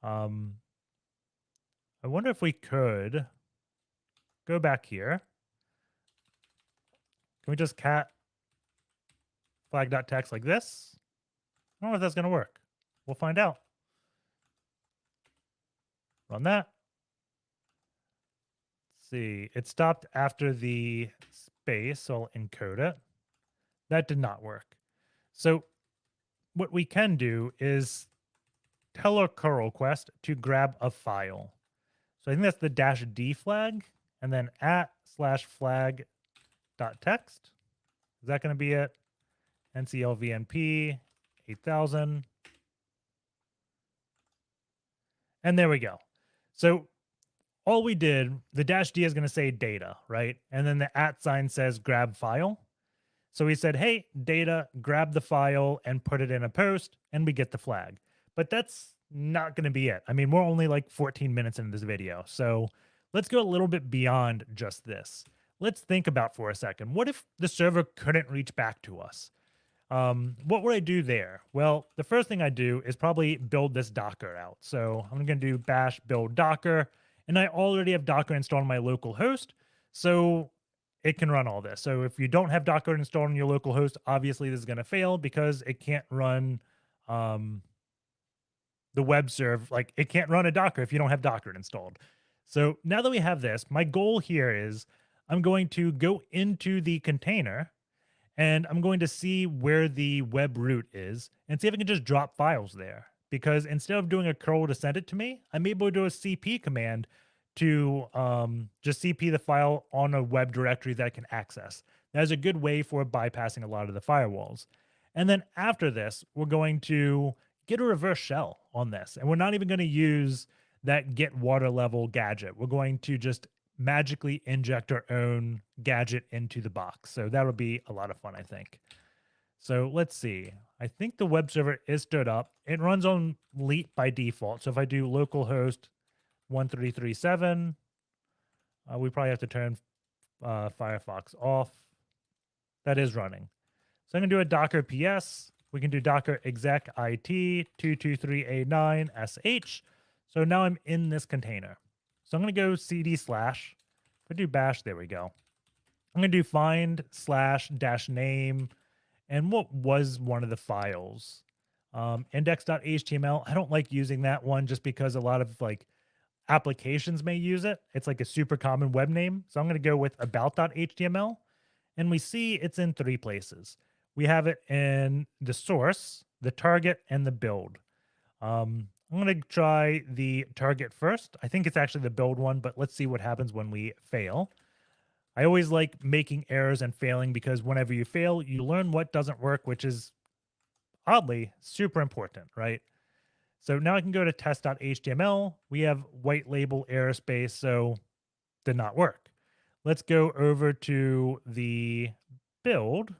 I wonder if we could go back here. Can we just cat flag.txt like this? I don't know if that's going to work. We'll find out. Run that. Let's see. It stopped after the space, so I'll encode it. That did not work. So what we can do is tell our curl request to grab a file. So I think that's the -d flag, and then @/flag.txt. Is that going to be it? NCLVNP 8000. And there we go. So all we did, the dash D is going to say data, right? And then the @ sign says grab file. So we said, hey, data, grab the file and put it in a post, and we get the flag. But that's not going to be it. I mean, we're only like 14 minutes into this video. So let's go a little bit beyond just this. Let's think about for a second. What if the server couldn't reach back to us? What would I do there? Well, the first thing I do is probably build this Docker out. So I'm going to do bash build Docker, and I already have Docker installed on my local host. So it can run all this. So if you don't have Docker installed on your local host, obviously this is going to fail because it can't run the web serve. Like it can't run a Docker if you don't have Docker installed. So now that we have this, my goal here is I'm going to go into the container and I'm going to see where the web root is and see if I can just drop files there. Because instead of doing a curl to send it to me, I'm able to do a CP command to just CP the file on a web directory that I can access. That is a good way for bypassing a lot of the firewalls. And then after this, we're going to get a reverse shell on this. And we're not even going to use that get water level gadget. We're going to just magically inject our own gadget into the box. So that'll be a lot of fun, I think. So let's see. I think the web server is stood up. It runs on Leap by default. So if I do localhost 1337, we probably have to turn Firefox off. That is running. So I'm going to do a Docker PS. We can do Docker exec IT 223A9 sh. So now I'm in this container. So I'm going to go cd/. If I do bash, there we go. I'm going to do find / -name and what was one of the files. Index.html. I don't like using that one just because a lot of like applications may use it. It's like a super common web name. So I'm going to go with about.html. And we see it's in 3 places. We have it in the source, the target, and the build. I'm going to try the target first. I think it's actually the build one, but let's see what happens when we fail. I always like making errors and failing because whenever you fail, you learn what doesn't work, which is oddly super important, right? So now I can go to test.html. We have white label error space, so did not work. Let's go over to the build. So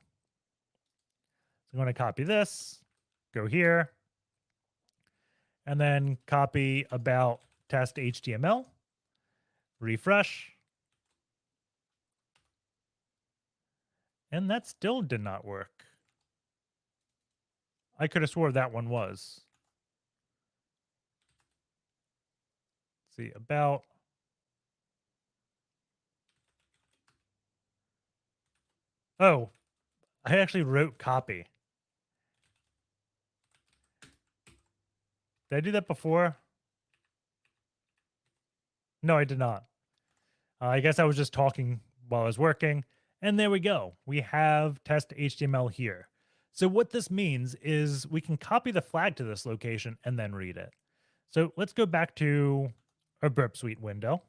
I'm going to copy this, go here, and then copy about test HTML, refresh. And that still did not work. I could have swore that one was. Let's see, about. Oh, I actually wrote copy. Did I do that before? No, I did not. I guess I was just talking while I was working. And there we go. We have test HTML here. So what this means is we can copy the flag to this location and then read it. So let's go back to our Burp Suite window.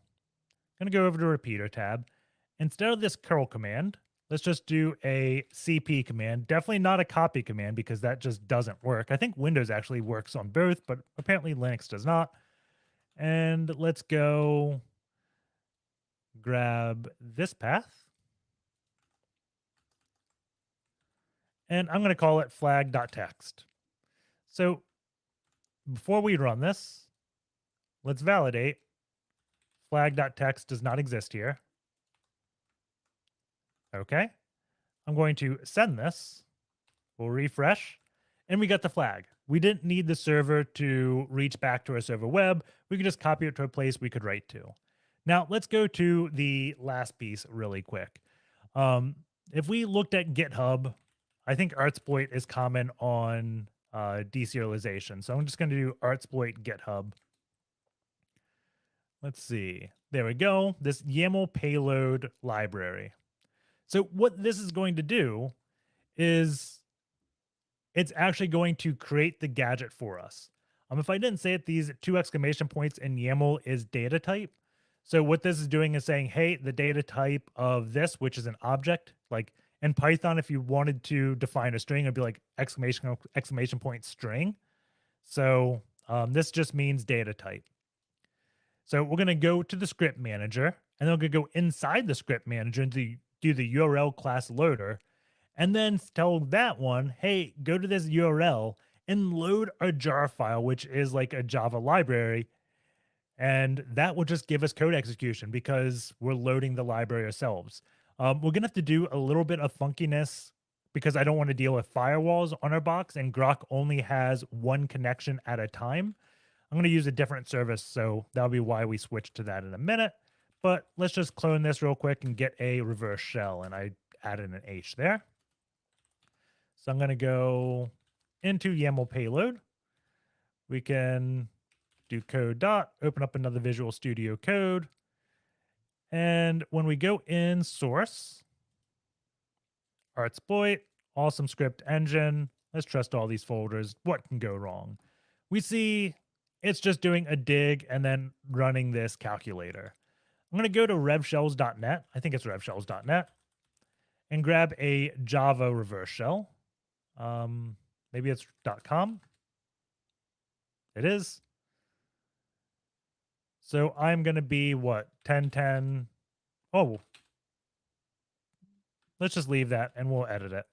I'm going to go over to Repeater tab. Instead of this curl command, let's just do a CP command. Definitely not a copy command because that just doesn't work. I think Windows actually works on both, but apparently Linux does not. And let's go grab this path. And I'm going to call it flag.txt. So before we run this, let's validate flag.txt does not exist here. Okay. I'm going to send this. We'll refresh. And we got the flag. We didn't need the server to reach back to our server web. We could just copy it to a place we could write to. Now, let's go to the last piece really quick. If we looked at GitHub, I think artsploit is common on deserialization. So I'm just going to do artsploit GitHub. Let's see. There we go. This YAML payload library. So what this is going to do is it's actually going to create the gadget for us. If I didn't say it, these 2 exclamation points in YAML is data type. So what this is doing is saying, hey, the data type of this, which is an object, like in Python, if you wanted to define a string, it'd be like exclamation point string. So this just means data type. So we're going to go to the script manager, and then we're going to go inside the script manager and do the URL class loader, and then tell that one, hey, go to this URL and load a jar file, which is like a Java library. And that will just give us code execution because we're loading the library ourselves. We're going to have to do a little bit of funkiness because I don't want to deal with firewalls on our box, and Grok only has one connection at a time. I'm going to use a different service, so that'll be why we switch to that in a minute. But let's just clone this real quick and get a reverse shell, and I added an H there. So I'm going to go into YAML payload. We can do code dot, open up another Visual Studio Code. And when we go in source, our exploit, awesome script engine, let's trust all these folders. What can go wrong? We see it's just doing a dig and then running this calculator. I'm going to go to revshells.net. I think it's revshells.net, and grab a Java reverse shell. Maybe it's .com. It is. So I'm going to be what? 1010. Oh, let's just leave that and we'll edit it.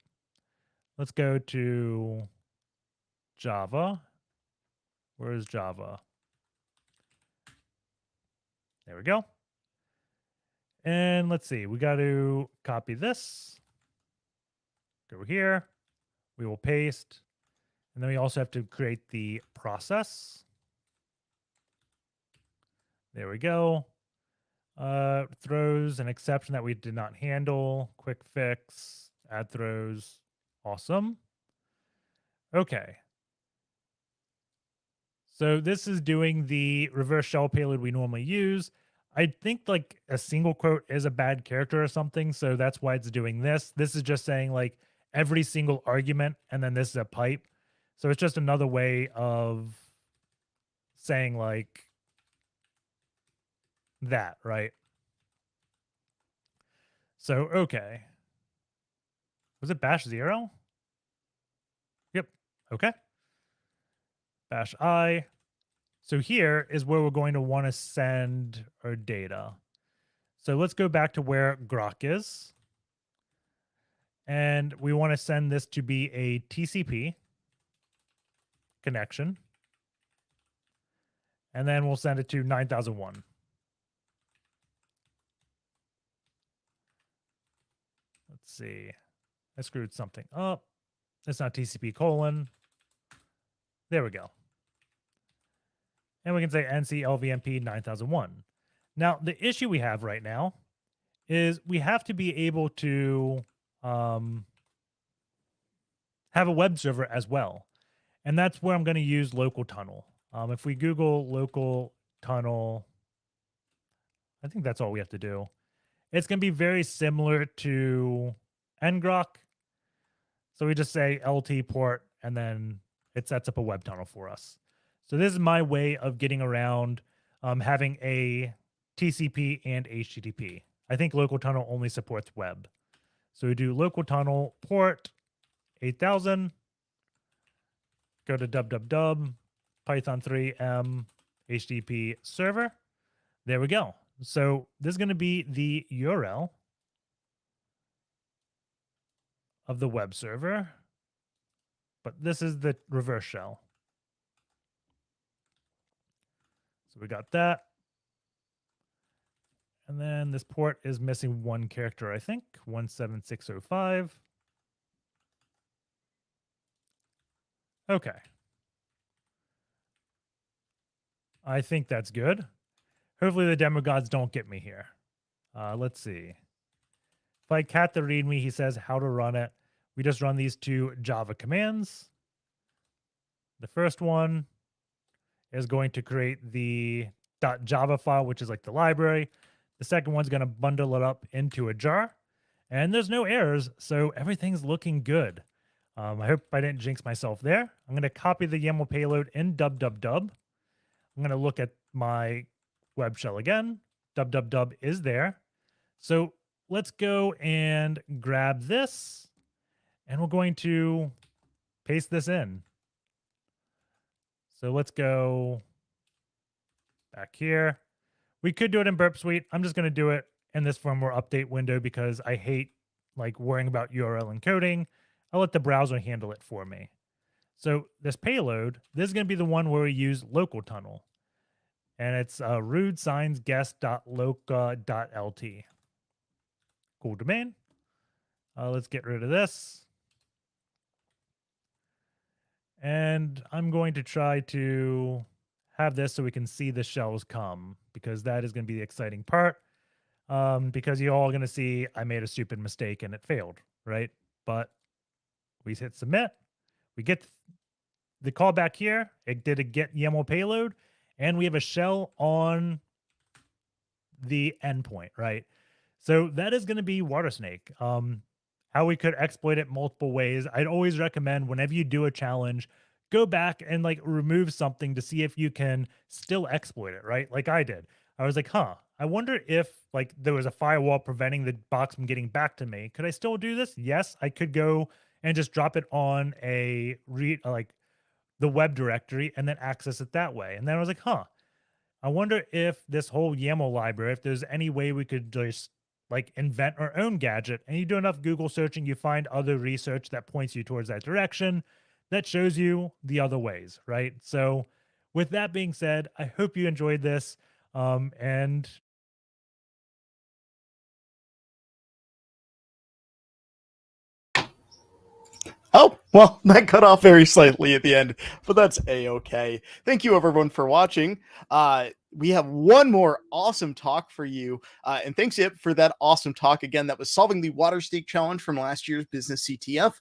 Let's go to Java. Where is Java? There we go. And let's see, we got to copy this. Go here. We will paste. And then we also have to create the process. There we go. Throws an exception that we did not handle. Quick fix. Add throws. Awesome. Okay. So this is doing the reverse shell payload we normally use. I think like a single quote is a bad character or something, so that's why it's doing this. This is just saying like every single argument, and then this is a pipe. So it's just another way of saying like that, right? So, okay. Was it bash 0? Yep. Okay. Bash I. So here is where we're going to want to send our data. So let's go back to where Grok is. And we want to send this to be a TCP connection. And then we'll send it to 9001. Let's see. I screwed something up. It's not TCP colon. There we go. And we can say NC LVMP 9001. Now, the issue we have right now is we have to be able to have a web server as well. And that's where I'm going to use local tunnel. If we Google local tunnel, I think that's all we have to do. It's going to be very similar to ngrok. So we just say LT port, and then it sets up a web tunnel for us. So this is my way of getting around having a TCP and HTTP. I think local tunnel only supports web. So we do local tunnel port 8000. Go to www Python 3m HTTP server. There we go. So this is going to be the URL of the web server, but this is the reverse shell. So we got that. And then this port is missing one character, I think, 17605. Okay. I think that's good. Hopefully the demo gods don't get me here. Let's see. If I cat the readme, he says how to run it. We just run these two Java commands. The first one is going to create the .java file, which is like the library. The second one's going to bundle it up into a jar. And there's no errors, so everything's looking good. I hope I didn't jinx myself there. I'm going to copy the YAML payload in www. I'm going to look at my web shell again. www is there. So let's go and grab this, and we're going to paste this in. So let's go back here. We could do it in Burp Suite. I'm just going to do it in this firmware update window because I hate like worrying about URL encoding. I'll let the browser handle it for me. So this payload, this is going to be the one where we use local tunnel. And it's rude signs guest.loca.lt. Cool domain. Let's get rid of this. And I'm going to try to have this so we can see the shells come, because that is going to be the exciting part. Because you're all going to see I made a stupid mistake and it failed, right? But we hit submit. We get the callback here. It did a get YAML payload, and we have a shell on the endpoint, right? So that is going to be Watersnake. How we could exploit it multiple ways. I'd always recommend whenever you do a challenge, go back and like remove something to see if you can still exploit it, right? Like I did. I was like, I wonder if like there was a firewall preventing the box from getting back to me. Could I still do this? Yes, I could go and just drop it on a like the web directory and then access it that way. And then I was like, I wonder if this whole YAML library, if there's any way we could just like invent our own gadget. And you do enough Google searching, you find other research that points you towards that direction, that shows you the other ways, right? So with that being said, I hope you enjoyed this. And Oh, well, that cut off very slightly at the end, but that's a-okay. Thank you, everyone, for watching. We have one more awesome talk for you, and thanks, Ip, for that awesome talk. Again, that was solving the Watersnake challenge from last year's Business CTF.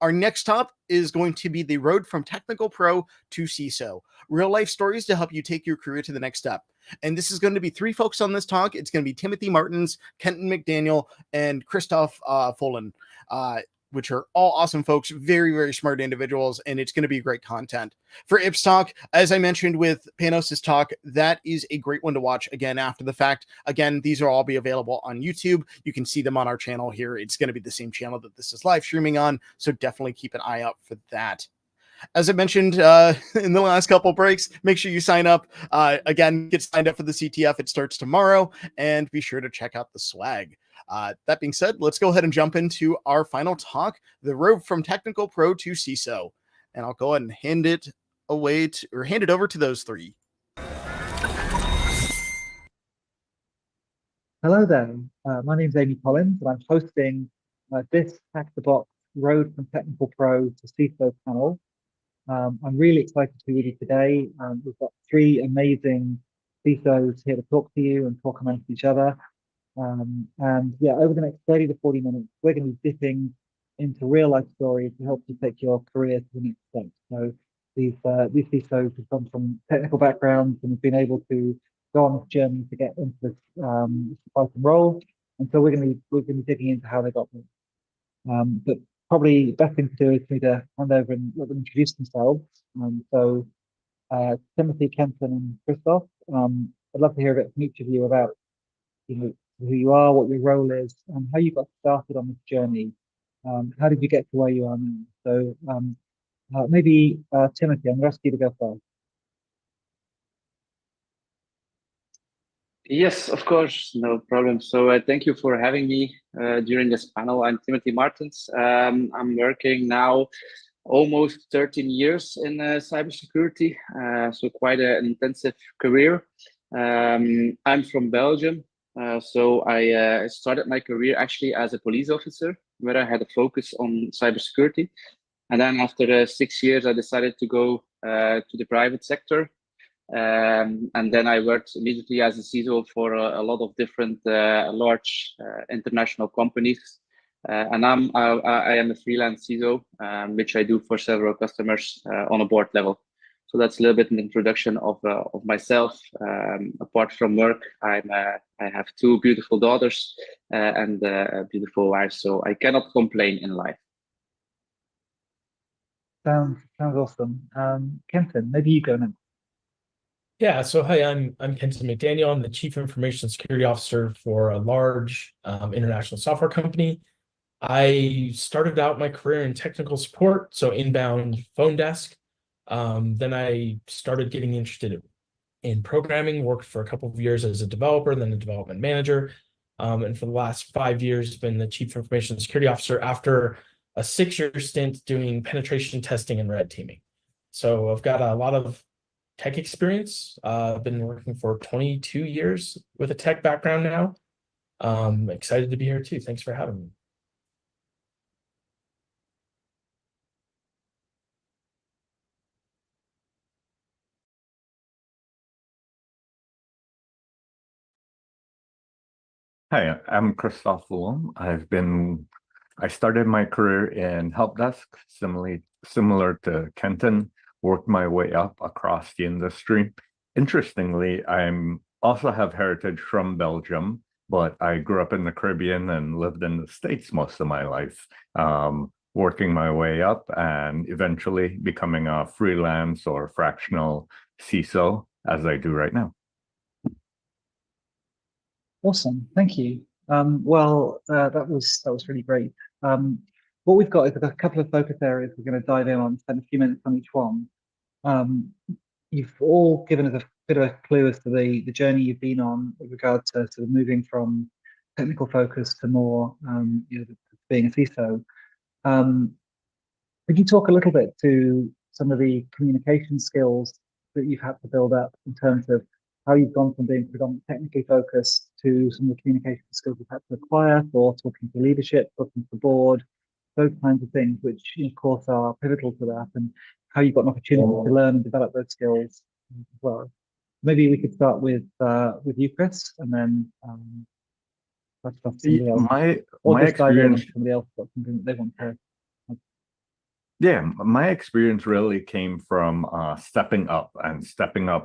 Our next stop is going to be the road from technical pro to CISO. Real life stories to help you take your career to the next step. And this is going to be 3 folks on this talk. It's going to be Timothy Martins, Kenton McDaniel, and Christoph Folan. Which are all awesome folks, very, very smart individuals, and it's going to be great content. For Ip's talk, as I mentioned with Panos' talk, that is a great one to watch again after the fact. Again, these will all be available on YouTube. You can see them on our channel here. It's going to be the same channel that this is live streaming on, so definitely keep an eye out for that. As I mentioned in the last couple breaks, make sure you sign up. Again, get signed up for the CTF. It starts tomorrow, and be sure to check out the swag. That being said, let's go ahead and jump into our final talk, the road from technical pro to CISO. And I'll go ahead and hand it over to those 3. Hello there. My name is Amy Collins, and I'm hosting this Hack the Box Road from Technical Pro to CISO panel. I'm really excited to be with you today. We've got 3 amazing CISOs here to talk to you and talk amongst each other. And yeah, over the next 30 to 40 minutes, we're going to be dipping into real life stories to help you take your career to the next step. So these CISOs have come from technical backgrounds and have been able to go on this journey to get into this Python role. And so we're going to be digging into how they got there. But probably best thing to do is for me to hand over and let them introduce themselves. So Timothy, Kenton, and Christoph, I'd love to hear a bit from each of you about who you are, what your role is, and how you got started on this journey. How did you get to where you are now? So maybe Timothy, I'm going to ask you to go first. Yes, of course, no problem. So thank you for having me during this panel. I'm Timothy Martins. I'm working now almost 13 years in cybersecurity, so quite an intensive career. I'm from Belgium. So I started my career actually as a police officer, where I had a focus on cybersecurity. And then after 6 years, I decided to go to the private sector. And then I worked immediately as a CISO for a lot of different large international companies. And I am a freelance CISO, which I do for several customers on a board level. So that's a little bit an introduction of myself. Apart from work, I have 2 beautiful daughters and a beautiful wife, so I cannot complain in life. Sounds awesome. Kenton, maybe you go now. Yeah, so hi, I'm Kenton McDaniel. I'm the Chief Information Security Officer for a large international software company. I started out my career in technical support, so inbound phone desk. Then I started getting interested in programming, worked for a couple of years as a developer, then a development manager. And for the last 5 years, been the chief information security officer after a 6-year stint doing penetration testing and red teaming. So I've got a lot of tech experience. I've been working for 22 years with a tech background now. Excited to be here too. Thanks for having me. Hi, I'm Christoph Fulham. I started my career in help desk, similar to Kenton, worked my way up across the industry. Interestingly, I'm also have heritage from Belgium, but I grew up in the Caribbean and lived in the States most of my life, working my way up and eventually becoming a freelance or fractional CISO as I do right now. Awesome, thank you. That was really great. What we've got is a couple of focus areas we're going to dive in on, spend a few minutes on each one. You've all given us a bit of a clue as to the journey you've been on with regard to sort of moving from technical focus to more being a CISO. Could you talk a little bit to some of the communication skills that you've had to build up in terms of how you've gone from being predominantly technically focused to some of the communication skills you've had to acquire for talking to leadership, talking to the board, those kinds of things, which of course are pivotal to that, and how you've got an opportunity to learn and develop those skills as well. Maybe we could start with you, Chris, and then that's somebody else. My experience, somebody else got something that they want to. Yeah, my experience really came from stepping up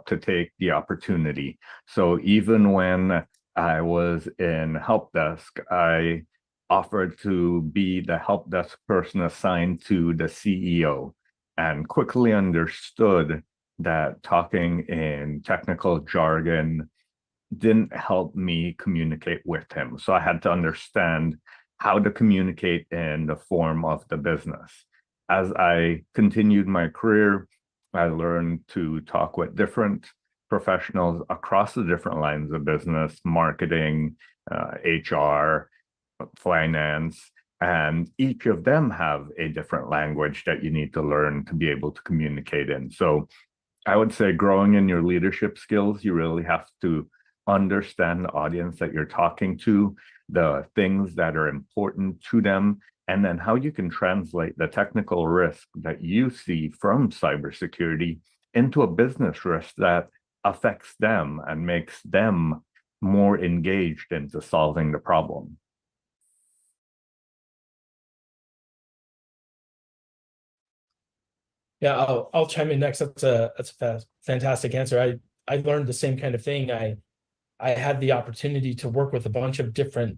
to take the opportunity. So even when I was in help desk, I offered to be the help desk person assigned to the CEO and quickly understood that talking in technical jargon didn't help me communicate with him. So I had to understand how to communicate in the form of the business. As I continued my career, I learned to talk with different professionals across the different lines of business, marketing, HR, finance, and each of them have a different language that you need to learn to be able to communicate in. So I would say growing in your leadership skills, you really have to understand the audience that you're talking to, the things that are important to them, and then how you can translate the technical risk that you see from cybersecurity into a business risk that affects them and makes them more engaged into solving the problem. Yeah, I'll chime in next. That's a fantastic answer. I learned the same kind of thing. I had the opportunity to work with a bunch of different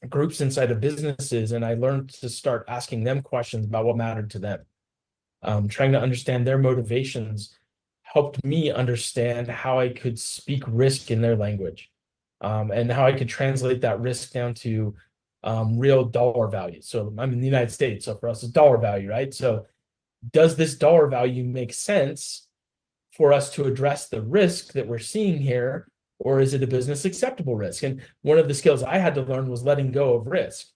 groups inside of businesses, and I learned to start asking them questions about what mattered to them. Trying to understand their motivations helped me understand how I could speak risk in their language, and how I could translate that risk down to real dollar value. So I'm in the United States, so for us it's dollar value, right? So does this dollar value make sense for us to address the risk that we're seeing here, or is it a business acceptable risk? And one of the skills I had to learn was letting go of risk.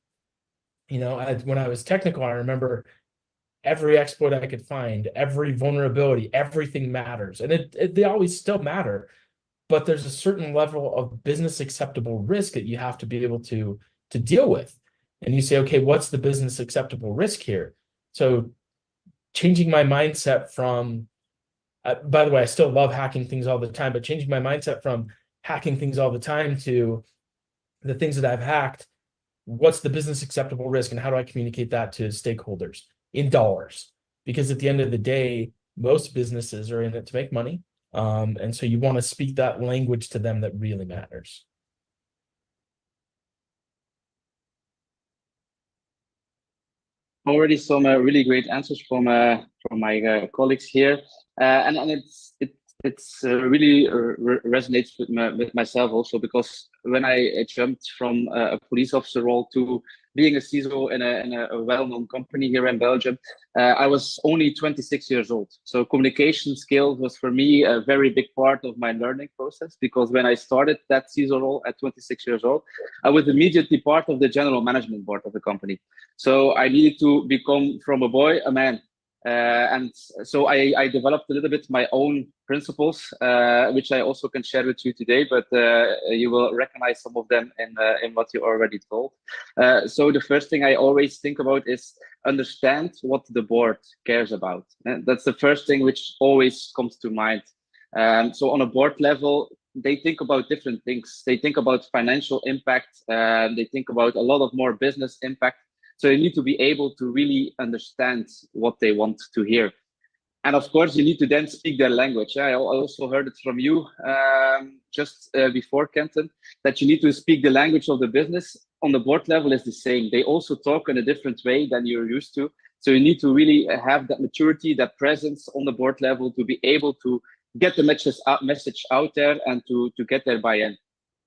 You know, when I was technical, I remember every exploit I could find, every vulnerability, everything matters. And they always still matter, but there's a certain level of business acceptable risk that you have to be able to deal with. And you say, okay, what's the business acceptable risk here? So changing my mindset from, by the way, I still love hacking things all the time, but changing my mindset from hacking things all the time to the things that I've hacked, what's the business acceptable risk and how do I communicate that to stakeholders in dollars? Because at the end of the day, most businesses are in it to make money. And so you want to speak that language to them that really matters. Already some really great answers from my colleagues here, and it's it's really resonates with myself also, because when I jumped from a police officer role to being a CISO in a well-known company here in Belgium, I was only 26 years old. So communication skills was for me a very big part of my learning process, because when I started that CISO role at 26 years old, I was immediately part of the general management board of the company. So I needed to become from a boy a man. And so I developed a little bit my own principles, which I also can share with you today, but you will recognize some of them in what you already told. So the first thing I always think about is understand what the board cares about. And that's the first thing which always comes to mind. So on a board level, they think about different things. They think about financial impact. They think about a lot of more business impact. So you need to be able to really understand what they want to hear. And of course, you need to then speak their language. I also heard it from you just before, Kenton, that you need to speak the language of the business. On the board level is the same. They also talk in a different way than you're used to. So you need to really have that maturity, that presence on the board level to be able to get the message out there and to get their buy-in.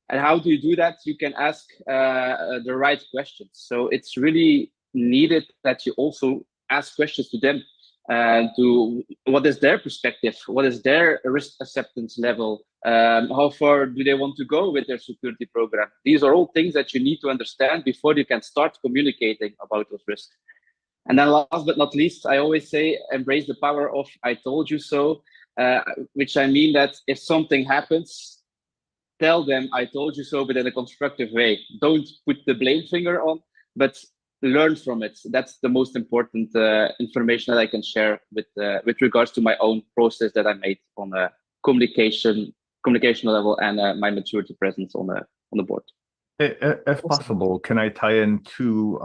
And how do you do that? You can ask the right questions. So it's really needed that you also ask questions to them, to what is their perspective? What is their risk acceptance level? How far do they want to go with their security program? These are all things that you need to understand before you can start communicating about those risks. And then last but not least, I always say, embrace the power of I told you so, which I mean that if something happens, tell them I told you so, but in a constructive way. Don't put the blame finger on, but learn from it. That's the most important information that I can share with regards to my own process that I made on a communication level and my maturity presence on the board. If possible, can I tie in two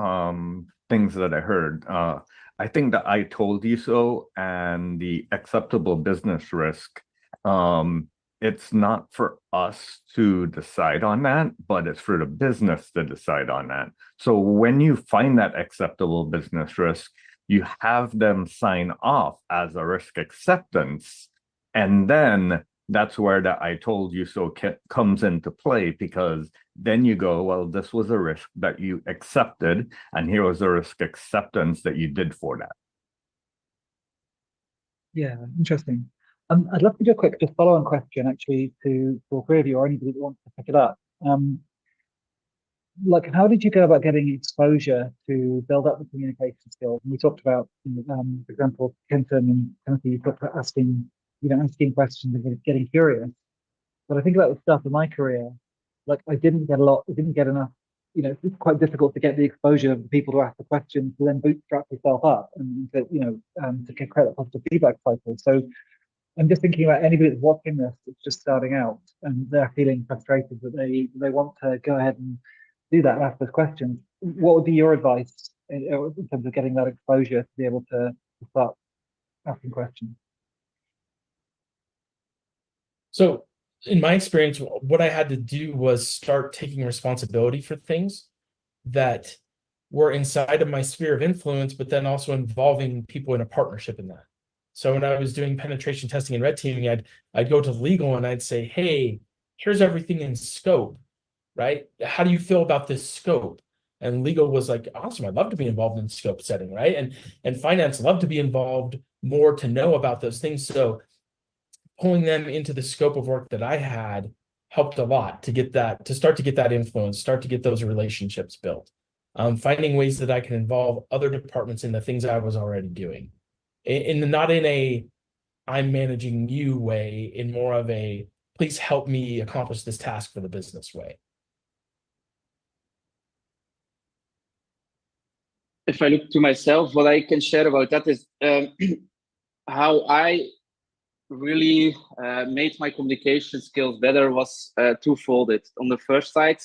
things that I heard? I think that I told you so and the acceptable business risk. It's not for us to decide on that, but it's for the business to decide on that. So when you find that acceptable business risk, you have them sign off as a risk acceptance. And then that's where the I told you so comes into play, because then you go, well, this was a risk that you accepted, and here was a risk acceptance that you did for that. Yeah, interesting. I'd love to do a quick just follow-on question actually to all three of you or anybody that wants to pick it up. Like, how did you go about getting exposure to build up the communication skills? And we talked about, for example, Kenton and Timothy, you talked about asking questions and getting curious. But I think about the stuff in my career, like I didn't get enough. It's quite difficult to get the exposure of the people to ask the questions to then bootstrap yourself up and to create a positive feedback cycle. So I'm just thinking about anybody that's watching this that's just starting out and they're feeling frustrated that they want to go ahead and do that and ask those questions. What would be your advice in terms of getting that exposure to be able to start asking questions? So in my experience, what I had to do was start taking responsibility for things that were inside of my sphere of influence, but then also involving people in a partnership in that. So when I was doing penetration testing and red teaming, I'd go to legal and I'd say, hey, here's everything in scope, right? How do you feel about this scope? And legal was like, awesome, I'd love to be involved in scope setting, right? And finance love to be involved more to know about those things. So pulling them into the scope of work that I had helped a lot to start to get that influence, start to get those relationships built. Finding ways that I can involve other departments in the things I was already doing. Not in a I'm managing you way, in more of a please help me accomplish this task for the business way. If I look to myself, what I can share about that is how I really made my communication skills better was twofold. On the first side,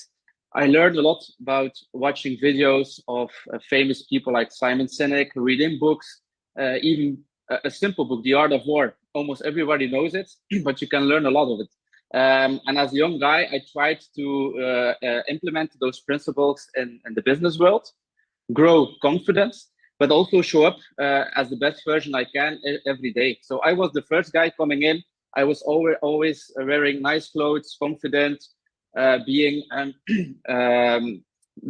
I learned a lot about watching videos of famous people like Simon Sinek, reading books, even a simple book, The Art of War. Almost everybody knows it, but you can learn a lot of it. And as a young guy, I tried to implement those principles in the business world, grow confidence, but also show up as the best version I can every day. So I was the first guy coming in I was always wearing nice clothes, confident, being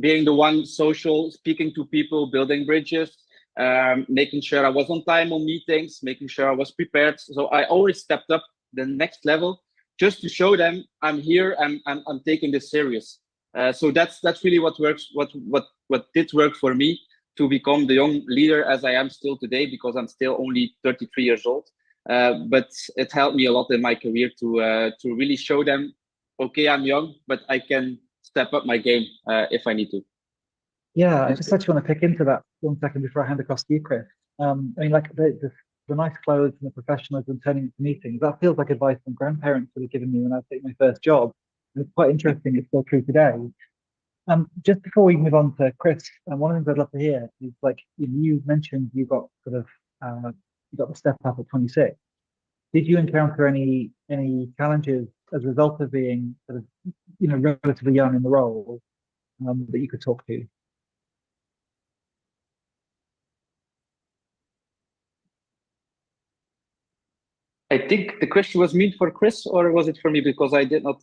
being the one social, speaking to people, building bridges, making sure I was on time on meetings, making sure I was prepared. So I always stepped up the next level just to show them I'm here, I'm taking this serious. So that's really what works, what did work for me to become the young leader as I am still today, because I'm still only 33 years old. But it helped me a lot in my career to really show them, okay, I'm young, but I can step up my game if I need to. Yeah, I just actually want to pick into that 1 second before I hand across to you, Chris. I mean, like the nice clothes and the professionalism turning into meetings, that feels like advice from grandparents would have given me when I was taking my first job. And it's quite interesting, it's still true today. Just before we move on to Chris, one of the things I'd love to hear is, like, you mentioned you got sort of you got the step up at 26. Did you encounter any challenges as a result of being sort of, relatively young in the role, that you could talk to? I think the question was meant for Chris, or was it for me, because I did not.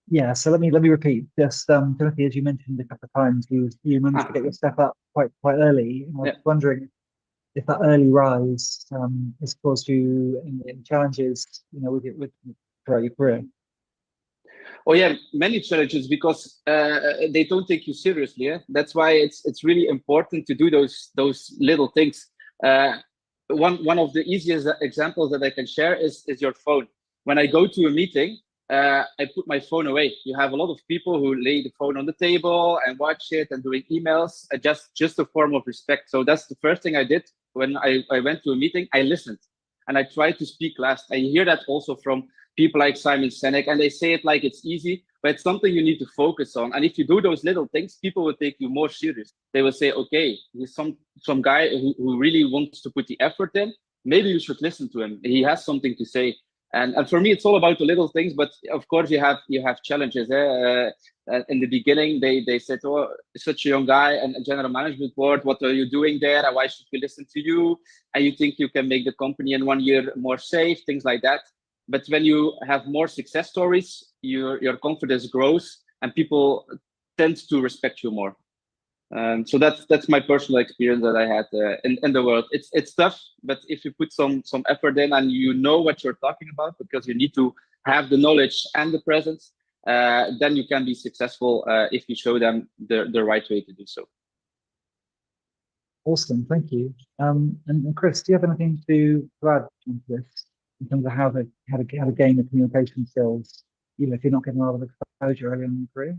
Yeah, so let me repeat. Just Timothy, as you mentioned a couple of times, you managed to get your step up quite early. And I was wondering if that early rise has caused you any challenges, with throughout your career. Oh yeah, many challenges, because they don't take you seriously. Yeah? That's why it's really important to do those little things. One of the easiest examples that I can share is your phone. When I go to a meeting, I put my phone away. You have a lot of people who lay the phone on the table and watch it and doing emails, just a form of respect. So that's the first thing I did when I went to a meeting. I listened and I tried to speak last. I hear that also from people like Simon Sinek, and they say it like it's easy, but it's something you need to focus on. And if you do those little things, people will take you more serious. They will say, okay, he's some guy who really wants to put the effort in. Maybe you should listen to him. He has something to say. And for me, it's all about the little things. But of course, you have challenges. In the beginning, they said, "Oh, such a young guy and a general management board. What are you doing there? And why should we listen to you? And you think you can make the company in 1 year more safe?" Things like that. But when you have more success stories, your confidence grows, and people tend to respect you more. So that's my personal experience that I had in the world. It's tough, but if you put some effort in and you know what you're talking about, because you need to have the knowledge and the presence, then you can be successful if you show them the right way to do so. Awesome, thank you. And Chris, do you have anything to add to this in terms of how to gain the communication skills, if you're not getting a lot of exposure early in your career?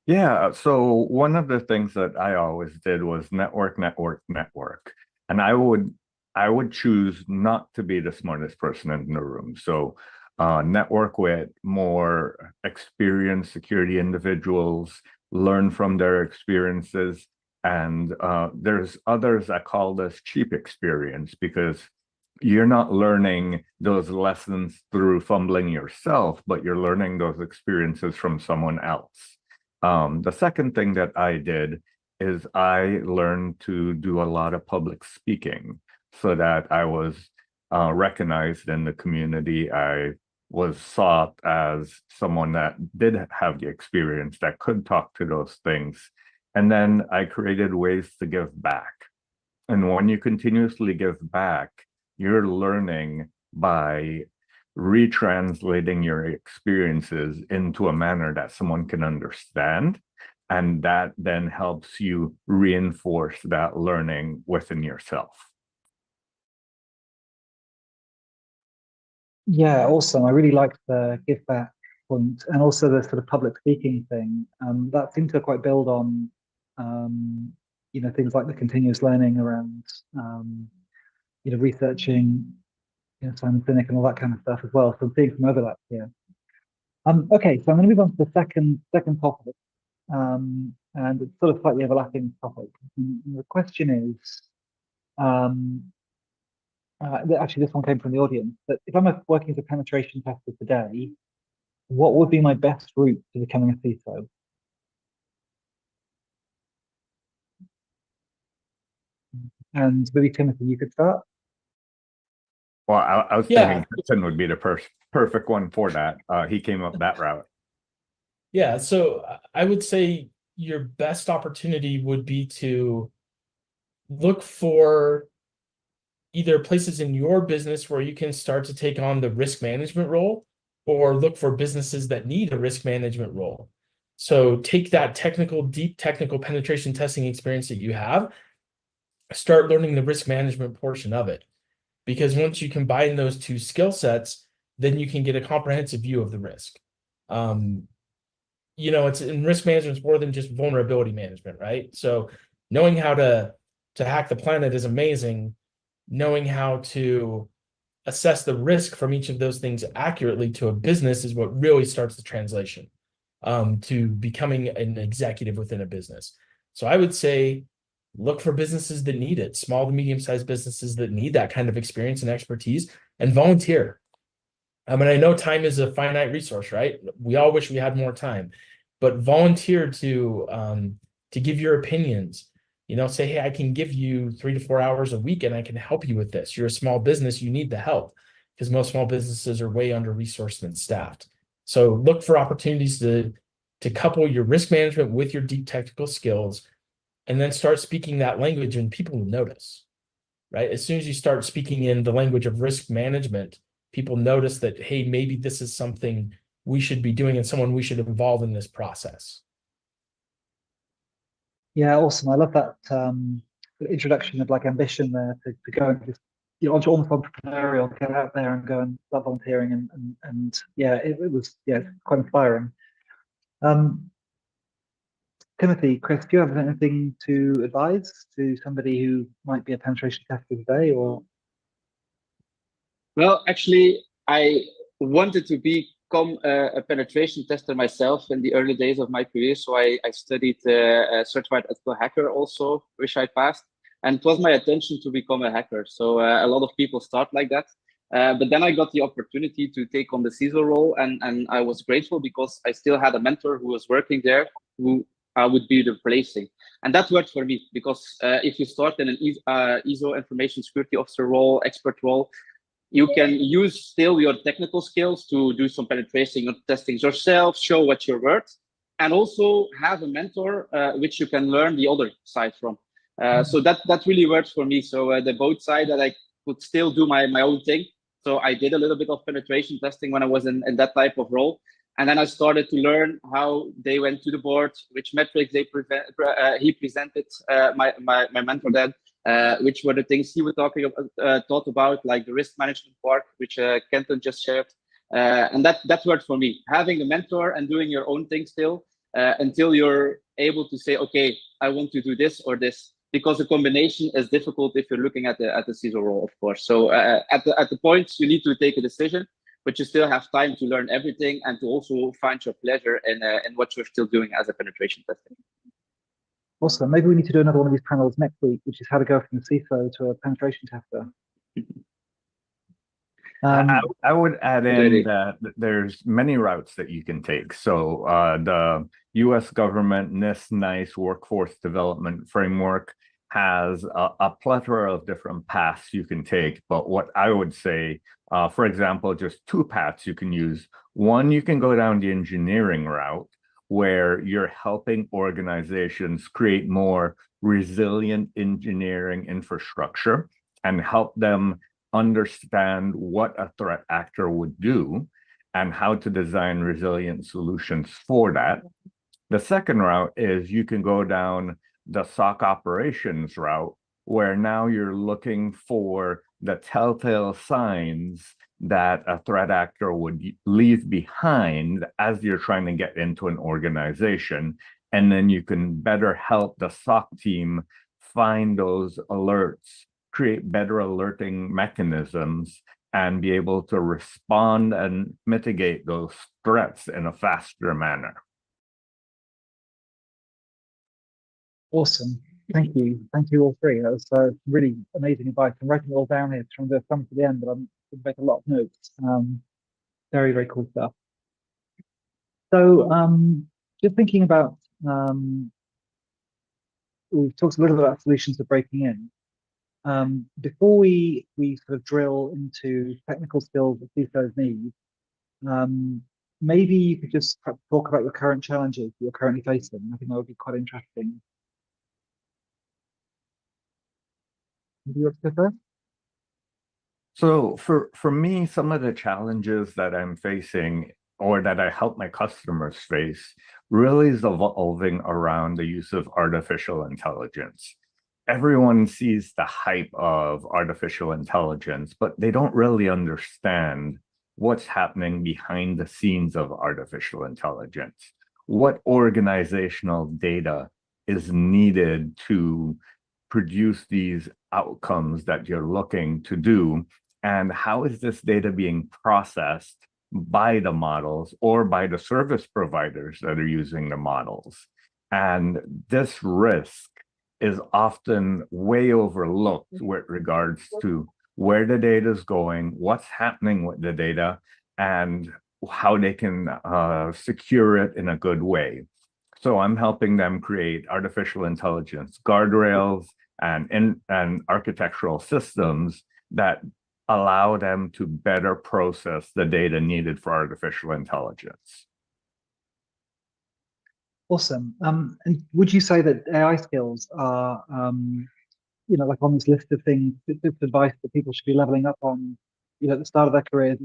Yeah, so one of the things that I always did was network. And I would choose not to be the smartest person in the room. So network with more experienced security individuals, learn from their experiences. And there's others that call this cheap experience, because you're not learning those lessons through fumbling yourself, but you're learning those experiences from someone else. The second thing that I did is I learned to do a lot of public speaking, so that I was recognized in the community. I was sought as someone that did have the experience, that could talk to those things. And then I created ways to give back. And when you continuously give back, you're learning by retranslating your experiences into a manner that someone can understand. And that then helps you reinforce that learning within yourself. Yeah, awesome. I really like the give back point, and also the sort of public speaking thing. That seems to quite build on, things like the continuous learning around, researching, Simon Sinek and all that kind of stuff as well. So I'm seeing some overlap here. Okay, so I'm going to move on to the second topic, and it's sort of slightly overlapping topic. And the question is, actually, this one came from the audience. But if I'm working as a penetration tester today, what would be my best route to becoming a CISO? And maybe Timothy, you could start. Well, I was Yeah. thinking Kristen would be the perfect one for that. He came up that route. Yeah, so I would say your best opportunity would be to look for either places in your business where you can start to take on the risk management role, or look for businesses that need a risk management role. So take that deep technical penetration testing experience that you have, start learning the risk management portion of it. Because once you combine those two skill sets, then you can get a comprehensive view of the risk. It's in risk management is more than just vulnerability management, right? So knowing how to hack the planet is amazing. Knowing how to assess the risk from each of those things accurately to a business is what really starts the translation to becoming an executive within a business. So I would say look for businesses that need it, small to medium-sized businesses that need that kind of experience and expertise, and volunteer. I mean, I know time is a finite resource, right? We all wish we had more time, but volunteer to give your opinions. Say, hey, I can give you 3 to 4 hours a week, and I can help you with this. You're a small business, you need the help, because most small businesses are way under-resourced and staffed. So look for opportunities to couple your risk management with your deep technical skills, and then start speaking that language, and people will notice, right? As soon as you start speaking in the language of risk management, people notice that, hey, maybe this is something we should be doing and someone we should involve in this process. Yeah, awesome. I love that introduction of like ambition there to go and just almost entrepreneurial, get out there and go and start volunteering and yeah, it was quite inspiring. Timothy, Chris, do you have anything to advise to somebody who might be a penetration tester today, or? Well, actually, I wanted to become a penetration tester myself in the early days of my career. So I studied a certified ethical hacker also, which I passed. And it was my intention to become a hacker. So a lot of people start like that. But then I got the opportunity to take on the CISO role. And I was grateful because I still had a mentor who was working there, who I would be replacing. And that worked for me because if you start in an ISO information security officer role, expert role, you can use still your technical skills to do some penetration or testing yourself, show what you're worth, and also have a mentor which you can learn the other side from. So that really works for me. So the both side that I could still do my own thing. So I did a little bit of penetration testing when I was in that type of role. And then I started to learn how they went to the board, which metrics he presented, my mentor then, which were the things he was thought about, like the risk management part, which Kenton just shared. And that worked for me. Having a mentor and doing your own thing still until you're able to say, okay, I want to do this or this. Because the combination is difficult if you're looking at the CISO role, of course. So at the point you need to take a decision, but you still have time to learn everything and to also find your pleasure in what you're still doing as a penetration testing. Awesome. Maybe we need to do another one of these panels next week, which is how to go from a CISO to a penetration tester. I would add in that there's many routes that you can take. So the U.S. government NIST NICE workforce development framework has a plethora of different paths you can take. But what I would say, for example, just 2 paths you can use. One, you can go down the engineering route, where you're helping organizations create more resilient engineering infrastructure and help them understand what a threat actor would do and how to design resilient solutions for that. The second route is you can go down the SOC operations route, where now you're looking for the telltale signs that a threat actor would leave behind as you're trying to get into an organization. And then you can better help the SOC team find those alerts, create better alerting mechanisms, and be able to respond and mitigate those threats in a faster manner. Awesome. Thank you. Thank you all three. That was really amazing advice. I'm writing it all down here, trying to come to the end, but I'm going to make a lot of notes. Very, very cool stuff. So just thinking about, we've talked a little bit about solutions for breaking in. Before we sort of drill into technical skills that CISOs need, maybe you could just talk about your current challenges you're currently facing. I think that would be quite interesting. Maybe you want to go first? So for me, some of the challenges that I'm facing or that I help my customers face really is evolving around the use of artificial intelligence. Everyone sees the hype of artificial intelligence, but they don't really understand what's happening behind the scenes of artificial intelligence. What organizational data is needed to produce these outcomes that you're looking to do, and how is this data being processed by the models or by the service providers that are using the models? And this risk is often way overlooked with regards to where the data is going, what's happening with the data, and how they can secure it in a good way. So I'm helping them create artificial intelligence guardrails and architectural systems that allow them to better process the data needed for artificial intelligence. Awesome. And would you say that AI skills are, like on this list of things, this advice that people should be leveling up on, at the start of their careers?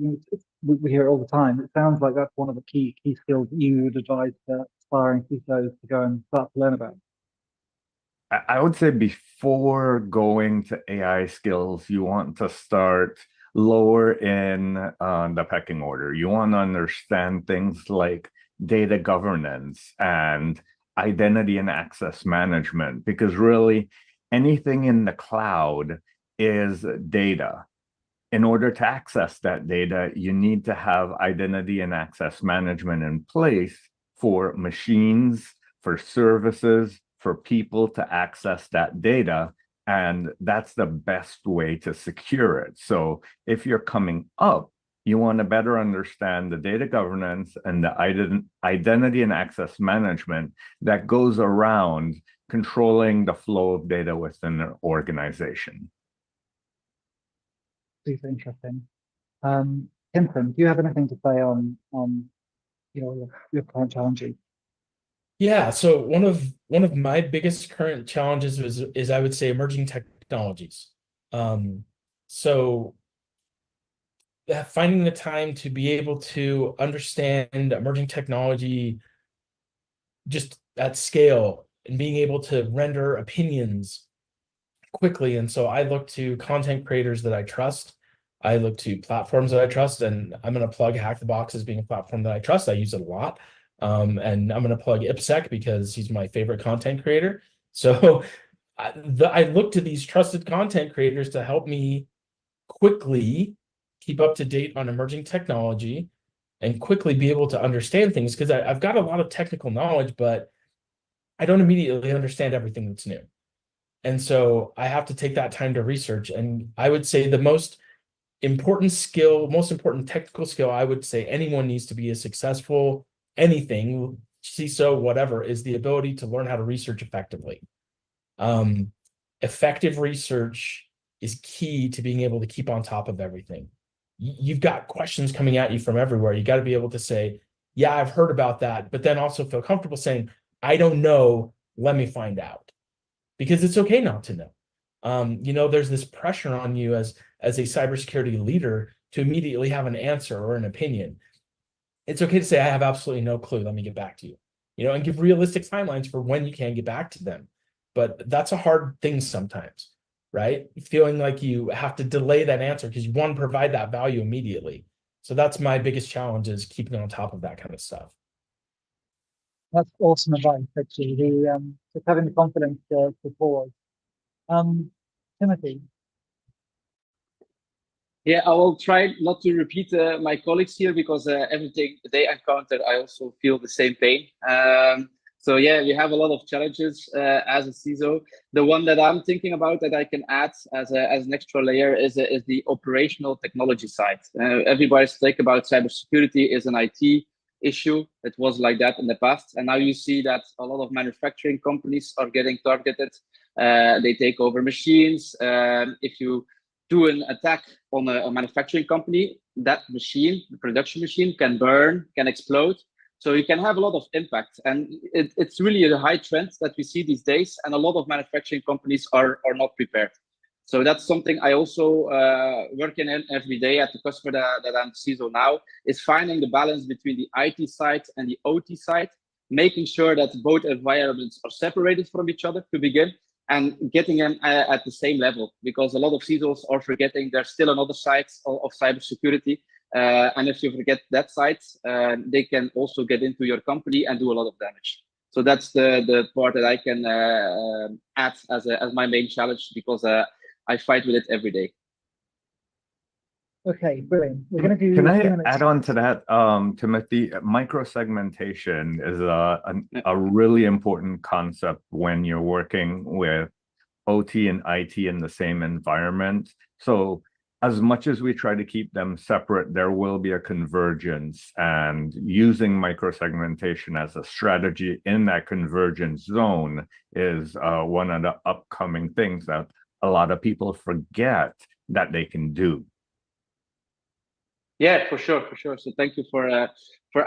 We hear it all the time. It sounds like that's one of the key skills that you would advise aspiring CISOs to go and start to learn about. I would say before going to AI skills, you want to start lower in the pecking order. You want to understand things like data governance and identity and access management, because really anything in the cloud is data. In order to access that data, you need to have identity and access management in place for machines, for services, for people to access that data. And that's the best way to secure it. So if you're coming up, you want to better understand the data governance and the identity and access management that goes around controlling the flow of data within an organization. Super interesting. Hinton, do you have anything to say on your current challenges? Yeah, so one of my biggest current challenges is I would say emerging technologies. So finding the time to be able to understand emerging technology just at scale and being able to render opinions quickly. And so I look to content creators that I trust. I look to platforms that I trust, and I'm going to plug Hack the Box as being a platform that I trust. I use it a lot. And I'm going to plug IPSEC because he's my favorite content creator. So I look to these trusted content creators to help me quickly keep up to date on emerging technology and quickly be able to understand things, because I've got a lot of technical knowledge, but I don't immediately understand everything that's new. And so I have to take that time to research. And I would say the most important technical skill I would say anyone needs to be a successful anything, CISO, whatever, is the ability to learn how to research effectively. Effective research is key to being able to keep on top of everything. You've got questions coming at you from everywhere. You got to be able to say, yeah, I've heard about that, but then also feel comfortable saying, I don't know, let me find out. Because it's okay not to know. There's this pressure on you as a cybersecurity leader to immediately have an answer or an opinion. It's okay to say, I have absolutely no clue, let me get back to you. And give realistic timelines for when you can get back to them. But that's a hard thing sometimes, right? Feeling like you have to delay that answer because you want to provide that value immediately. So that's my biggest challenge, is keeping on top of that kind of stuff. That's awesome advice, actually. Just having the confidence to pause. Timothy. Yeah, I will try not to repeat my colleagues here, because everything they encounter, I also feel the same pain. So yeah, we have a lot of challenges as a CISO. The one that I'm thinking about that I can add as an extra layer is the operational technology side. Everybody's think about cybersecurity is an IT. issue. It was like that in the past, and now you see that a lot of manufacturing companies are getting targeted. They take over machines. If you do an attack on a manufacturing company, that machine, the production machine, can burn, can explode. So you can have a lot of impact, and it's really a high trend that we see these days, and a lot of manufacturing companies are not prepared. So that's something I also working in every day at the customer that I'm CISO now, is finding the balance between the IT side and the OT side, making sure that both environments are separated from each other to begin, and getting them at the same level, because a lot of CISOs are forgetting there's still another side of cybersecurity. And if you forget that side, they can also get into your company and do a lot of damage. So that's the part that I can add as my main challenge, because I fight with it every day. Okay, brilliant. We're going to do. Can a few I minutes. add on to that, Timothy? Microsegmentation is a really important concept when you're working with OT and IT in the same environment. So as much as we try to keep them separate, there will be a convergence, and using microsegmentation as a strategy in that convergence zone is one of the upcoming things that a lot of people forget that they can do. Yeah, for sure. So thank you for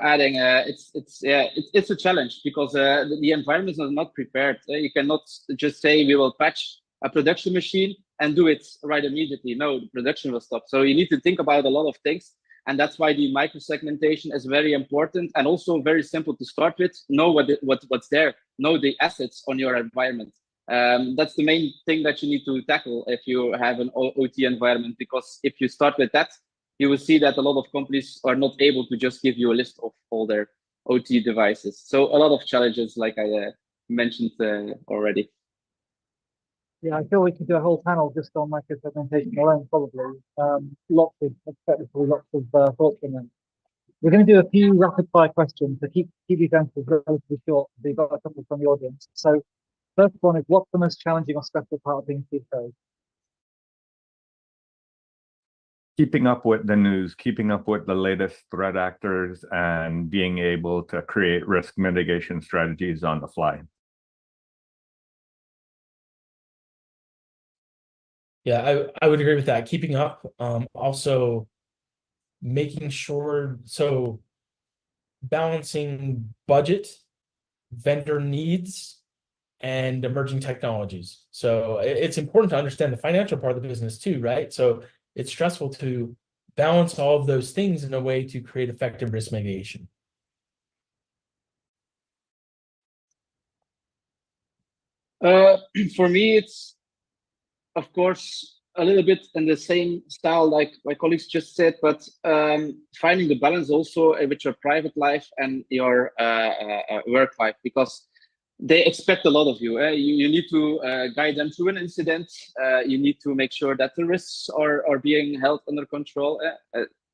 adding. It's a challenge, because the environments are not prepared. You cannot just say we will patch a production machine and do it right immediately. No, the production will stop. So you need to think about a lot of things, and that's why the microsegmentation is very important, and also very simple to start with. Know what's there. Know the assets on your environment. That's the main thing that you need to tackle if you have an OT environment, because if you start with that, you will see that a lot of companies are not able to just give you a list of all their OT devices. So a lot of challenges, like I mentioned already. Yeah, I feel we could do a whole panel just on microsegmentation alone, probably. Lots of thoughts on that. We're going to do a few rapid fire questions, so keep these answers relatively short. We've got a couple from the audience. So, first one is, what's the most challenging or stressful part of being CISO? Keeping up with the news, keeping up with the latest threat actors, and being able to create risk mitigation strategies on the fly. Yeah, I would agree with that. Keeping up, also making sure, so balancing budget, vendor needs, and emerging technologies. So it's important to understand the financial part of the business too, right? So it's stressful to balance all of those things in a way to create effective risk mitigation. For me, it's, of course, a little bit in the same style like my colleagues just said, but finding the balance also with your private life and your work life, because they expect a lot of you. You need to guide them through an incident. You need to make sure that the risks are being held under control.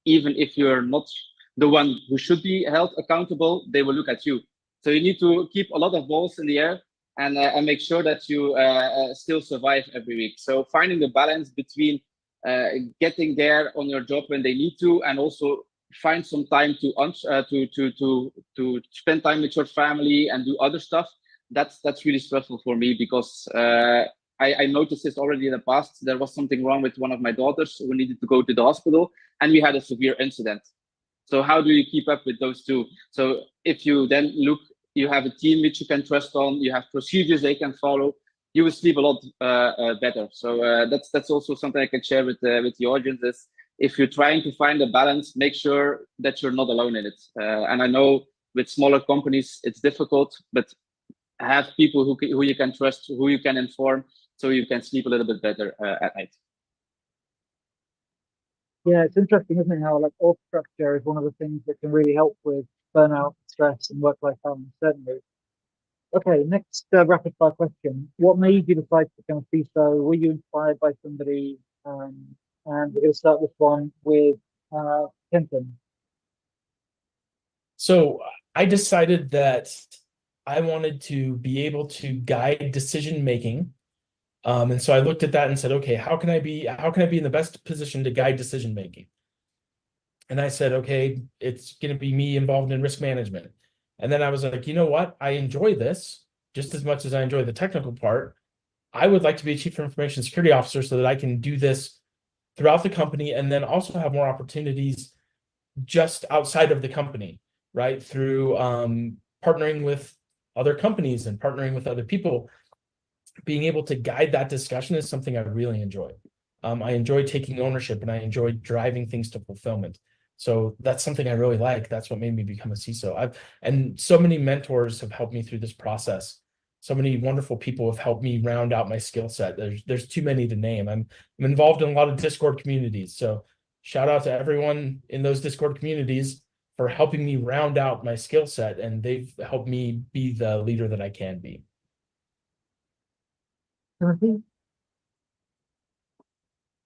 Even if you're not the one who should be held accountable, they will look at you. So you need to keep a lot of balls in the air, and make sure that you still survive every week. So finding the balance between getting there on your job when they need to, and also find some time to spend time with your family and do other stuff. That's really stressful for me, because I noticed this already in the past. There was something wrong with one of my daughters who needed to go to the hospital, and we had a severe incident. So how do you keep up with those two? So if you then look, you have a team which you can trust on, you have procedures they can follow, you will sleep a lot better. So that's also something I can share with the audience. Is if you're trying to find a balance, make sure that you're not alone in it. And I know with smaller companies it's difficult, but have people who you can trust, who you can inform, so you can sleep a little bit better at night. Yeah, it's interesting, isn't it, how like org structure is one of the things that can really help with burnout, stress, and work-life balance, certainly. Okay, next rapid fire question. What made you decide to become a CISO? Were you inspired by somebody? And we're going to start this one with Kenton. So I decided that I wanted to be able to guide decision making. And so I looked at that and said, okay, how can I be in the best position to guide decision making? And I said, okay, it's going to be me involved in risk management. And then I was like, you know what? I enjoy this just as much as I enjoy the technical part. I would like to be a chief information security officer so that I can do this throughout the company and then also have more opportunities just outside of the company, right? Through partnering with other companies and partnering with other people. Being able to guide that discussion is something I really enjoy. I enjoy taking ownership and I enjoy driving things to fulfillment. So that's something I really like. That's what made me become a CISO. And so many mentors have helped me through this process. So many wonderful people have helped me round out my skill set. There's too many to name. I'm involved in a lot of Discord communities. So shout out to everyone in those Discord communities for helping me round out my skill set, and they've helped me be the leader that I can be. Timothy?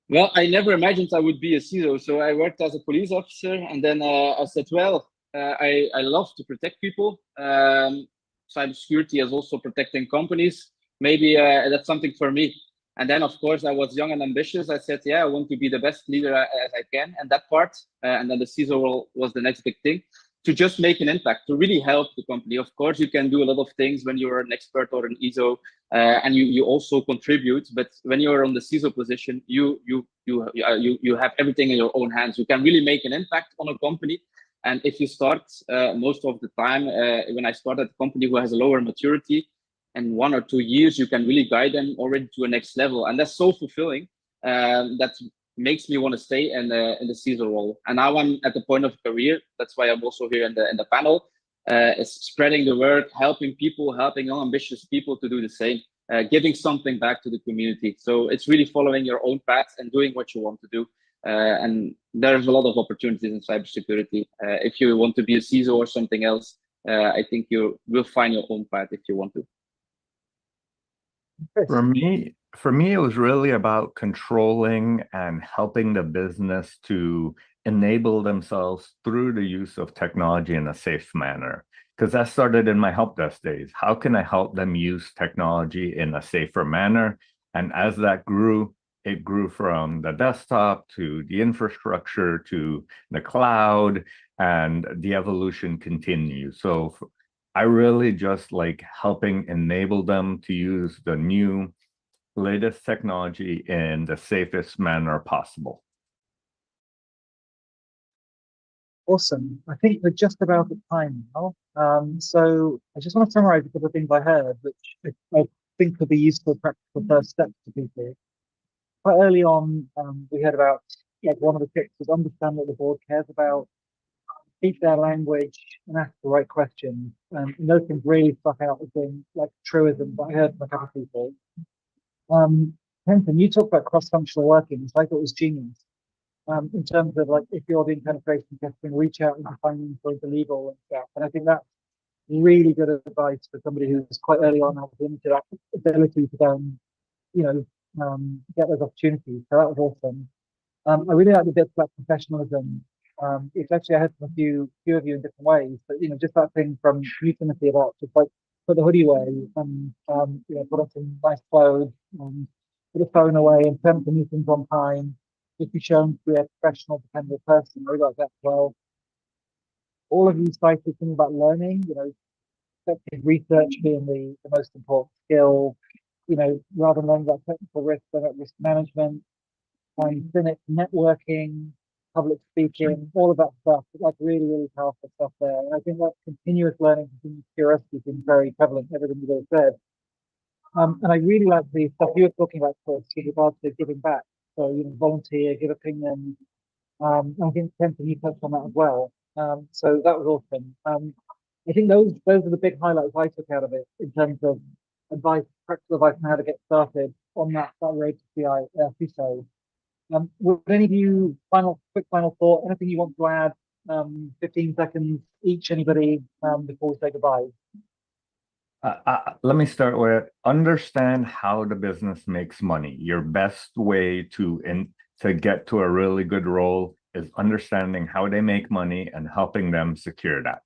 Well, I never imagined I would be a CISO. So I worked as a police officer, and then I said, well, I love to protect people. Cybersecurity is also protecting companies. Maybe that's something for me. And then, of course, I was young and ambitious. I said, yeah, I want to be the best leader as I can, and that part. And then the CISO role was the next big thing, to just make an impact, to really help the company. Of course, you can do a lot of things when you're an expert or an ISO, and you also contribute. But when you're on the CISO position, you have everything in your own hands. You can really make an impact on a company. And if you start most of the time, when I started a company who has a lower maturity, in 1 or 2 years, you can really guide them already to a next level, and that's so fulfilling. That makes me want to stay in the CISO role. And now I'm at the point of career. That's why I'm also here in the panel. Is spreading the word, helping people, helping ambitious people to do the same, giving something back to the community. So it's really following your own path and doing what you want to do. And there's a lot of opportunities in cybersecurity. If you want to be a CISO or something else, I think you will find your own path if you want to. For me, it was really about controlling and helping the business to enable themselves through the use of technology in a safe manner. Because that started in my help desk days. How can I help them use technology in a safer manner? And as that grew, it grew from the desktop to the infrastructure to the cloud, and the evolution continues. So I really just like helping enable them to use the new latest technology in the safest manner possible. Awesome. I think we're just about at time now. So I just want to summarize a couple of things I heard, which I think could be useful practical first steps to people. Quite early on, we heard about, like, one of the tips was understand what the board cares about, speak their language, and ask the right questions. And those things really stuck out as being like truisms that I heard from a couple of people. Kenton, you talked about cross-functional working, which I thought was genius. In terms of, like, if you're doing penetration testing, reach out into finance or into legal and stuff. And I think that's really good advice for somebody who's quite early on has limited ability to go and, you know, get those opportunities. So that was awesome. I really like the bit about professionalism. It's actually, I heard from a few of you in different ways, but, you know, just that thing from you, Timothy, about just like put the hoodie away and, you know, put on some nice clothes, put the phone away and turn the meetings on time. Just be shown to be a professional, dependable person. I really like that as well. All of you cited something about learning, you know, effective research being the most important skill, you know, rather than learning about technical risk, learn about risk management, cynic networking, public speaking, all of that stuff, like really, really powerful stuff there. And I think that continuous learning, continuous curiosity has been very prevalent in everything you guys said. And I really like the stuff you were talking about, Chris, with regards to giving back. So, you know, volunteer, give opinion. I think Kenton, you touched on that as well. So that was awesome. I think those are the big highlights I took out of it in terms of advice, practical advice on how to get started on that road to CISO. Would any of you quick final thought? Anything you want to add? 15 seconds each. Anybody before we say goodbye? Let me start with understand how the business makes money. Your best way to get to a really good role is understanding how they make money and helping them secure that.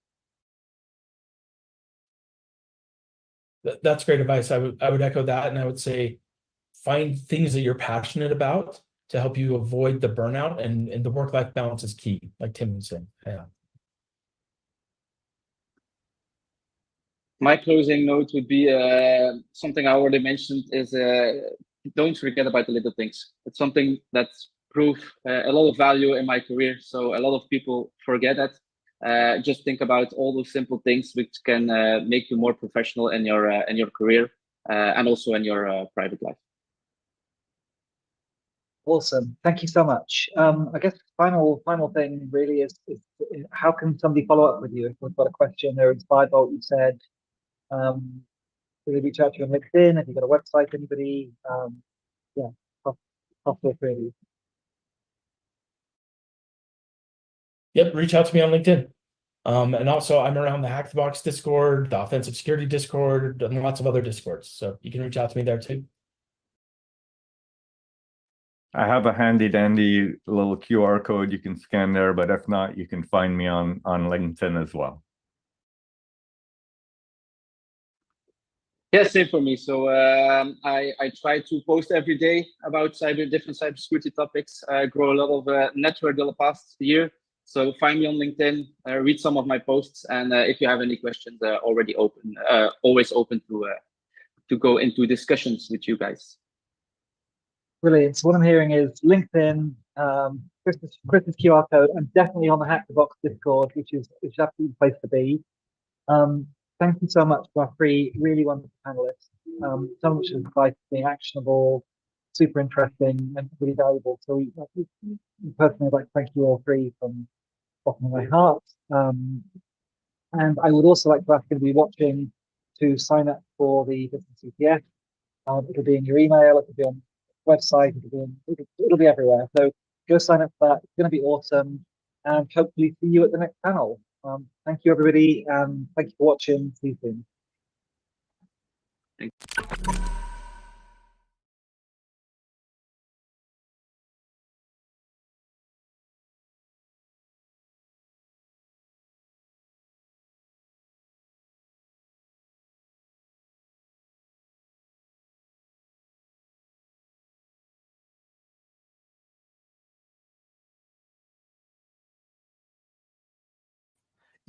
That's great advice. I would echo that, and I would say find things that you're passionate about to help you avoid the burnout, and the work-life balance is key, like Tim was saying. Yeah. My closing note would be something I already mentioned is don't forget about the little things. It's something that's proved a lot of value in my career. So a lot of people forget that. Just think about all those simple things which can make you more professional in your career and also in your private life. Awesome. Thank you so much. I guess final thing really is how can somebody follow up with you if they've got a question? They're inspired by what you said. Do they reach out to you on LinkedIn? Have you got a website? Anybody? Yeah, feel free. Yep, reach out to me on LinkedIn. And also I'm around the Hack the Box Discord, the Offensive Security Discord, and lots of other Discords. So you can reach out to me there too. I have a handy dandy little QR code you can scan there, but if not, you can find me on LinkedIn as well. Yeah, same for me. So I try to post every day about different cybersecurity topics. I grow a lot of network the past year. So find me on LinkedIn, read some of my posts, and if you have any questions, always open to go into discussions with you guys. Brilliant. So what I'm hearing is LinkedIn, Chris's QR code, and definitely on the Hack the Box Discord, which is absolutely the place to be. Thank you so much to our three really wonderful panelists. So much advice being actionable, super interesting, and really valuable. So personally, I'd like to thank you all three from the bottom of my heart. And I would also like to ask you to be watching to sign up for the Business CTF. It'll be in your email, it'll be on the website, it'll be everywhere. So go sign up for that. It's going to be awesome, and hopefully see you at the next panel. Thank you, everybody, and thank you for watching. See you soon. Thanks.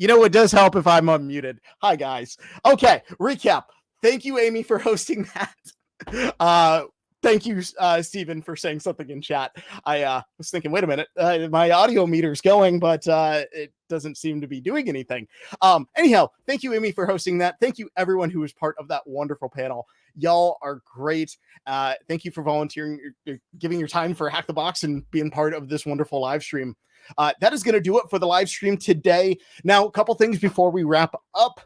You know, it does help if I'm unmuted. Hi, guys. Okay, recap. Thank you, Amy, for hosting that. Thank you, Stephen, for saying something in chat. I was thinking, wait a minute, my audio meter's going, but it doesn't seem to be doing anything. Anyhow, thank you, Amy, for hosting that. Thank you, everyone who was part of that wonderful panel. Y'all are great. Thank you for volunteering, giving your time for Hack the Box and being part of this wonderful live stream. That is going to do it for the live stream today. Now, a couple things before we wrap up.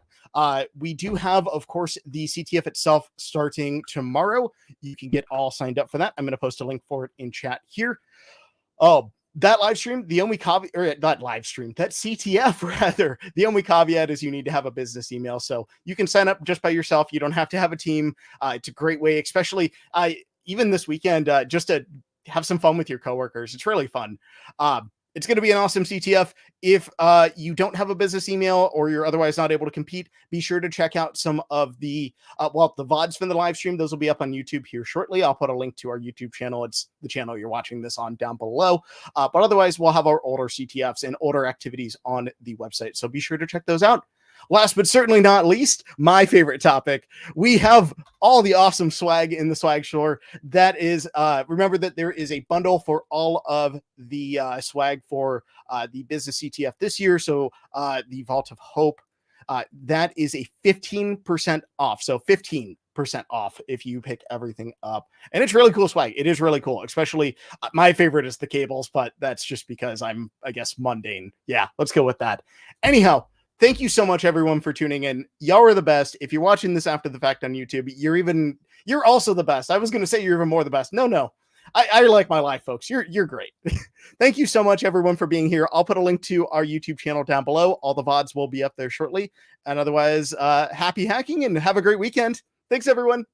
We do have, of course, the CTF itself starting tomorrow. You can get all signed up for that. I'm going to post a link for it in chat here. Oh, that live stream, the only caveat, or not live stream, that CTF rather, the only caveat is you need to have a business email. So you can sign up just by yourself. You don't have to have a team. It's a great way, especially even this weekend, just to have some fun with your coworkers. It's really fun. It's going to be an awesome CTF. If you don't have a business email or you're otherwise not able to compete, be sure to check out some of the the VODs from the live stream. Those will be up on YouTube here shortly. I'll put a link to our YouTube channel. It's the channel you're watching this on down below. But otherwise, we'll have our older CTFs and older activities on the website. So be sure to check those out. Last but certainly not least, my favorite topic. We have all the awesome swag in the swag store. That is, remember that there is a bundle for all of the swag for the business CTF this year. So the Vault of Hope, that is a 15% off. So 15% off if you pick everything up. And it's really cool swag. It is really cool. Especially my favorite is the cables, but that's just because I'm, I guess, mundane. Yeah, let's go with that. Anyhow, thank you so much, everyone, for tuning in. Y'all are the best. If you're watching this after the fact on YouTube, you're also the best. I was going to say you're even more the best. No. I like my life, folks. You're great. Thank you so much, everyone, for being here. I'll put a link to our YouTube channel down below. All the VODs will be up there shortly. And otherwise, happy hacking and have a great weekend. Thanks, everyone.